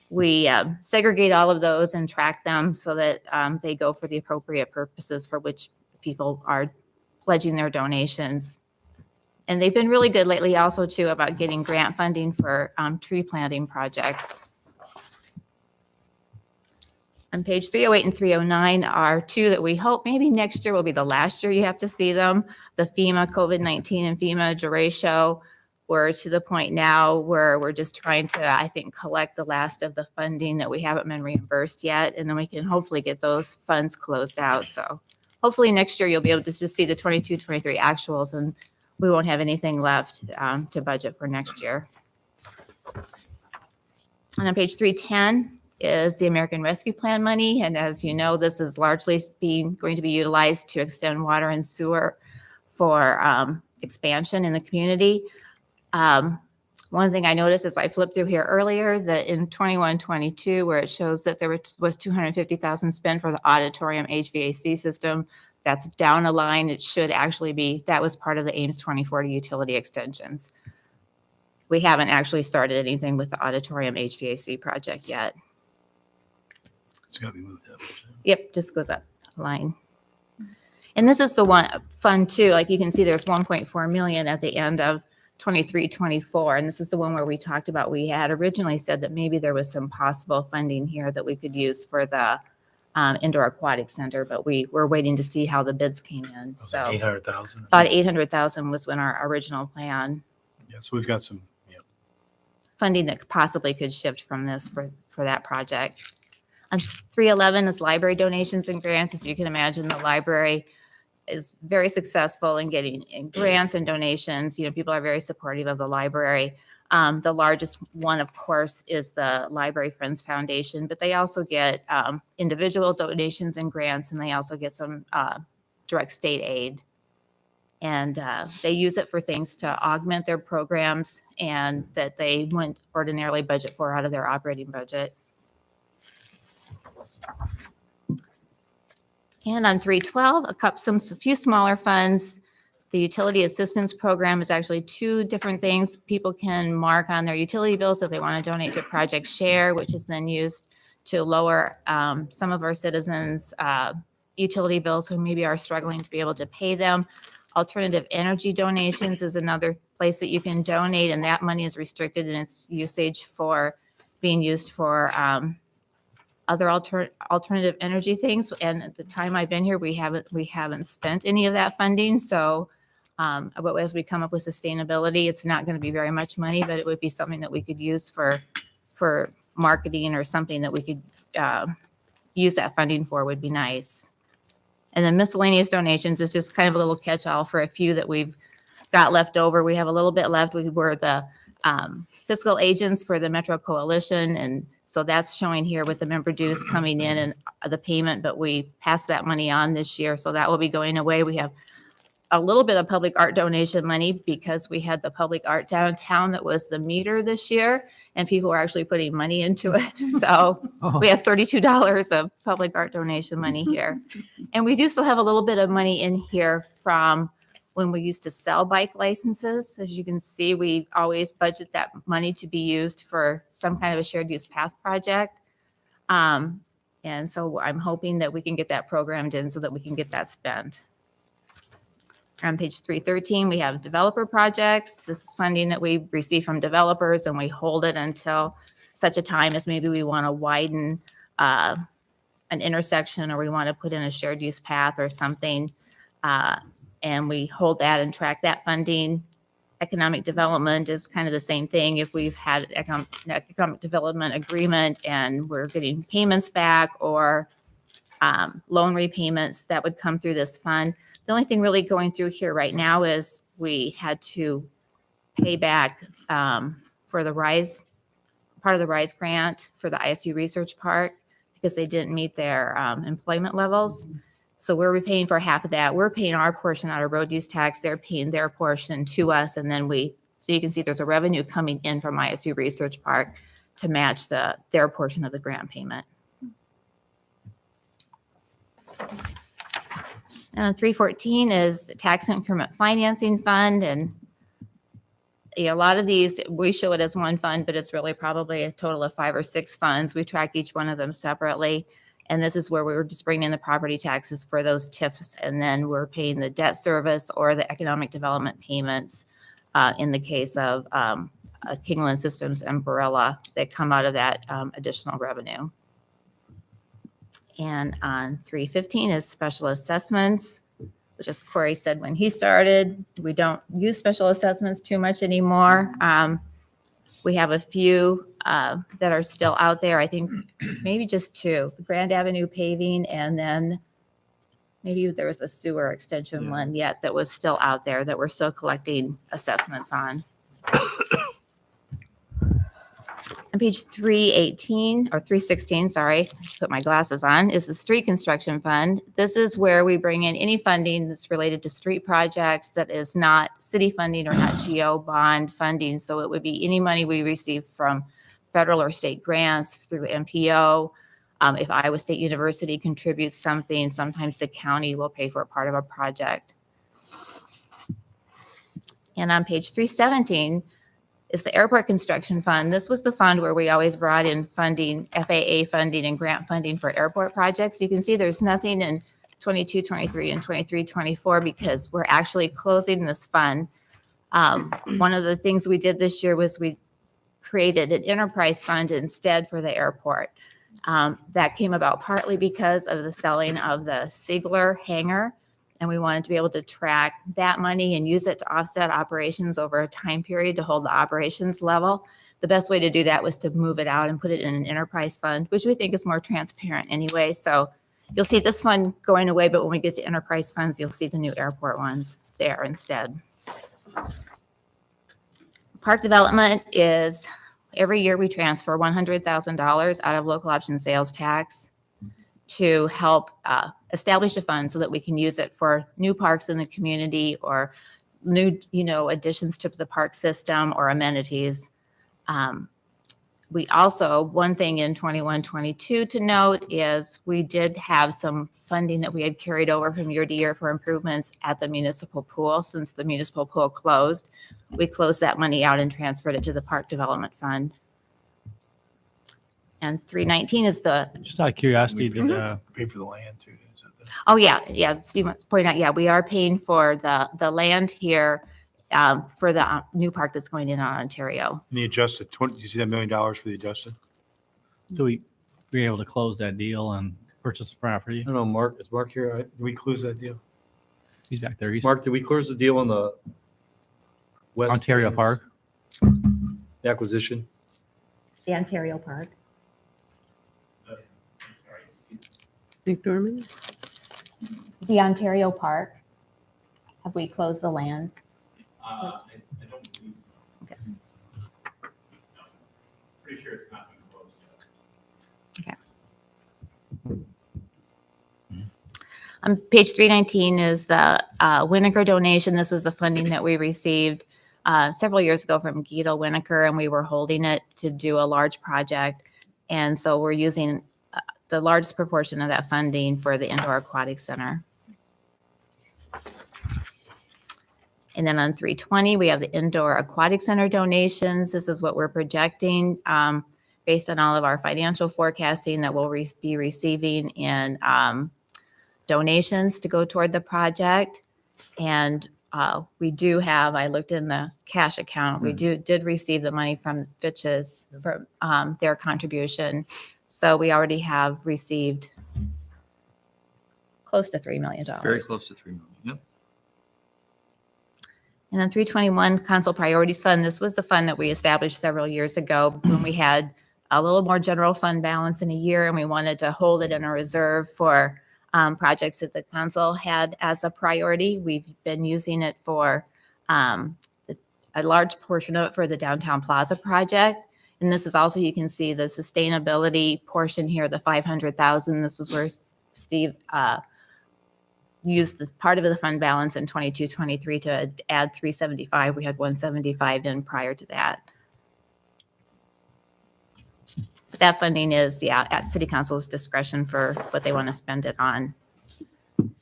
we segregate all of those and track them so that they go for the appropriate purposes for which people are pledging their donations. And they've been really good lately also too about getting grant funding for tree planting projects. On page 308 and 309 are two that we hope maybe next year will be the last year you have to see them. The FEMA COVID-19 and FEMA derecho. We're to the point now where we're just trying to, I think, collect the last of the funding that we haven't been reimbursed yet. And then we can hopefully get those funds closed out. So hopefully next year you'll be able to just see the 22-23 actuals, and we won't have anything left to budget for next year. And on page 310 is the American Rescue Plan money. And as you know, this is largely going to be utilized to extend water and sewer for expansion in the community. One thing I noticed as I flipped through here earlier that in 21-22, where it shows that there was $250,000 spent for the auditorium HVAC system, that's down a line. It should actually be, that was part of the Ames 2040 utility extensions. We haven't actually started anything with the auditorium HVAC project yet. It's got to be moved up. Yep, just goes up a line. And this is the one fund too. Like you can see there's 1.4 million at the end of 23-24. And this is the one where we talked about, we had originally said that maybe there was some possible funding here that we could use for the indoor aquatic center, but we were waiting to see how the bids came in. So 800,000. about 800,000 was when our original plan Yeah, so we've got some. Yeah. funding that possibly could shift from this for that project. On 311 is library donations and grants. As you can imagine, the library is very successful in getting in grants and donations. You know, people are very supportive of the library. The largest one, of course, is the Library Friends Foundation, but they also get individual donations and grants, and they also get some direct state aid. And they use it for things to augment their programs and that they wouldn't ordinarily budget for out of their operating budget. And on 312, a few smaller funds. The utility assistance program is actually two different things. People can mark on their utility bills if they want to donate to Project Share, which is then used to lower some of our citizens' utility bills who maybe are struggling to be able to pay them. Alternative energy donations is another place that you can donate, and that money is restricted in its usage for being used for other alternative energy things. And at the time I've been here, we haven't spent any of that funding. So, but as we come up with sustainability, it's not going to be very much money, but it would be something that we could use for marketing or something that we could use that funding for would be nice. And then miscellaneous donations is just kind of a little catch-all for a few that we've got left over. We have a little bit left. We were the fiscal agents for the Metro Coalition, and so that's showing here with the member dues coming in and the payment, but we passed that money on this year, so that will be going away. We have a little bit of public art donation money because we had the public art downtown that was the meter this year, and people were actually putting money into it. So we have $32 of public art donation money here. And we do still have a little bit of money in here from when we used to sell bike licenses. As you can see, we always budget that money to be used for some kind of a shared use path project. And so I'm hoping that we can get that programmed in so that we can get that spent. On page 313, we have developer projects. This is funding that we receive from developers, and we hold it until such a time as maybe we want to widen an intersection, or we want to put in a shared use path or something. And we hold that and track that funding. Economic development is kind of the same thing. If we've had an economic development agreement and we're getting payments back or loan repayments, that would come through this fund. The only thing really going through here right now is we had to pay back for the RISE, part of the RISE grant for the ISU Research Park, because they didn't meet their employment levels. So we're paying for half of that. We're paying our portion out of road use tax. They're paying their portion to us. And then so you can see there's a revenue coming in from ISU Research Park to match their portion of the grant payment. And 314 is the tax increment financing fund. And a lot of these, we show it as one fund, but it's really probably a total of 5 or 6 funds. We track each one of them separately. And this is where we were just bringing in the property taxes for those TIFs. And then we're paying the debt service or the economic development payments in the case of Kingland Systems and Barilla that come out of that additional revenue. And on 315 is special assessments, which as Corey said when he started, we don't use special assessments too much anymore. We have a few that are still out there. I think maybe just 2, Grand Avenue paving, and then maybe there was a sewer extension one yet that was still out there that we're still collecting assessments on. On page 318 or 316, sorry, put my glasses on, is the street construction fund. This is where we bring in any funding that's related to street projects that is not city funding or not GO bond funding. So it would be any money we receive from federal or state grants through MPO. If Iowa State University contributes something, sometimes the county will pay for a part of a project. And on page 317, is the airport construction fund. This was the fund where we always brought in funding, FAA funding and grant funding for airport projects. You can see there's nothing in 22, 23, and 23, 24 because we're actually closing this fund. One of the things we did this year was we created an enterprise fund instead for the airport. That came about partly because of the selling of the Ziegler hangar. And we wanted to be able to track that money and use it to offset operations over a time period to hold the operations level. The best way to do that was to move it out and put it in an enterprise fund, which we think is more transparent anyway. So you'll see this fund going away, but when we get to enterprise funds, you'll see the new airport ones there instead. Park development is every year we transfer $100,000 out of local option sales tax to help establish a fund so that we can use it for new parks in the community or new, additions to the park system or amenities. We also, one thing in 21-22 to note is we did have some funding that we had carried over from year to year for improvements at the municipal pool. Since the municipal pool closed, we closed that money out and transferred it to the park development fund. And 319 is Just out of curiosity, did, Pay for the land too. oh yeah, Steve wants to point out, we are paying for the land here for the new park that's going in on Ontario. And the adjusted, you see that $1 million for the adjusted? do we be able to close that deal and purchase the property? I don't know, Mark, is Mark here? Did we close that deal? He's back there. He's Mark, did we close the deal on the west? Ontario Ames Park. Acquisition? The Ontario Park. McDormand? The Ontario Park. Have we closed the land? I don't believe so. Okay. No. Pretty sure it's not been closed yet. On page 319 is the Winokur donation. This was the funding that we received several years ago from Guido Winokur, and we were holding it to do a large project. And so we're using the largest proportion of that funding for the Indoor Aquatic Center. And then on 320, we have the Indoor Aquatic Center donations. This is what we're projecting based on all of our financial forecasting that we'll be receiving in donations to go toward the project. And we do have, I looked in the cash account, we did receive the money from Fitch's for their contribution. So we already have received close to $3 million. Very close to 3 million. Yep. And then 321 Council Priorities Fund. This was the fund that we established several years ago when we had a little more general fund balance in a year, and we wanted to hold it in a reserve for projects that the council had as a priority. We've been using it for a large portion of it for the Downtown Plaza project. And this is also, you can see the sustainability portion here, the 500,000. This is where Steve used this part of the fund balance in 22-23 to add 375. We had 175 in prior to that. But that funding is, yeah, at City Council's discretion for what they want to spend it on.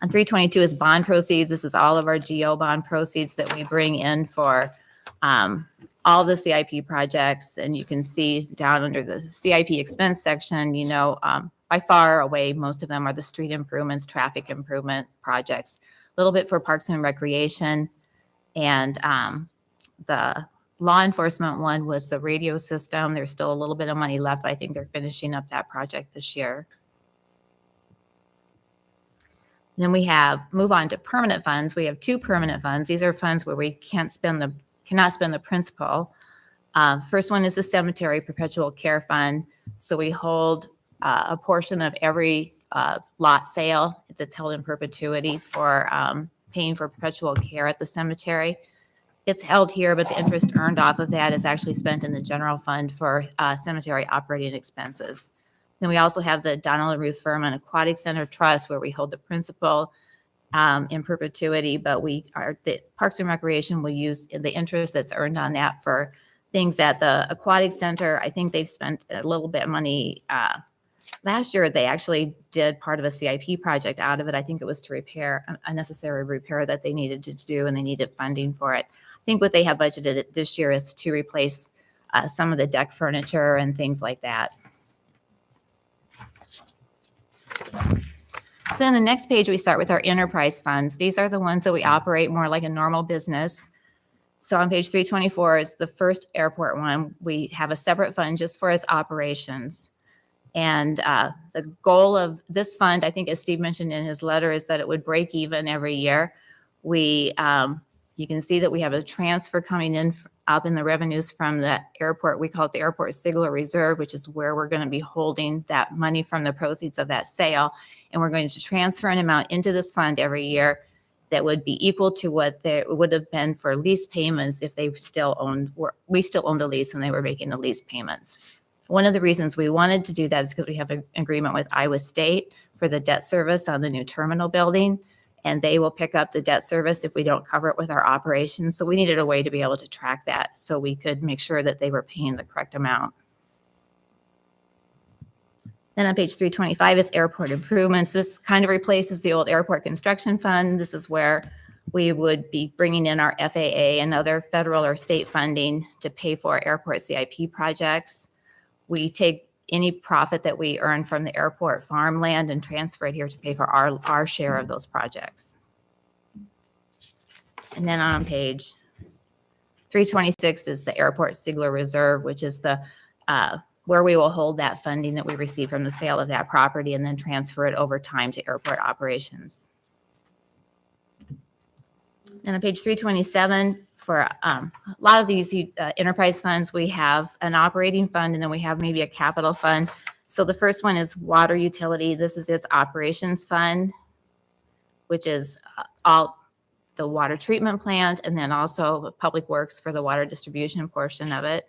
On 322 is bond proceeds. This is all of our GO bond proceeds that we bring in for all the CIP projects. And you can see down under the CIP expense section, you know, by far away, most of them are the street improvements, traffic improvement projects, a little bit for parks and recreation. And the law enforcement one was the radio system. There's still a little bit of money left, but I think they're finishing up that project this year. Then we move on to permanent funds. We have two permanent funds. These are funds where we cannot spend the principal. First one is the cemetery perpetual care fund. So we hold a portion of every lot sale that's held in perpetuity for paying for perpetual care at the cemetery. It's held here, but the interest earned off of that is actually spent in the general fund for cemetery operating expenses. Then we also have the Donald and Ruth Furman Aquatic Center Trust, where we hold the principal in perpetuity, but the Parks and Recreation will use the interest that's earned on that for things at the Aquatic Center. I think they've spent a little bit of money. Last year, they actually did part of a CIP project out of it. I think it was to repair a necessary repair that they needed to do, and they needed funding for it. I think what they have budgeted this year is to replace some of the deck furniture and things like that. So on the next page, we start with our enterprise funds. These are the ones that we operate more like a normal business. So on page 324 is the first airport one. We have a separate fund just for its operations. And the goal of this fund, I think as Steve mentioned in his letter, is that it would break even every year. You can see that we have a transfer coming in up in the revenues from the airport. We call it the Airport Sigler Reserve, which is where we're going to be holding that money from the proceeds of that sale. And we're going to transfer an amount into this fund every year that would be equal to what they would have been for lease payments if we still owned the lease and they were making the lease payments. One of the reasons we wanted to do that is because we have an agreement with Iowa State for the debt service on the new terminal building, and they will pick up the debt service if we don't cover it with our operations. So we needed a way to be able to track that so we could make sure that they were paying the correct amount. Then on page 325 is airport improvements. This kind of replaces the old airport construction fund. This is where we would be bringing in our FAA and other federal or state funding to pay for airport CIP projects. We take any profit that we earn from the airport farmland and transfer it here to pay for our share of those projects. And then on page 326 is the Airport Sigler Reserve, which is the where we will hold that funding that we receive from the sale of that property and then transfer it over time to airport operations. And on page 327, for a lot of these enterprise funds, we have an operating fund and then we have maybe a capital fund. So the first one is water utility. This is its operations fund, which is all the water treatment plant and then also public works for the water distribution portion of it.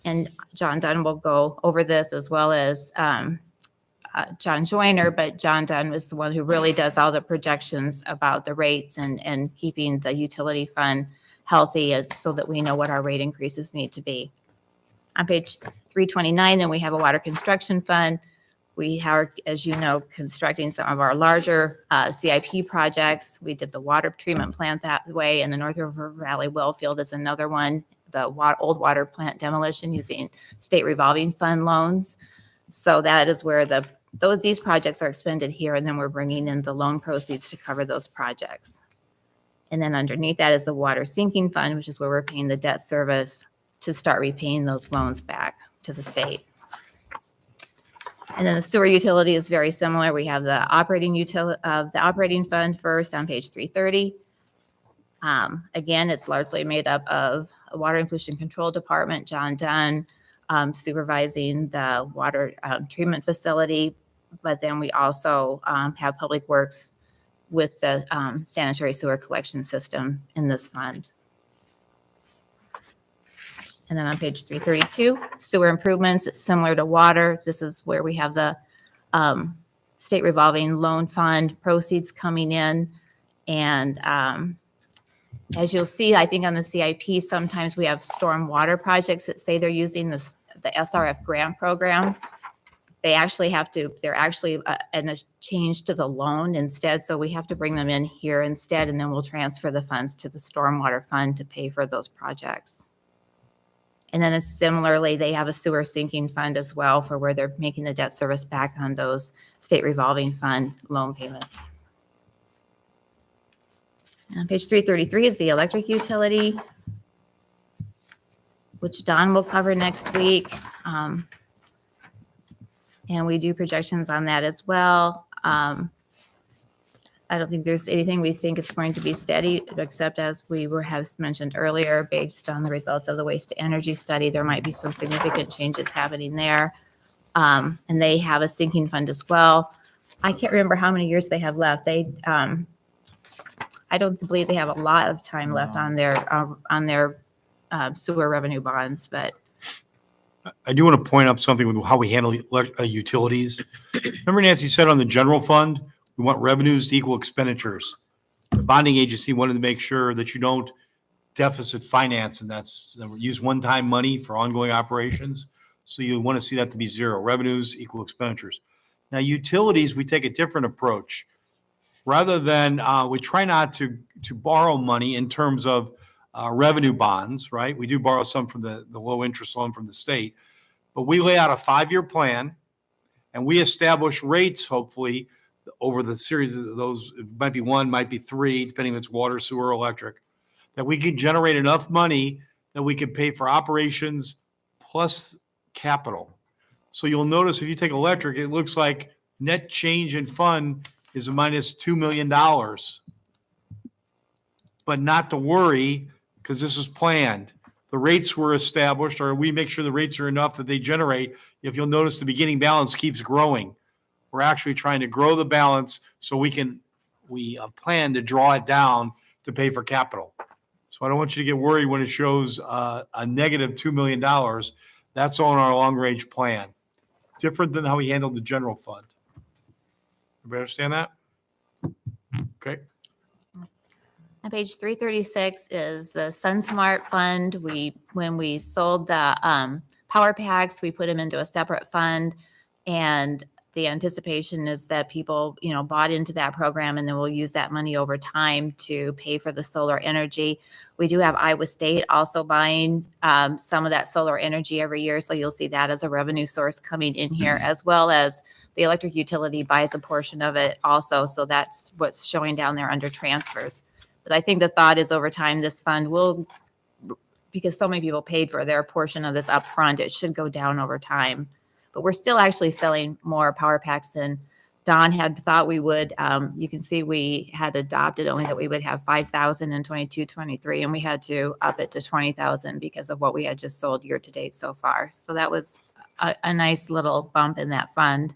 And John Dunn will go over this as well as John Joyner, but John Dunn was the one who really does all the projections about the rates and keeping the utility fund healthy so that we know what our rate increases need to be. On page 329, then we have a water construction fund. We are, as you know, constructing some of our larger CIP projects. We did the water treatment plant that way, and the North River Valley well field is another one. The old water plant demolition using state revolving fund loans. So that is where these projects are expended here, and then we're bringing in the loan proceeds to cover those projects. And then underneath that is the water sinking fund, which is where we're paying the debt service to start repaying those loans back to the state. And then the sewer utility is very similar. We have the operating fund first on page 330. Again, it's largely made up of a water and pollution control department, John Dunn, supervising the water treatment facility. But then we also have public works with the sanitary sewer collection system in this fund. And then on page 332, sewer improvements, it's similar to water. This is where we have the state revolving loan fund proceeds coming in. And as you'll see, I think on the CIP, sometimes we have storm water projects that say they're using the SRF grant program. They're actually in a change to the loan instead. So we have to bring them in here instead, and then we'll transfer the funds to the stormwater fund to pay for those projects. And then similarly, they have a sewer sinking fund as well for where they're making the debt service back on those state revolving fund loan payments. On page 333 is the electric utility, which Don will cover next week. And we do projections on that as well. I don't think there's anything we think it's going to be steady, except as we have mentioned earlier, based on the results of the waste to energy study, there might be some significant changes happening there. And they have a sinking fund as well. I can't remember how many years they have left. I don't believe they have a lot of time left on their sewer revenue bonds, but I do want to point out something with how we handle utilities. Remember Nancy said on the general fund, we want revenues to equal expenditures. The bonding agency wanted to make sure that you don't deficit finance, and that's use one-time money for ongoing operations. So you want to see that to be zero. Revenues equal expenditures. Now utilities, we take a different approach. Rather than, we try not to borrow money in terms of revenue bonds, right? We do borrow some from the low interest loan from the state, but we lay out a 5-year plan and we establish rates, hopefully, over the series of those. It might be 1, might be 3, depending if it's water, sewer, electric, that we can generate enough money that we can pay for operations plus capital. So you'll notice if you take electric, it looks like net change in fund is a minus $2 million. But not to worry, because this is planned. The rates were established, or we make sure the rates are enough that they generate. If you'll notice, the beginning balance keeps growing. We're actually trying to grow the balance so we plan to draw it down to pay for capital. So I don't want you to get worried when it shows a negative $2 million. That's on our long-range plan. Different than how we handled the general fund. Everybody understand that? Okay. on page 336 is the SunSmart Fund. When we sold the power packs, we put them into a separate fund, and the anticipation is that people, bought into that program, and then we'll use that money over time to pay for the solar energy. We do have Iowa State also buying some of that solar energy every year, so you'll see that as a revenue source coming in here, as well as the electric utility buys a portion of it also, so that's what's showing down there under transfers. But I think the thought is over time, this fund will, because so many people paid for their portion of this upfront, it should go down over time. But we're still actually selling more power packs than Don had thought we would. You can see we had adopted only that we would have 5,000 in 22-23, and we had to up it to 20,000 because of what we had just sold year to date so far. So that was a nice little bump in that fund.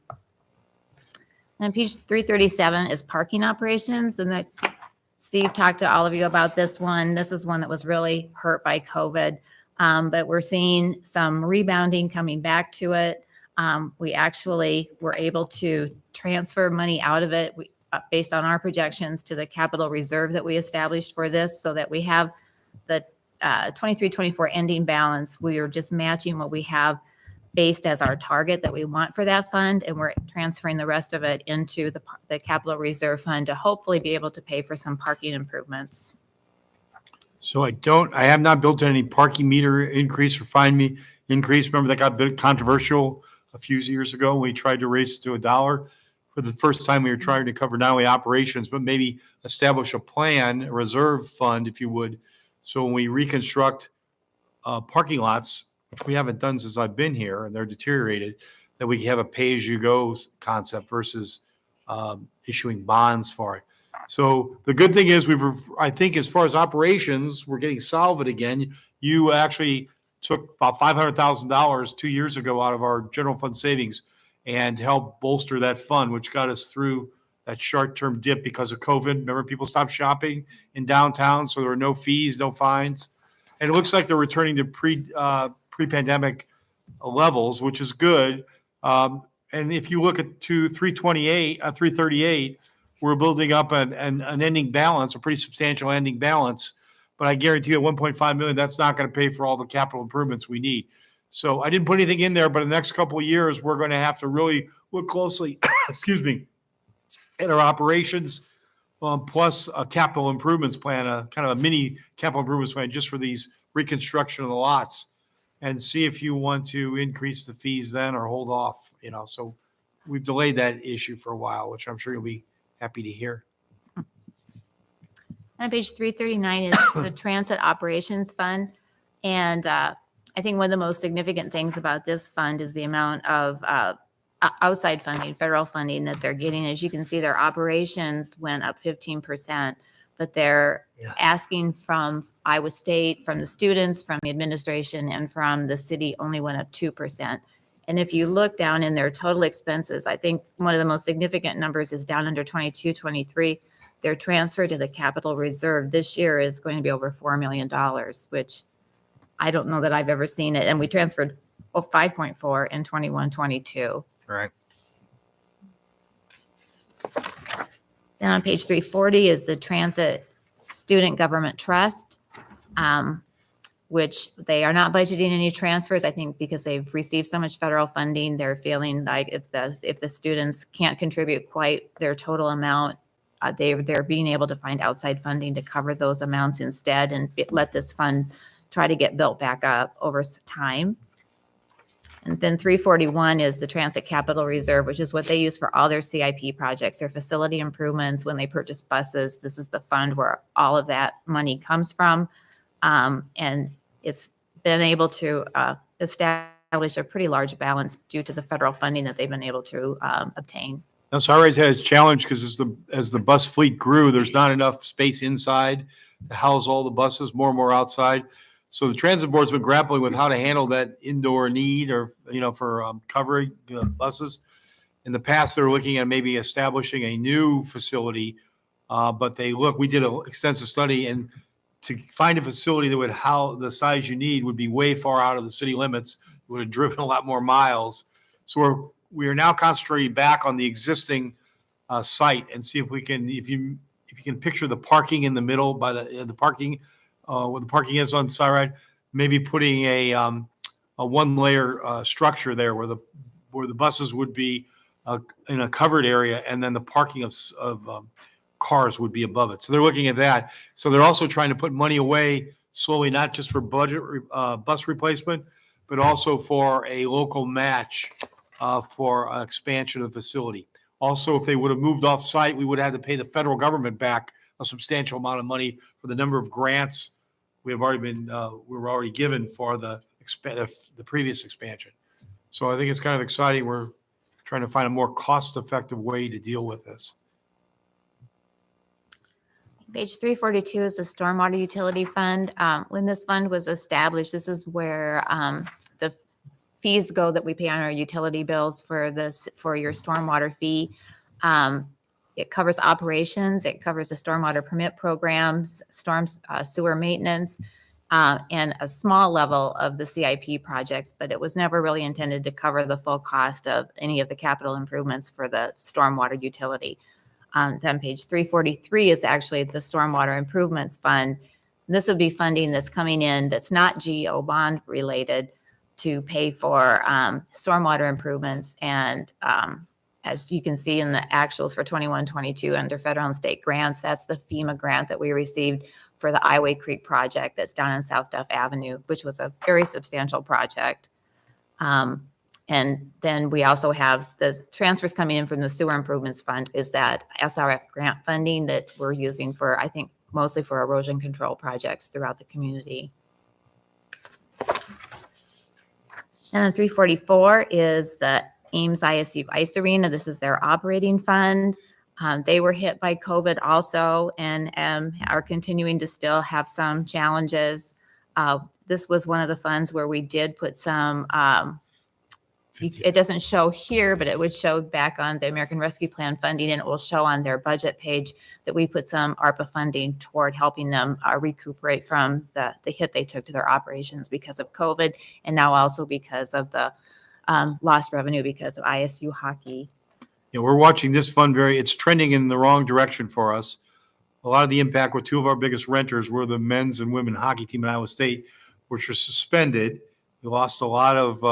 And page 337 is parking operations, and that Steve talked to all of you about this one. This is one that was really hurt by COVID, but we're seeing some rebounding coming back to it. We actually were able to transfer money out of it based on our projections to the capital reserve that we established for this, so that we have the 23-24 ending balance. We are just matching what we have based as our target that we want for that fund, and we're transferring the rest of it into the capital reserve fund to hopefully be able to pay for some parking improvements. So I have not built in any parking meter increase or fine me increase. Remember that got a bit controversial a few years ago when we tried to raise it to $1. For the first time, we were trying to cover not only operations, but maybe establish a plan, a reserve fund, if you would. So when we reconstruct parking lots, which we haven't done since I've been here, and they're deteriorated, that we have a pay-as-you-go concept versus issuing bonds for it. So the good thing is I think as far as operations, we're getting solvent again. You actually took about $500,000 2 years ago out of our general fund savings and helped bolster that fund, which got us through that short-term dip because of COVID. Remember, people stopped shopping in downtown, so there were no fees, no fines. And it looks like they're returning to pre-pandemic levels, which is good. And if you look at 338, we're building up an ending balance, a pretty substantial ending balance. But I guarantee you, at 1.5 million, that's not going to pay for all the capital improvements we need. So I didn't put anything in there, but in the next couple of years, we're going to have to really look closely, excuse me, at our operations, plus a capital improvements plan, a kind of a mini capital improvements plan just for these reconstruction of the lots, and see if you want to increase the fees then or hold off, So we've delayed that issue for a while, which I'm sure you'll be happy to hear. On page 339 is the Transit Operations Fund. And I think one of the most significant things about this fund is the amount of outside funding, federal funding that they're getting. As you can see, their operations went up 15%, but they're asking from Iowa State, from the students, from the administration, and from the city only went up 2%. And if you look down in their total expenses, I think one of the most significant numbers is down under 22, 23. Their transfer to the capital reserve this year is going to be over $4 million, which I don't know that I've ever seen it. And we transferred 5.4 in 21, 22. Right. Then on page 340 is the Transit Student Government Trust, which they are not budgeting any transfers. I think because they've received so much federal funding, they're feeling like if the students can't contribute quite their total amount, they're being able to find outside funding to cover those amounts instead and let this fund try to get built back up over time. And then 341 is the Transit Capital Reserve, which is what they use for all their CIP projects, their facility improvements, when they purchase buses. This is the fund where all of that money comes from. And it's been able to establish a pretty large balance due to the federal funding that they've been able to obtain. Now, Sunrise has challenge because as the bus fleet grew, there's not enough space inside to house all the buses, more and more outside. So the transit board's been grappling with how to handle that indoor need or, for covering buses. In the past, they were looking at maybe establishing a new facility, but we did an extensive study, and to find a facility that would house the size you need would be way far out of the city limits. It would have driven a lot more miles. So we are now concentrating back on the existing site and see if we can, if you can picture the parking in the middle by the parking, where the parking is on Cyride, maybe putting a one layer structure there where the buses would be in a covered area, and then the parking of cars would be above it. So they're looking at that. So they're also trying to put money away slowly, not just for budget bus replacement, but also for a local match for expansion of the facility. Also, if they would have moved off site, we would have had to pay the federal government back a substantial amount of money for the number of grants we were already given for the previous expansion. So I think it's kind of exciting. We're trying to find a more cost-effective way to deal with this. Page 342 is the Stormwater Utility Fund. When this fund was established, this is where the fees go that we pay on our utility bills for your stormwater fee. It covers operations, it covers the stormwater permit programs, sewer maintenance, and a small level of the CIP projects, but it was never really intended to cover the full cost of any of the capital improvements for the stormwater utility. Then page 343 is actually the Stormwater Improvements Fund. This would be funding that's coming in that's not GO bond related to pay for stormwater improvements. And as you can see in the actuals for 21-22 under federal and state grants, that's the FEMA grant that we received for the Iway Creek project that's down on South Duff Avenue, which was a very substantial project. And then we also have the transfers coming in from the Sewer Improvements Fund is that SRF grant funding that we're using for, I think, mostly for erosion control projects throughout the community. And on 344 is the Ames ISU Ice Arena. This is their operating fund. They were hit by COVID also and are continuing to still have some challenges. This was one of the funds where we did put some it doesn't show here, but it would show back on the American Rescue Plan funding, and it will show on their budget page that we put some ARPA funding toward helping them recuperate from the hit they took to their operations because of COVID, and now also because of the lost revenue because of ISU hockey. Yeah, we're watching this fund it's trending in the wrong direction for us. A lot of the impact with two of our biggest renters were the men's and women hockey team in Iowa State, which are suspended. We lost a lot of,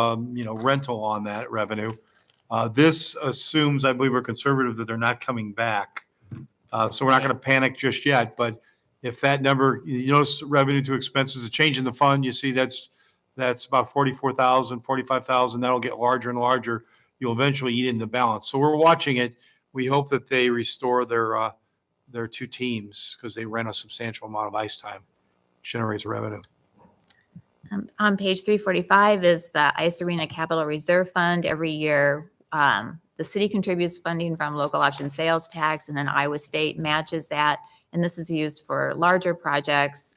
rental on that revenue. This assumes, I believe we're conservative, that they're not coming back. So we're not going to panic just yet, but if that number, you notice revenue to expenses, a change in the fund, you see that's about 44,000, 45,000. That'll get larger and larger. You'll eventually eat in the balance. So we're watching it. We hope that they restore their two teams because they rent a substantial amount of ice time, which generates revenue. On page 345 is the Ice Arena Capital Reserve Fund. Every year, the city contributes funding from local option sales tax, and then Iowa State matches that. And this is used for larger projects,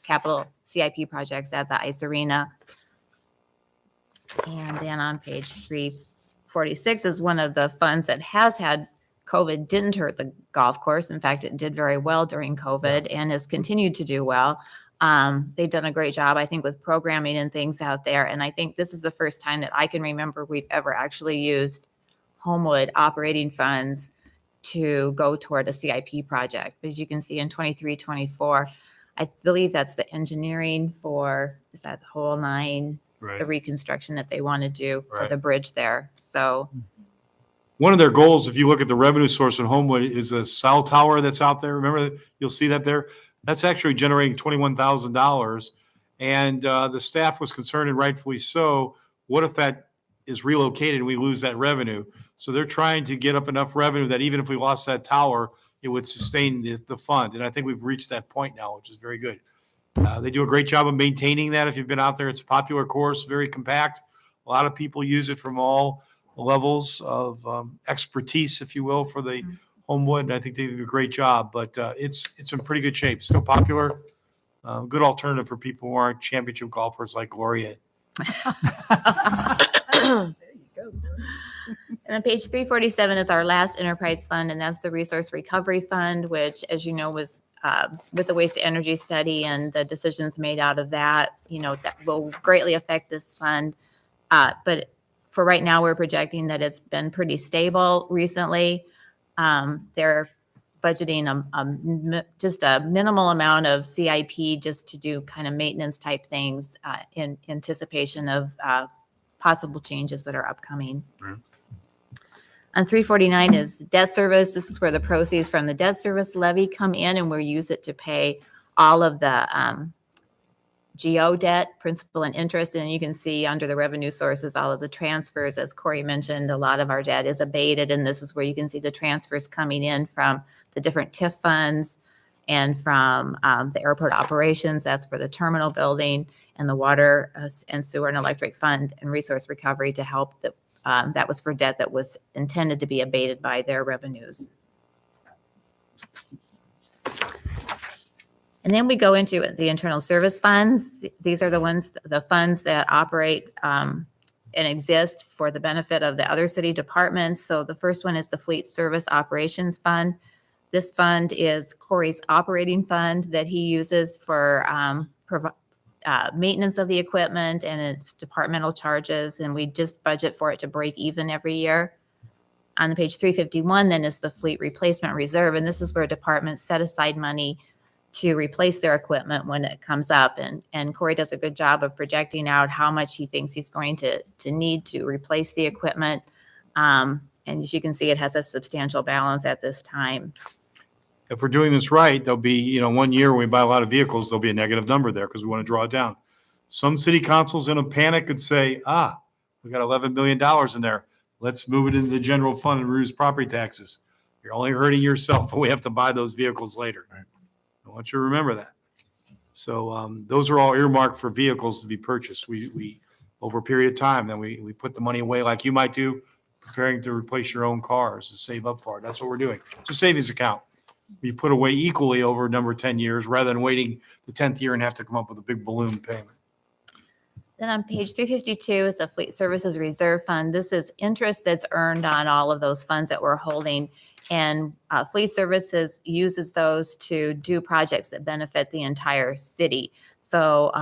capital CIP projects at the Ice Arena. And then on page 346 is one of the funds that has had COVID didn't hurt the golf course. In fact, it did very well during COVID and has continued to do well. They've done a great job, I think, with programming and things out there. And I think this is the first time that I can remember we've ever actually used Homewood operating funds to go toward a CIP project. As you can see in 23, 24, I believe that's the engineering for, is that the whole nine, the reconstruction that they want to do for the bridge there. So one of their goals, if you look at the revenue source in Homewood, is a cell tower that's out there. Remember, you'll see that there. That's actually generating $21,000. And the staff was concerned, and rightfully so, what if that is relocated and we lose that revenue? So they're trying to get up enough revenue that even if we lost that tower, it would sustain the fund. And I think we've reached that point now, which is very good. They do a great job of maintaining that. If you've been out there, it's a popular course, very compact. A lot of people use it from all levels of expertise, if you will, for the Homewood. And I think they do a great job, but it's in pretty good shape. Still popular. Good alternative for people who aren't championship golfers like Gloria. And on page 347 is our last enterprise fund, and that's the Resource Recovery Fund, which, as you know, was with the waste to energy study and the decisions made out of that, that will greatly affect this fund. But for right now, we're projecting that it's been pretty stable recently. They're budgeting just a minimal amount of CIP just to do kind of maintenance type things in anticipation of possible changes that are upcoming. Right. On 349 is debt service. This is where the proceeds from the debt service levy come in, and we'll use it to pay all of the GO debt, principal and interest. And you can see under the revenue sources, all of the transfers, as Corey mentioned, a lot of our debt is abated. And this is where you can see the transfers coming in from the different TIF funds and from the airport operations. That's for the terminal building, and the water and sewer and electric fund and resource recovery to help that was for debt that was intended to be abated by their revenues. And then we go into the internal service funds. These are the funds that operate and exist for the benefit of the other city departments. So the first one is the Fleet Service Operations Fund. This fund is Corey's operating fund that he uses for maintenance of the equipment and its departmental charges, and we just budget for it to break even every year. On page 351 then is the Fleet Replacement Reserve, and this is where departments set aside money to replace their equipment when it comes up. And Corey does a good job of projecting out how much he thinks he's going to need to replace the equipment. And as you can see, it has a substantial balance at this time. If we're doing this right, there'll be, 1 year when we buy a lot of vehicles, there'll be a negative number there because we want to draw it down. Some city councils in a panic could say, we got $11 million in there. Let's move it into the general fund and reduce property taxes. You're only hurting yourself when we have to buy those vehicles later. Right. I want you to remember that. So those are all earmarked for vehicles to be purchased. We over a period of time, then we put the money away like you might do, preparing to replace your own cars to save up for it. That's what we're doing. It's a savings account. We put away equally over a number of 10 years rather than waiting the 10th year and have to come up with a big balloon payment. Then on page 352 is the Fleet Services Reserve Fund. This is interest that's earned on all of those funds that we're holding. And Fleet Services uses those to do projects that benefit the entire city. So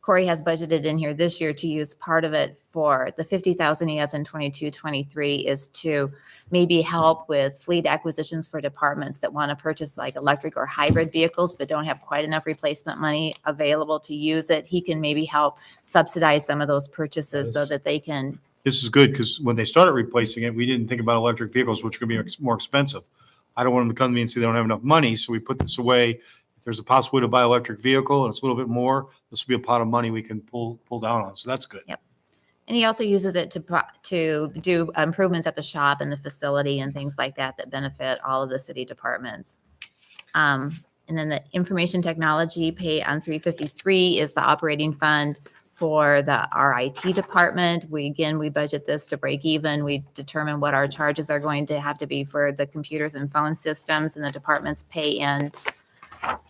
Corey has budgeted in here this year to use part of it for the 50,000 he has in 22-23 is to maybe help with fleet acquisitions for departments that want to purchase like electric or hybrid vehicles, but don't have quite enough replacement money available to use it. He can maybe help subsidize some of those purchases so that they can. This is good because when they started replacing it, we didn't think about electric vehicles, which are going to be more expensive. I don't want them to come to me and say they don't have enough money. So we put this away. If there's a possibility to buy an electric vehicle and it's a little bit more, this will be a pot of money we can pull down on. So that's good. Yep. And he also uses it to do improvements at the shop and the facility and things like that that benefit all of the city departments. And then the information technology pay on 353 is the operating fund for our IT department. We budget this to break even. We determine what our charges are going to have to be for the computers and phone systems, and the departments pay in.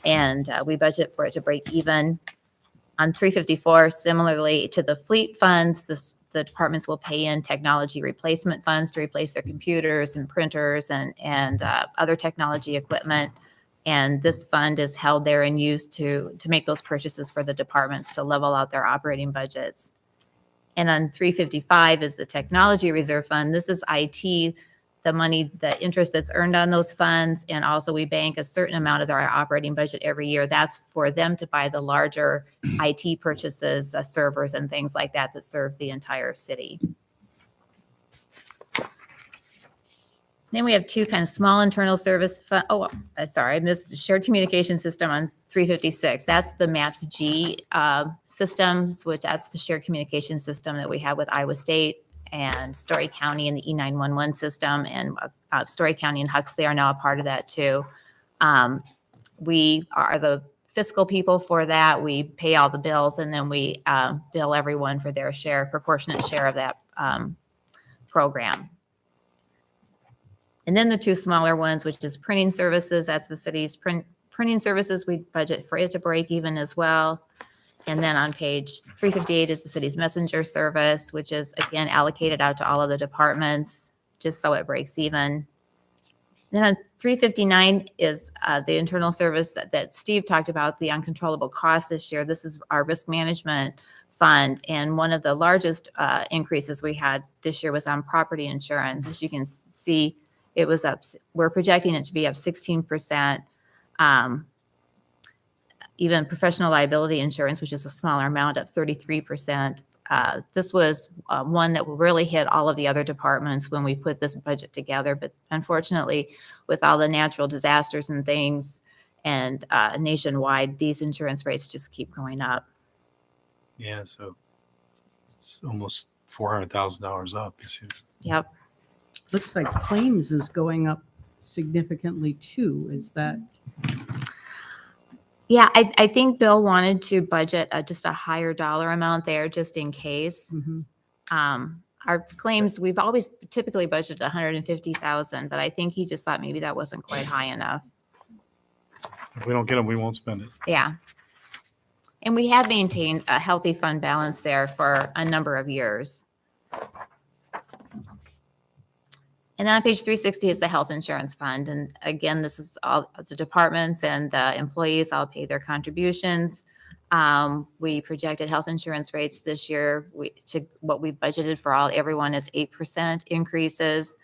And we budget for it to break even. On 354, similarly to the fleet funds, the departments will pay in technology replacement funds to replace their computers and printers and other technology equipment. And this fund is held there and used to make those purchases for the departments to level out their operating budgets. And on 355 is the technology reserve fund. This is IT, the money, the interest that's earned on those funds. And also we bank a certain amount of our operating budget every year. That's for them to buy the larger IT purchases, servers and things like that serve the entire city. Then we have two kind of small internal service. I missed the shared communication system on 356. That's the MAPS-G systems, which that's the shared communication system that we have with Iowa State and Story County and the E911 system. And Story County and Huxley are now a part of that too. We are the fiscal people for that. We pay all the bills, and then we bill everyone for their proportionate share of that program. And then the two smaller ones, which is printing services, that's the city's printing services. We budget for it to break even as well. And then on page 358 is the city's messenger service, which is again allocated out to all of the departments, just so it breaks even. Then on 359 is the internal service that Steve talked about, the uncontrollable costs this year. This is our risk management fund. And one of the largest increases we had this year was on property insurance. As you can see, it was up. We're projecting it to be up 16%. Even professional liability insurance, which is a smaller amount, up 33%. This was one that really hit all of the other departments when we put this budget together. But unfortunately, with all the natural disasters and things and nationwide, these insurance rates just keep going up. Yeah, so it's almost $400,000 up. You see. Yep. Looks like claims is going up significantly too. Is that? Yeah, I think Bill wanted to budget just a higher dollar amount there just in case. Mm-hmm. Our claims, we've always typically budgeted 150,000, but I think he just thought maybe that wasn't quite high enough. If we don't get them, we won't spend it. Yeah. And we have maintained a healthy fund balance there for a number of years. And then on page 360 is the health insurance fund. And again, this is all the departments and the employees all pay their contributions. We projected health insurance rates this year. What we budgeted for everyone is 8% increases.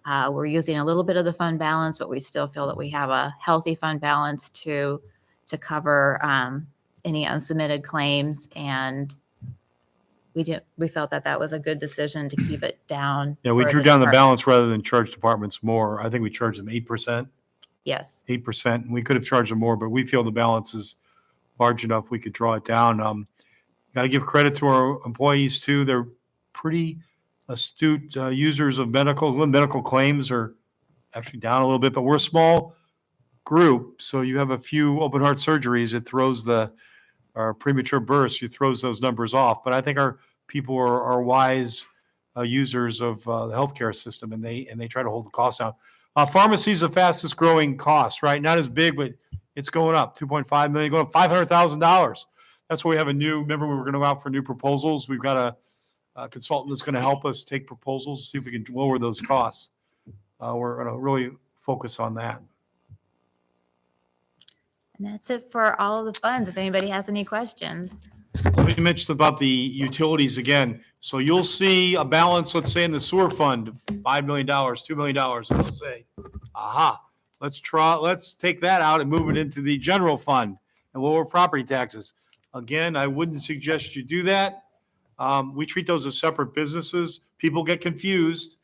We're using a little bit of the fund balance, but we still feel that we have a healthy fund balance to cover any unsubmitted claims. And we felt that was a good decision to keep it down. Yeah, we for drew down the balance departments. rather than charge departments more. I think we charged them 8%. Yes. 8%. We could have charged them more, but we feel the balance is large enough we could draw it down. Got to give credit to our employees too. They're pretty astute users of medicals. Medical claims are actually down a little bit, but we're a small group. So you have a few open heart surgeries. It throws our premature births. It throws those numbers off. But I think our people are wise users of the healthcare system, and they try to hold the costs down. Pharmacy is the fastest growing cost, right? Not as big, but it's going up. 2.5 million, going up $500,000. That's why we have remember we were going to go out for new proposals. We've got a consultant that's going to help us take proposals, see if we can lower those costs. We're going to really focus on that. And that's it for all of the funds. If anybody has any questions. Let me mention about the utilities again. So you'll see a balance, let's say in the sewer fund, $5 million, $2 million, and I'll say, aha, let's take that out and move it into the general fund and lower property taxes. Again, I wouldn't suggest you do that. We treat those as separate businesses. People get confused.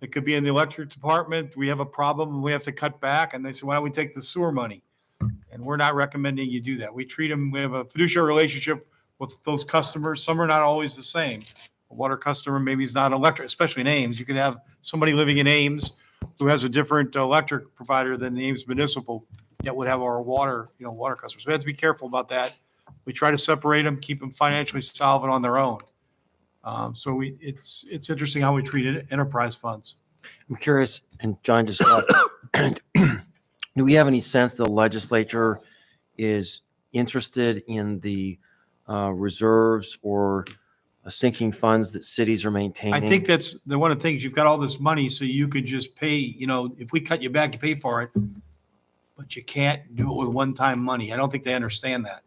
It could be in the electric department. We have a problem and we have to cut back. And they say, why don't we take the sewer money? And we're not recommending you do that. We treat them, we have a fiduciary relationship with those customers. Some are not always the same. A water customer maybe is not electric, especially in Ames. You could have somebody living in Ames who has a different electric provider than the Ames Municipal, yet would have our water customers. So we have to be careful about that. We try to separate them, keep them financially solvent on their own. It's interesting how we treat enterprise funds. I'm curious, and John just left. Do we have any sense the legislature is interested in the reserves or sinking funds that cities are maintaining? I think that's one of the things. You've got all this money, so you could just pay. If we cut you back, you pay for it, but you can't do it with one-time money. I don't think they understand that.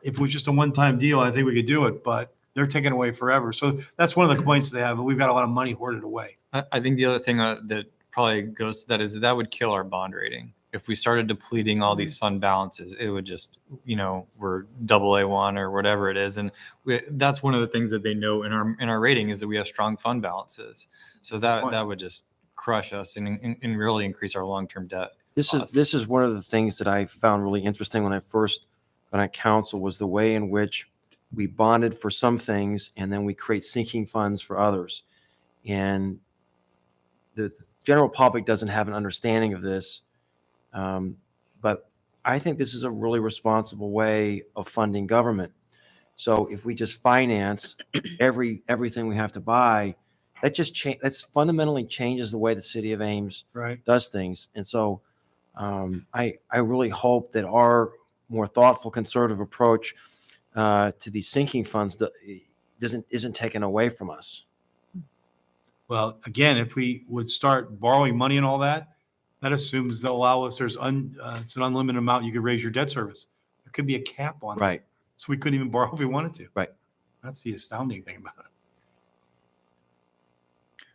If it was just a one-time deal, I think we could do it, but they're taking away forever. So that's one of the complaints they have. But we've got a lot of money hoarded away. I think the other thing that probably goes to that is that would kill our bond rating. If we started depleting all these fund balances, it would just, we're AA1 or whatever it is. And that's one of the things that they know in our rating is that we have strong fund balances. So that would just crush us and really increase our long-term debt. This is one of the things that I found really interesting when I first got on council was the way in which we bonded for some things and then we create sinking funds for others. And the general public doesn't have an understanding of this. But I think this is a really responsible way of funding government. So if we just finance everything we have to buy, that's fundamentally changes the way the city of Ames does things. And so I really hope that our more thoughtful, conservative approach to these sinking funds isn't taken away from us. Well, again, if we would start borrowing money and all that, that assumes they'll allow us. It's an unlimited amount you could raise your debt service. There could be a cap on it. Right. So we couldn't even borrow if we wanted to. Right. That's the astounding thing about it.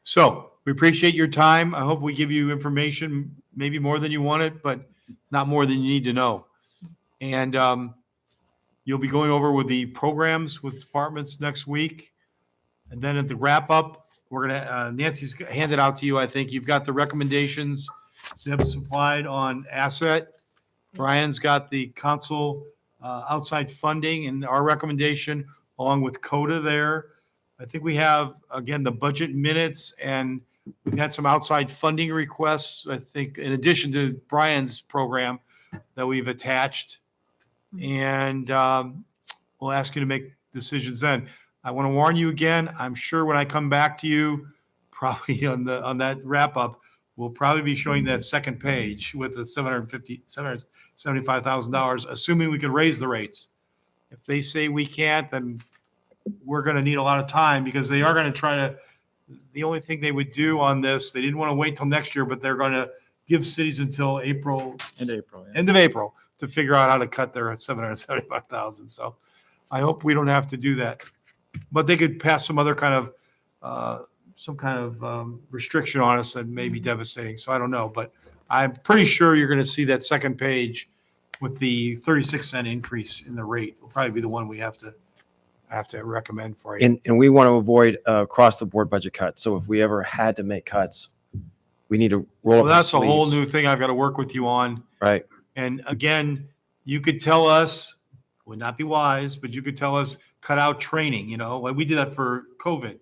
So we appreciate your time. I hope we give you information, maybe more than you wanted, but not more than you need to know. And you'll be going over with the programs with departments next week. And then at the wrap up, we're going to, Nancy's handed out to you. I think you've got the recommendations Zeb supplied on asset. Brian's got the council outside funding and our recommendation along with CODA there. I think we have, again, the budget minutes and we've had some outside funding requests, I think, in addition to Brian's program that we've attached. And we'll ask you to make decisions then. I want to warn you again, I'm sure when I come back to you, probably on that wrap up, we'll probably be showing that second page with the $775,000, assuming we can raise the rates. If they say we can't, then we're going to need a lot of time because they are going to the only thing they would do on this, they didn't want to wait till next year, but they're going to give cities until end of April to figure out how to cut their $775,000. So I hope we don't have to do that. But they could pass some other kind of restriction on us that may be devastating. So I don't know, but I'm pretty sure you're going to see that second page with the 36-cent increase in the rate. Will probably be the one we have to recommend for you. And we want to avoid across the board budget cuts. So if we ever had to make cuts, we need to roll up our That's a whole sleeves. new thing I've got to work with you on. Right. And again, you could tell us, would not be wise, but you could tell us cut out training, like we did that for COVID.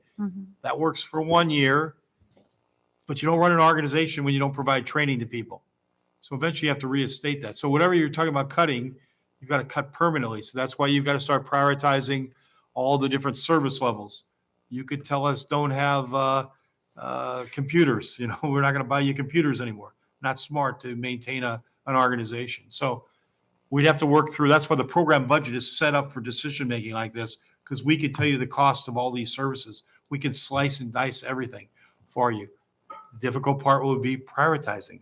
That works for 1 year, but you don't run an organization when you don't provide training to people. So eventually you have to reinstate that. So whatever you're talking about cutting, you've got to cut permanently. So that's why you've got to start prioritizing all the different service levels. You could tell us don't have computers, we're not going to buy you computers anymore. Not smart to maintain an organization. So we'd have to work through, that's why the program budget is set up for decision-making like this, because we could tell you the cost of all these services. We can slice and dice everything for you. The difficult part will be prioritizing.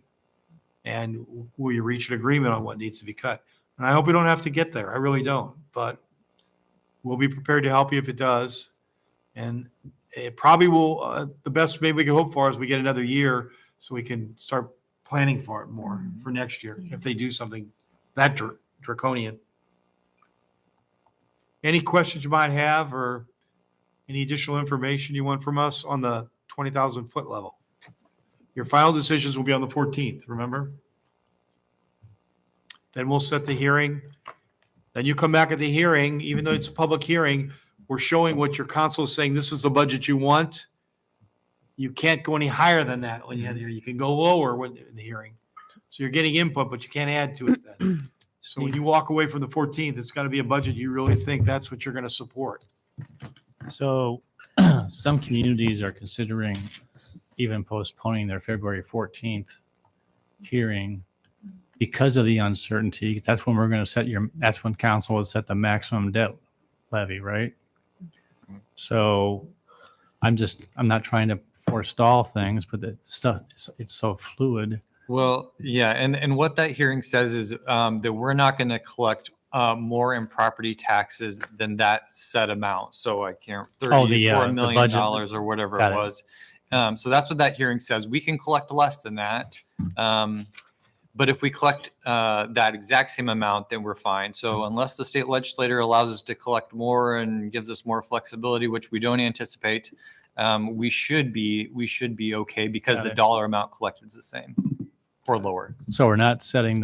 And will you reach an agreement on what needs to be cut? And I hope we don't have to get there. I really don't, but we'll be prepared to help you if it does. And it probably will, the best maybe we can hope for is we get another year so we can start planning for it more for next year if they do something that draconian. Any questions you might have or any additional information you want from us on the 20,000 foot level? Your final decisions will be on the 14th, remember? Then we'll set the hearing. Then you come back at the hearing, even though it's a public hearing, we're showing what your council is saying, this is the budget you want. You can't go any higher than that when you have the hearing. You can go lower when in the hearing. So you're getting input, but you can't add to it then. So when you walk away from the 14th, it's got to be a budget you really think that's what you're going to support. So some communities are considering even postponing their February 14th hearing because of the uncertainty. That's when we're going to that's when council will set the maximum debt levy, right? So I'm not trying to forestall things, but the stuff, it's so fluid. Well, yeah, and what that hearing says is that we're not going to collect more in property taxes than that set amount. So I can't $34 million budget. or whatever Got it was. So that's what that hearing says. We can collect less than that. But if we collect that exact same amount, then we're fine. So unless the state legislator allows us to collect more and gives us more flexibility, which we don't anticipate, we should be okay because Got the it. dollar amount collected is the same or lower. So we're not setting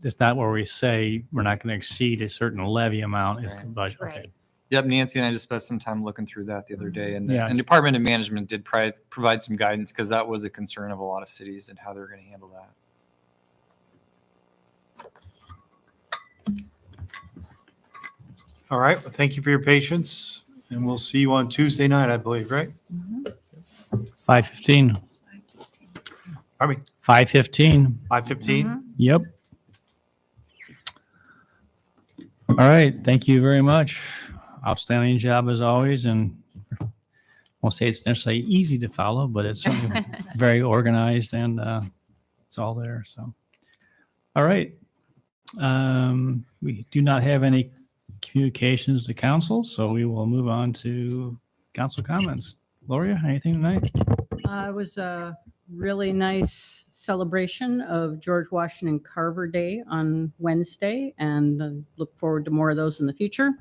it's not where we say we're not going to exceed a certain levy amount is the budget. Okay. Right. Yep, Nancy and I just spent some time looking through that the other day, and the Yeah. and Department of Management did provide some guidance because that was a concern of a lot of cities and how they're going to handle that. All right. Well, thank you for your patience. And we'll see you on Tuesday night, I believe, right? 5:15. I mean, 5:15. 5:15. Yep. All right. Thank you very much. Outstanding job as always. And I won't say it's necessarily easy to follow, but it's certainly very organized and it's all there. So, all right. We do not have any communications to council, so we will move on to council comments. Gloria, anything tonight? It was a really nice celebration of George Washington Carver Day on Wednesday, and look forward to more of those in the future.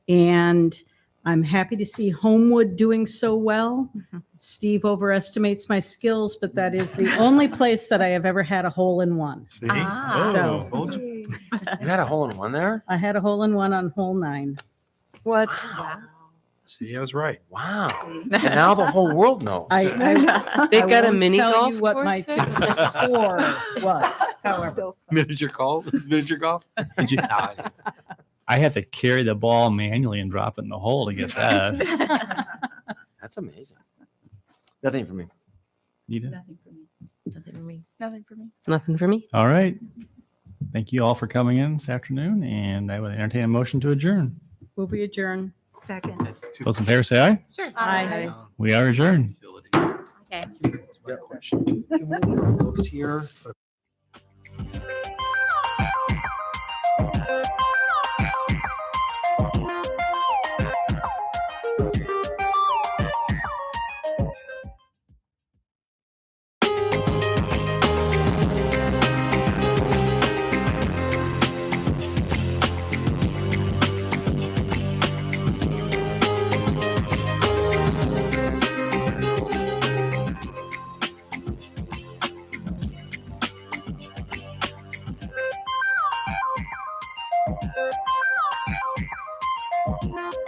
And I'm happy to see Homewood doing so well. Steve overestimates my skills, but that is the only place that I have ever had a hole in one. See? Ah. Oh, told you. You had a hole in one there? I had a hole in one on hole 9. What? Wow. See, I was right. Wow. And now the whole world knows. They I got a won't mini tell golf you what my course there? typical score was. However, Miniature golf? I had to carry the ball manually and drop it in the hole to get that. That's amazing. Nothing for me. Nita? Nothing for me. Nothing for me. Nothing for me. All right. Thank you all for coming in this afternoon, and I would entertain a motion to adjourn. will we adjourn? Second. Those in favor say aye. Sure. Aye. We are adjourned. Okay. Good question. Can we leave our books here? Thank you.